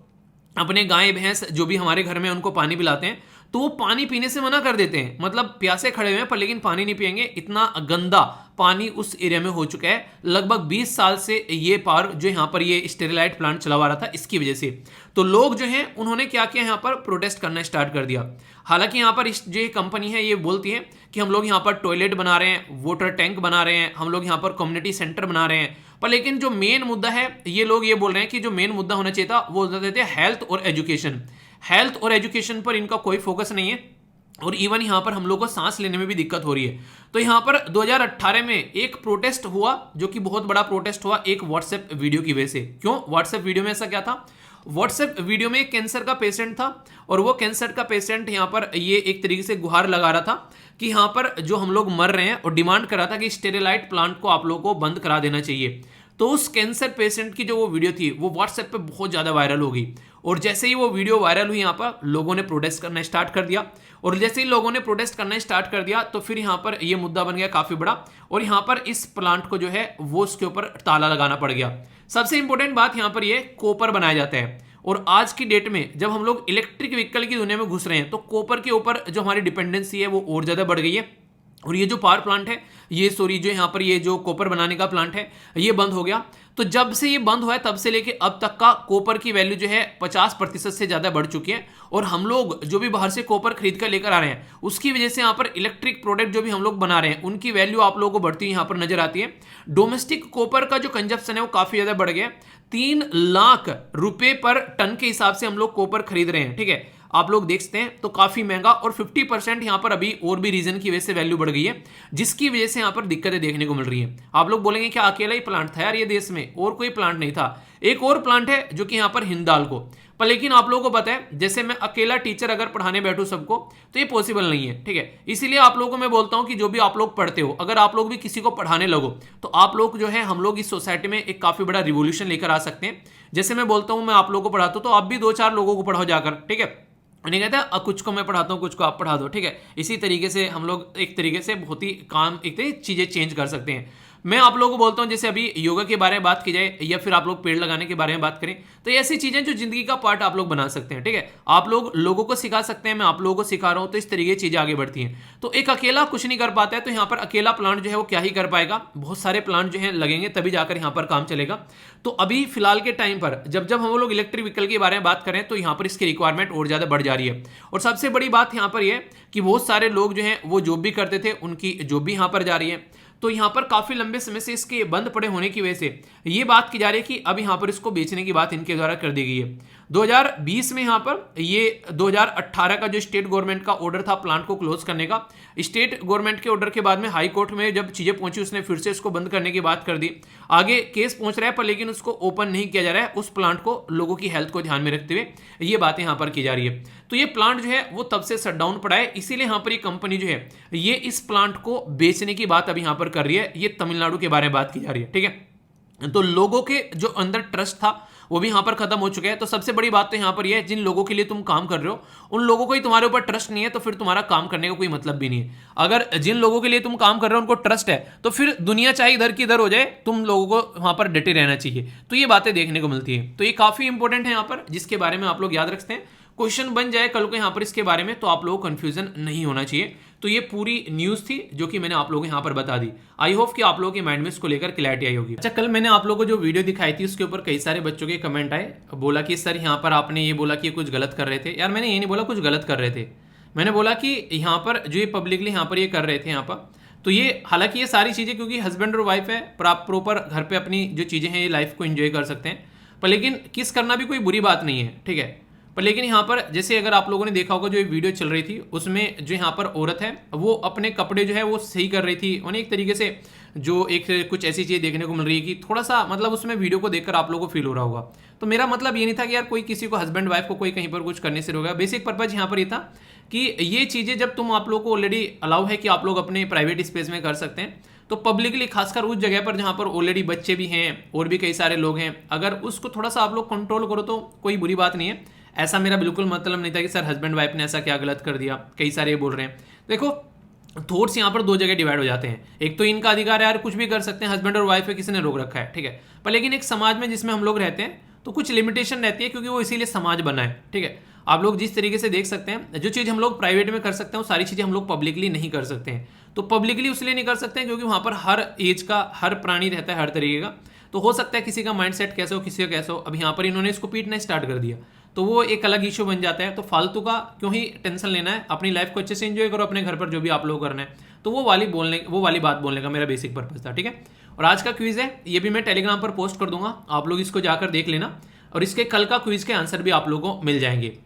अपने गाय भैंस जो भी हमारे घर में उनको पानी पिलाते हैं, तो वो पानी पीने से मना कर देते हैं, मतलब प्यासे खड़े हुए हैं पर लेकिन पानी नहीं पिएंगे, इतना गंदा पानी उस एरिया में हो चुका है। लगभग 20 साल से ये पावर जो यहाँ पर ये स्टेरिलाइट प्लांट चला हुआ रहा था इसकी वजह से। तो लोग जो हैं उन्होंने क्या किया, यहाँ पर प्रोटेस्ट करना स्टार्ट कर दिया। हालांकि यहाँ पर इस जो कंपनी है ये बोलती है कि हम लोग यहाँ पर टॉयलेट बना रहे हैं, वाटर टैंक बना रहे हैं, हम लोग यहाँ पर कम्युनिटी सेंटर बना रहे हैं, पर लेकिन जो मेन मुद्दा है ये लोग ये बोल रहे हैं कि जो मेन मुद्दा होना चाहिए था वो होता था हेल्थ और एजुकेशन। हेल्थ और एजुकेशन पर इनका कोई फोकस नहीं है, और इवन यहाँ पर हम लोग को सांस लेने में भी दिक्कत हो रही है। तो यहाँ पर 2018 में एक प्रोटेस्ट हुआ, जो कि बहुत बड़ा प्रोटेस्ट हुआ एक व्हाट्सएप वीडियो की वजह से। क्यों? व्हाट्सएप वीडियो में ऐसा क्या था? व्हाट्सएप वीडियो में एक कैंसर का पेशेंट था, और वो कैंसर का पेशेंट यहाँ पर ये एक तरीके से गुहार लगा रहा था कि यहाँ पर जो हम लोग मर रहे हैं, और डिमांड कर रहा था कि स्टेरिलाइट प्लांट को आप लोगों को बंद करा देना चाहिए। तो उस कैंसर पेशेंट की जो वो वीडियो थी वो व्हाट्सएप पे बहुत ज़्यादा वायरल हो गई, और जैसे ही वो वीडियो वायरल हुई यहाँ पर लोगों ने प्रोटेस्ट करना स्टार्ट कर दिया, और जैसे ही लोगों ने प्रोटेस्ट करना स्टार्ट कर दिया तो फिर यहाँ पर ये मुद्दा बन गया काफ़ी बड़ा, और यहाँ पर इस प्लांट को जो है वो उसके ऊपर ताला लगाना पड़ गया। सबसे इंपॉर्टेंट बात यहाँ पर ये कॉपर बनाया जाता है, और आज की डेट में जब हम लोग इलेक्ट्रिक व्हीकल की दुनिया में घुस रहे हैं तो कॉपर के ऊपर जो हमारी डिपेंडेंसी है वो और ज़्यादा बढ़ गई है। और ये जो पावर प्लांट है ये जो यहाँ पर ये जो कॉपर बनाने का प्लांट है ये बंद हो गया। तो जब से ये बंद हुआ है तब से लेके अब तक का कॉपर की वैल्यू जो है 50% से ज़्यादा बढ़ चुकी है, और हम लोग जो भी बाहर से कॉपर खरीद कर लेकर आ रहे हैं उसकी वजह से यहाँ पर इलेक्ट्रिक प्रोडक्ट जो भी हम लोग बना रहे हैं उनकी वैल्यू आप लोगों को बढ़ती हुई यहाँ पर नजर आती है। डोमेस्टिक कॉपर का जो कंजप्शन है वो काफ़ी ज़्यादा बढ़ गया। 3 लाख रुपए पर टन के हिसाब से हम लोग कॉपर खरीद रहे हैं, ठीक है, आप लोग देख सकते हैं, तो काफी महंगा। और 50% यहाँ पर अभी और भी रीजन की वजह से वैल्यू बढ़ गई है, जिसकी वजह से यहाँ पर दिक्कतें देखने को मिल रही है। आप लोग बोलेंगे क्या अकेला ही प्लांट था यार ये देश में, और कोई प्लांट नहीं था? एक और प्लांट है जो कि यहाँ पर हिंदाल्को, पर लेकिन आप लोगों को पता है जैसे मैं अकेला टीचर अगर पढ़ाने बैठूं सबको तो ये पॉसिबल नहीं है, ठीक है। इसीलिए आप लोगों को मैं बोलता हूं कि जो भी आप लोग पढ़ते हो, अगर आप लोग भी किसी को पढ़ाने लगो तो आप लोग जो है हम लोग इस सोसाइटी में एक काफी बड़ा रिवोल्यूशन लेकर आ सकते हैं। जैसे मैं बोलता हूं मैं आप लोगों को पढ़ाता हूं तो आप भी 2-4 लोगों को पढ़ाओ जाकर, ठीक है। नहीं कहता कुछ को मैं पढ़ाता हूँ कुछ को आप पढ़ा दो, ठीक है। इसी तरीके से हम लोग एक तरीके से बहुत ही काम एक चीज़ें चेंज कर सकते हैं। मैं आप लोगों को बोलता हूँ जैसे अभी योगा के बारे में बात की जाए या फिर आप लोग पेड़ लगाने के बारे में बात करें, तो ऐसी चीज़ें जो जिंदगी का पार्ट आप लोग बना सकते हैं, ठीक है। आप लोग लोगों को सिखा सकते हैं, मैं आप लोगों को सिखा रहा हूँ, तो इस तरीके की चीज़ें आगे बढ़ती हैं। तो एक अकेला कुछ नहीं कर पाता है, तो यहाँ पर अकेला प्लांट जो है वो क्या ही कर पाएगा, बहुत सारे प्लांट जो है लगेंगे तभी जाकर यहाँ पर काम चलेगा। तो अभी फिलहाल के टाइम पर जब हम लोग इलेक्ट्रिक व्हीकल के बारे में बात करें तो यहाँ पर इसकी रिक्वायरमेंट और ज़्यादा बढ़ जा रही है। और सबसे बड़ी बात यहाँ पर यह कि बहुत सारे लोग जो हैं वो जॉब भी करते थे, उनकी जॉब भी यहाँ पर जा रही है। तो यहाँ पर काफ़ी लंबे समय से इसके बंद पड़े होने की वजह से ये बात की जा रही है कि अब यहाँ पर इसको बेचने की बात इनके द्वारा कर दी गई है। 2020 में यहाँ पर ये 2018 का जो स्टेट गवर्नमेंट का ऑर्डर था प्लांट को क्लोज करने का, स्टेट गवर्नमेंट के ऑर्डर के बाद में हाई कोर्ट में जब चीज़ें पहुंची उसने फिर से इसको बंद करने की बात कर दी। आगे केस पहुंच रहा है पर लेकिन उसको ओपन नहीं किया जा रहा है, उस प्लांट को लोगों की हेल्थ को ध्यान में रखते हुए ये बातें यहाँ पर की जा रही है। तो ये प्लांट जो है वो तब से शट डाउन पड़ा है, इसीलिए यहाँ पर ये कंपनी जो है ये इस प्लांट को बेचने की बात अभी यहाँ पर कर रही है। ये तमिलनाडु के बारे में बात की जा रही है, ठीक है। तो लोगों के जो अंदर ट्रस्ट था वो भी यहाँ पर खत्म हो चुका है। तो सबसे बड़ी बात तो यहाँ पर यह है, जिन लोगों के लिए तुम काम कर रहे हो उन लोगों को ही तुम्हारे ऊपर ट्रस्ट नहीं है, तो फिर तुम्हारा काम करने का कोई मतलब भी नहीं है। अगर जिन लोगों के लिए तुम काम कर रहे हो उनको ट्रस्ट है तो फिर दुनिया चाहे इधर की इधर हो जाए, तुम लोगों को वहां पर डटे रहना चाहिए। तो ये बातें देखने को मिलती है, तो ये काफी इंपॉर्टेंट है यहाँ पर, जिसके बारे में आप लोग याद रखते हैं। क्वेश्चन बन जाए कल को यहाँ पर इसके बारे में तो आप लोगों को कंफ्यूजन नहीं होना चाहिए। तो ये पूरी न्यूज़ थी जो कि मैंने आप लोगों को यहाँ पर बता दी। आई होप कि आप लोगों के माइंड में इसको लेकर क्लैरिटी आई होगी। अच्छा, कल मैंने आप लोगों को जो वीडियो दिखाई थी उसके ऊपर कई सारे बच्चों के कमेंट आए, बोला कि सर यहाँ पर आपने ये बोला कि कुछ गलत कर रहे थे। यार मैंने ये नहीं बोला कुछ गलत कर रहे थे, मैंने बोला कि यहाँ पर जो ये पब्लिकली यहाँ पर ये कर रहे थे यहाँ पर, तो ये हालांकि ये सारी चीज़ें क्योंकि हस्बैंड और वाइफ है पर आप प्रॉपर घर पर अपनी जो चीज़ें हैं ये लाइफ को एंजॉय कर सकते हैं, पर लेकिन किस करना भी कोई बुरी बात नहीं है, ठीक है। पर लेकिन यहाँ पर जैसे अगर आप लोगों ने देखा होगा जो ये वीडियो चल रही थी उसमें जो यहाँ पर औरत है वो अपने कपड़े जो है वो सही कर रही थी, उन्हें एक तरीके से जो एक कुछ ऐसी चीज़ देखने को मिल रही है कि थोड़ा सा मतलब उसमें वीडियो को देखकर आप लोगों को फील हो रहा होगा। तो मेरा मतलब ये नहीं था कि यार कोई किसी को हस्बैंड वाइफ को कोई कहीं पर कुछ करने से रोका। बेसिक पर्पज यहाँ पर ये था कि ये चीज़ें जब तुम आप लोग को ऑलरेडी अलाउ है कि आप लोग अपने प्राइवेट स्पेस में कर सकते हैं, तो पब्लिकली खासकर उस जगह पर जहाँ पर ऑलरेडी बच्चे भी हैं और भी कई सारे लोग हैं, अगर उसको थोड़ा सा आप लोग कंट्रोल करो तो कोई बुरी बात नहीं है। ऐसा मेरा बिल्कुल मतलब नहीं था कि सर हस्बैंड वाइफ ने ऐसा क्या गलत कर दिया, कई सारे ये बोल रहे हैं। देखो थॉट्स यहाँ पर 2 जगह डिवाइड हो जाते हैं, एक तो इनका अधिकार है यार कुछ भी कर सकते हैं, हस्बैंड और वाइफ पे किसी ने रोक रखा है, ठीक है। पर लेकिन एक समाज में जिसमें हम लोग रहते हैं तो कुछ लिमिटेशन रहती है क्योंकि वो इसीलिए समाज बना है, ठीक है। आप लोग जिस तरीके से देख सकते हैं, जो चीज़ हम लोग प्राइवेट में कर सकते हैं वो सारी चीज़ें हम लोग पब्लिकली नहीं कर सकते हैं। तो पब्लिकली उसलिए नहीं कर सकते हैं क्योंकि वहाँ पर हर एज का हर प्राणी रहता है, हर तरीके का। तो हो सकता है किसी का माइंडसेट कैसे हो, किसी का कैसे हो। अब यहाँ पर इन्होंने इसको पीटना स्टार्ट कर दिया तो वो एक अलग इशू बन जाता है। तो फालतू का क्यों ही टेंशन लेना है, अपनी लाइफ को अच्छे से एंजॉय करो अपने घर पर, जो भी आप लोग करना है। तो वो वाली बात बोलने का मेरा बेसिक पर्पस था, ठीक है। और आज का क्विज है, ये भी मैं टेलीग्राम पर पोस्ट कर दूंगा, आप लोग इसको जाकर देख लेना। और इसके कल का क्विज के आंसर भी आप लोगों को मिल जाएंगे।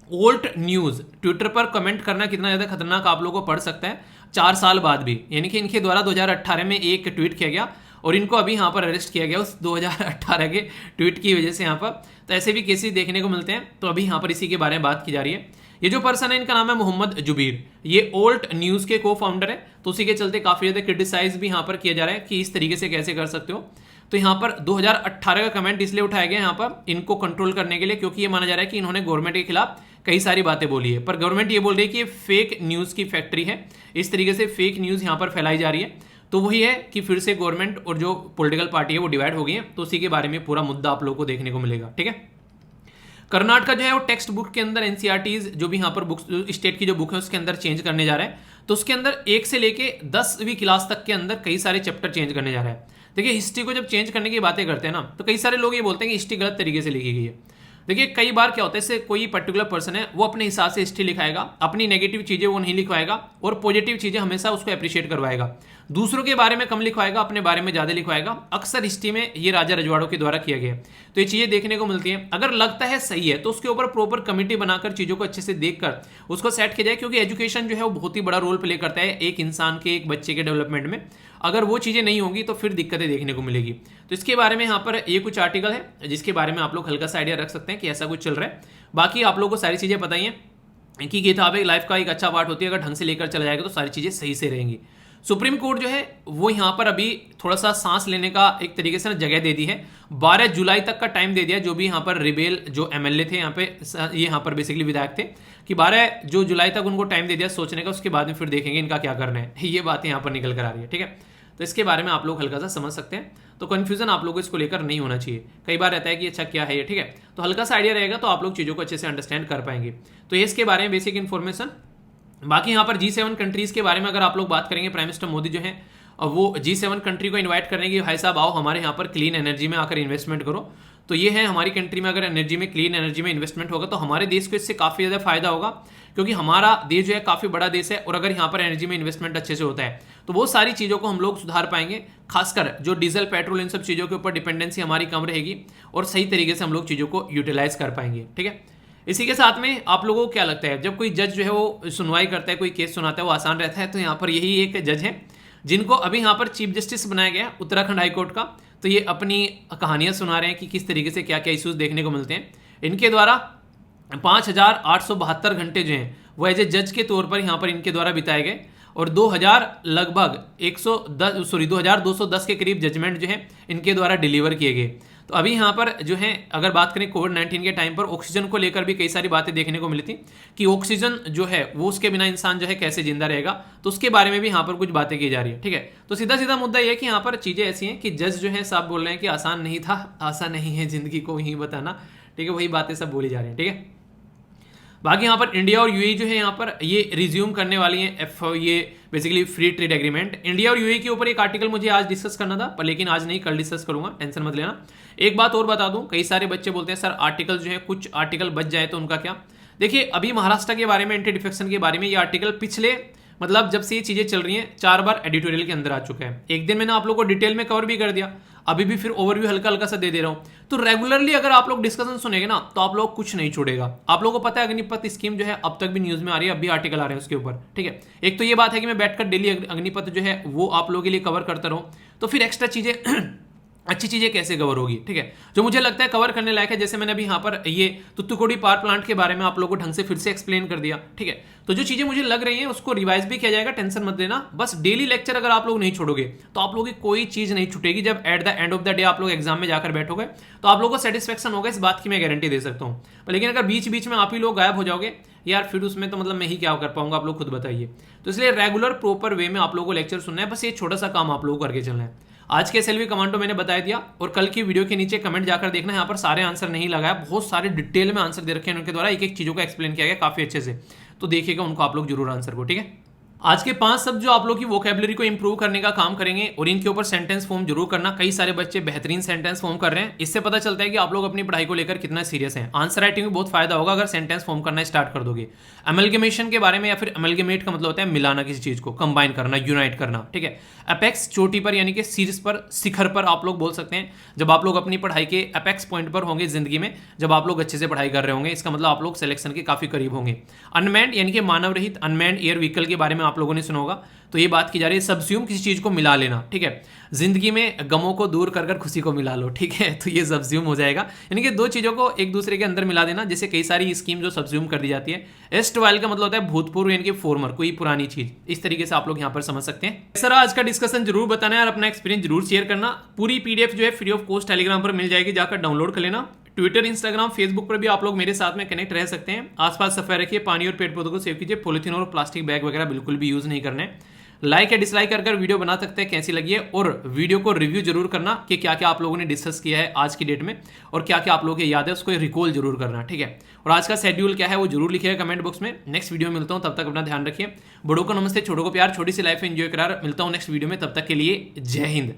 ओल्ट न्यूज ट्विटर पर कमेंट करना कितना ज्यादा खतरनाक आप लोगों को पड़ सकता है 4 साल बाद भी, यानी कि इनके द्वारा 2018 में एक ट्वीट किया गया और इनको अभी यहाँ पर अरेस्ट किया गया उस 2018 के ट्वीट की वजह से यहाँ पर। तो ऐसे भी केसेस देखने को मिलते हैं। तो अभी यहाँ पर इसी के बारे में बात की जा रही है। ये जो पर्सन है इनका नाम है मोहम्मद जुबीर, ये ओल्ट न्यूज के को फाउंडर है। तो उसी के चलते काफी ज्यादा क्रिटिसाइज भी यहाँ पर किया जा रहा है कि इस तरीके से कैसे कर सकते हो। तो यहाँ पर 2018 का कमेंट इसलिए उठाया गया यहाँ पर इनको कंट्रोल करने के लिए, क्योंकि ये माना जा रहा है कि इन्होंने गवर्नमेंट के खिलाफ कई सारी बातें बोली है। पर गवर्नमेंट ये बोल रही है कि ये फेक न्यूज की फैक्ट्री है, इस तरीके से फेक न्यूज यहाँ पर फैलाई जा रही है। तो वही है कि फिर से गवर्नमेंट और जो पॉलिटिकल पार्टी है वो डिवाइड हो गई है। तो उसी के बारे में पूरा मुद्दा आप लोगों को देखने को मिलेगा, ठीक है। कर्नाटका जो है वो टेक्स्ट बुक के अंदर एनसीईआरटीज जो भी यहाँ पर बुक्स स्टेट की जो बुक है उसके अंदर चेंज करने जा रहा है। तो उसके अंदर 1 से लेके 10वीं क्लास तक के अंदर कई सारे चैप्टर चेंज करने जा रहा है। देखिए हिस्ट्री को जब चेंज करने की बातें करते हैं ना, तो कई सारे लोग ये बोलते हैं कि हिस्ट्री गलत तरीके से लिखी गई है। देखिए कई बार क्या होता है, इससे कोई पर्टिकुलर पर्सन है वो अपने हिसाब से हिस्ट्री लिखाएगा, अपनी नेगेटिव चीजें वो नहीं लिखवाएगा और पॉजिटिव चीजें हमेशा उसको अप्रिशिएट करवाएगा। दूसरों के बारे में कम लिखवाएगा, अपने बारे में ज्यादा लिखवाएगा। अक्सर हिस्ट्री में ये राजा रजवाड़ों के द्वारा किया गया। तो ये चीजें देखने को मिलती हैं। अगर लगता है सही है तो उसके ऊपर प्रॉपर कमिटी बनाकर चीजों को अच्छे से देखकर उसको सेट किया जाए, क्योंकि एजुकेशन जो है वो बहुत ही बड़ा रोल प्ले करता है एक इंसान के, एक बच्चे के डेवलपमेंट में। अगर वो चीजें नहीं होंगी तो फिर दिक्कतें देखने को मिलेगी। तो इसके बारे में यहाँ पर ये कुछ आर्टिकल है जिसके बारे में आप लोग हल्का सा आइडिया रख सकते हैं कि ऐसा कुछ चल रहा है। बाकी आप लोगों को सारी चीजें पता ही है कि किताब एक लाइफ का एक अच्छा पार्ट होती है। अगर ढंग से लेकर चला जाएगा तो सारी चीजें सही से रहेंगी। सुप्रीम कोर्ट जो है वो यहाँ पर अभी थोड़ा सा सांस लेने का एक तरीके से जगह दे दी है। 12 जुलाई तक का टाइम दे दिया। जो भी यहाँ पर रिबेल जो एमएलए थे यहाँ पे, ये यहाँ पर बेसिकली विधायक थे, कि 12 जुलाई तक उनको टाइम दे दिया सोचने का। उसके बाद में फिर देखेंगे इनका क्या करना है। ये बातें यहाँ पर निकल कर आ रही है, ठीक है। तो इसके बारे में आप लोग हल्का सा समझ सकते हैं। तो कंफ्यूजन आप लोगों को इसको लेकर नहीं होना चाहिए। कई बार रहता है कि अच्छा क्या है ये, ठीक है। तो हल्का सा आइडिया रहेगा तो आप लोग चीज़ों को अच्छे से अंडरस्टैंड कर पाएंगे। तो ये इसके बारे में बेसिक इन्फॉर्मेशन। बाकी यहाँ पर G7 कंट्रीज के बारे में अगर आप लोग बात करेंगे, प्राइम मिनिस्टर मोदी जो है वो G7 कंट्री को इन्वाइट करने की, भाई साहब आओ हमारे यहाँ पर क्लीन एनर्जी में आकर इन्वेस्टमेंट करो। तो ये है हमारी कंट्री में अगर एनर्जी में, क्लीन एनर्जी में इन्वेस्टमेंट होगा तो हमारे देश को इससे काफ़ी ज़्यादा फायदा होगा, क्योंकि हमारा देश जो है काफ़ी बड़ा देश है। और अगर यहाँ पर एनर्जी में इन्वेस्टमेंट अच्छे से होता है तो वो सारी चीज़ों को हम लोग सुधार पाएंगे। खासकर जो डीजल, पेट्रोल, इन सब चीज़ों के ऊपर डिपेंडेंसी हमारी कम रहेगी और सही तरीके से हम लोग चीज़ों को यूटिलाइज कर पाएंगे, ठीक है। इसी के साथ में आप लोगों को क्या लगता है, जब कोई जज जो है वो सुनवाई करता है, कोई केस सुनाता है, वो आसान रहता है? तो यहाँ पर यही एक जज है जिनको अभी यहाँ पर चीफ जस्टिस बनाया गया उत्तराखंड हाईकोर्ट का। तो ये अपनी कहानियां सुना रहे हैं कि किस तरीके से क्या क्या इश्यूज देखने को मिलते हैं। इनके द्वारा 5872 घंटे जो हैं वो एज ए जज के तौर पर यहाँ पर इनके द्वारा बिताए गए और 2210 के करीब जजमेंट जो है इनके द्वारा डिलीवर किए गए। तो अभी यहाँ पर जो है अगर बात करें कोविड-19 के टाइम पर ऑक्सीजन को लेकर भी कई सारी बातें देखने को मिली थी कि ऑक्सीजन जो है वो उसके बिना इंसान जो है कैसे जिंदा रहेगा। तो उसके बारे में भी यहाँ पर कुछ बातें की जा रही है, ठीक है। तो सीधा सीधा मुद्दा ये है कि यहाँ पर चीज़ें ऐसी हैं कि जज जो है साहब बोल रहे हैं कि आसान नहीं था, आसान नहीं है जिंदगी को ही बताना, ठीक है। वही बातें सब बोली जा रही हैं, ठीक है। बाकी यहाँ पर इंडिया और यूएई जो है यहाँ पर ये रिज्यूम करने वाली हैं ये basically free trade agreement. India और यूएई के ऊपर एक आर्टिकल मुझे आज डिस्कस करना था, पर लेकिन आज नहीं, कल डिस्कस करूंगा, टेंशन मत लेना। एक बात और बता दूं, कई सारे बच्चे बोलते हैं सर आर्टिकल जो है कुछ आर्टिकल बच जाए तो उनका क्या। देखिए अभी महाराष्ट्र के बारे में, एंटी डिफेक्शन के बारे में ये आर्टिकल पिछले मतलब जब से ये चीजें चल रही हैं 4 बार एडिटोरियल के अंदर आ चुका है। एक दिन मैंने आप लोगों को डिटेल में कवर भी कर दिया, अभी भी फिर ओवरव्यू हल्का हल्का सा दे दे रहा हूं। तो रेगुलरली अगर आप लोग डिस्कशन सुनेंगे ना तो आप लोग कुछ नहीं छोड़ेगा। आप लोगों को पता है अग्निपथ स्कीम जो है अब तक भी न्यूज में आ रही है, अब भी आर्टिकल आ रहे हैं उसके ऊपर, ठीक है। एक तो ये बात है कि मैं बैठकर डेली अग्निपथ जो है वो आप लोगों के लिए कवर करता रहूं, तो फिर एक्स्ट्रा चीजें अच्छी चीजें कैसे कवर होगी, ठीक है। जो मुझे लगता है कवर करने लायक है, जैसे मैंने अभी यहाँ पर ये तुतुकुड़ी पावर प्लांट के बारे में आप लोगों को ढंग से फिर से एक्सप्लेन कर दिया, ठीक है। तो जो चीजें मुझे लग रही हैं उसको रिवाइज भी किया जाएगा, टेंशन मत लेना। बस डेली लेक्चर अगर आप लोग नहीं छोड़ोगे तो आप लोगों की कोई चीज नहीं छूटेगी। जब at the end of the day आप लोग एग्जाम में जाकर बैठोगे तो आप लोगों को सेटिस्फेक्शन होगा, इस बात की मैं गारंटी दे सकता हूँ। लेकिन अगर बीच बीच में आप ही लोग गायब हो जाओगे यार, फिर उसमें तो मतलब मैं ही क्या कर पाऊंगा, आप लोग खुद बताइए। तो इसलिए रेगुलर प्रॉपर वे में आप लोगों को लेक्चर सुनना है, बस ये छोटा सा काम आप लोगों को करके चलना है। आज के एसएलवी कमांड तो मैंने बता दिया, और कल की वीडियो के नीचे कमेंट जाकर देखना, यहाँ पर सारे आंसर नहीं लगाया, बहुत सारे डिटेल में आंसर दे रखे हैं उनके द्वारा, एक एक चीज़ों को एक्सप्लेन किया गया काफ़ी अच्छे से, तो देखिएगा उनको आप लोग जरूर आंसर को, ठीक है। आज के 5 शब्द जो आप लोग की वोकैबुलरी को इंप्रूव करने का काम करेंगे, और इनके ऊपर सेंटेंस फॉर्म जरूर करना। कई सारे बच्चे बेहतरीन सेंटेंस फॉर्म कर रहे हैं, इससे पता चलता है कि आप लोग अपनी पढ़ाई को लेकर कितना सीरियस हैं। आंसर राइटिंग में बहुत फायदा होगा अगर सेंटेंस फॉर्म करना स्टार्ट कर दोगे। अमेलगेमेशन के बारे में, या फिर अमेलगेमेट का मतलब होता है मिलाना, किसी चीज को कंबाइन करना, यूनाइट करना, ठीक है। अपेक्स चोटी पर यानी कि शीर्ष पर, शिखर पर आप लोग बोल सकते हैं जब आप लोग अपनी पढ़ाई के अपेक्स पॉइंट पर होंगे जिंदगी में, जब आप लोग अच्छे से पढ़ाई कर रहे होंगे, इसका मतलब आप लोग सिलेक्शन के काफी करीब होंगे। अनमैन्ड यानी कि मानव रहित, अनमैन्ड एयर व्हीकल के बारे में आप लोगों ने सुना होगा, तो ये बात की जा रही है सब्स्यूम, किसी चीज को मिला लेना, ठीक है। जिंदगी में गमों को दूर कर खुशी को मिला लो, ठीक है, तो ये सब्स्यूम हो जाएगा, यानी कि दो चीजों को एक दूसरे के अंदर मिला देना, जैसे कई सारी स्कीम जो सब्स्यूम कर दी जाती है। एस्ट वाइल का मतलब होता है भूतपूर्व यानी कि फॉर्मर, कोई पुरानी चीज, इस तरीके से आप लोग यहाँ पर समझ सकते हैं। सर आज का डिस्कशन जरूर बताना है और अपना एक्सपीरियंस जरूर शेयर करना। पूरी पीडीएफ जो है फ्री ऑफ कॉस्ट टेलीग्राम पर मिल जाएगी, जाकर डाउनलोड कर लेना। ट्विटर, इंस्टाग्राम, फेसबुक पर भी आप लोग मेरे साथ में कनेक्ट रह सकते हैं। आसपास सफाई रखिए, पानी और पेड़ पौधों को सेव कीजिए, पॉलिथीन और प्लास्टिक बैग वगैरह बिल्कुल भी यूज नहीं करने। लाइक या डिसलाइक कर वीडियो बना सकते हैं कैसी लगी है, और वीडियो को रिव्यू जरूर करना कि क्या क्या आप लोगों ने डिस्कस किया है आज की डेट में, और क्या क्या आप लोगों को याद है उसको रिकॉल जरूर करना, ठीक है। और आज का शेड्यूल क्या है वो जरूर लिखिएगा कमेंट बॉक्स में। नेक्स्ट वीडियो में मिलता हूं, तब तक अपना ध्यान रखिए। बड़ों को नमस्ते, छोटों को प्यार, छोटी सी लाइफ एंजॉय करा। मिलता हूं नेक्स्ट वीडियो में, तब तक के लिए जय हिंद।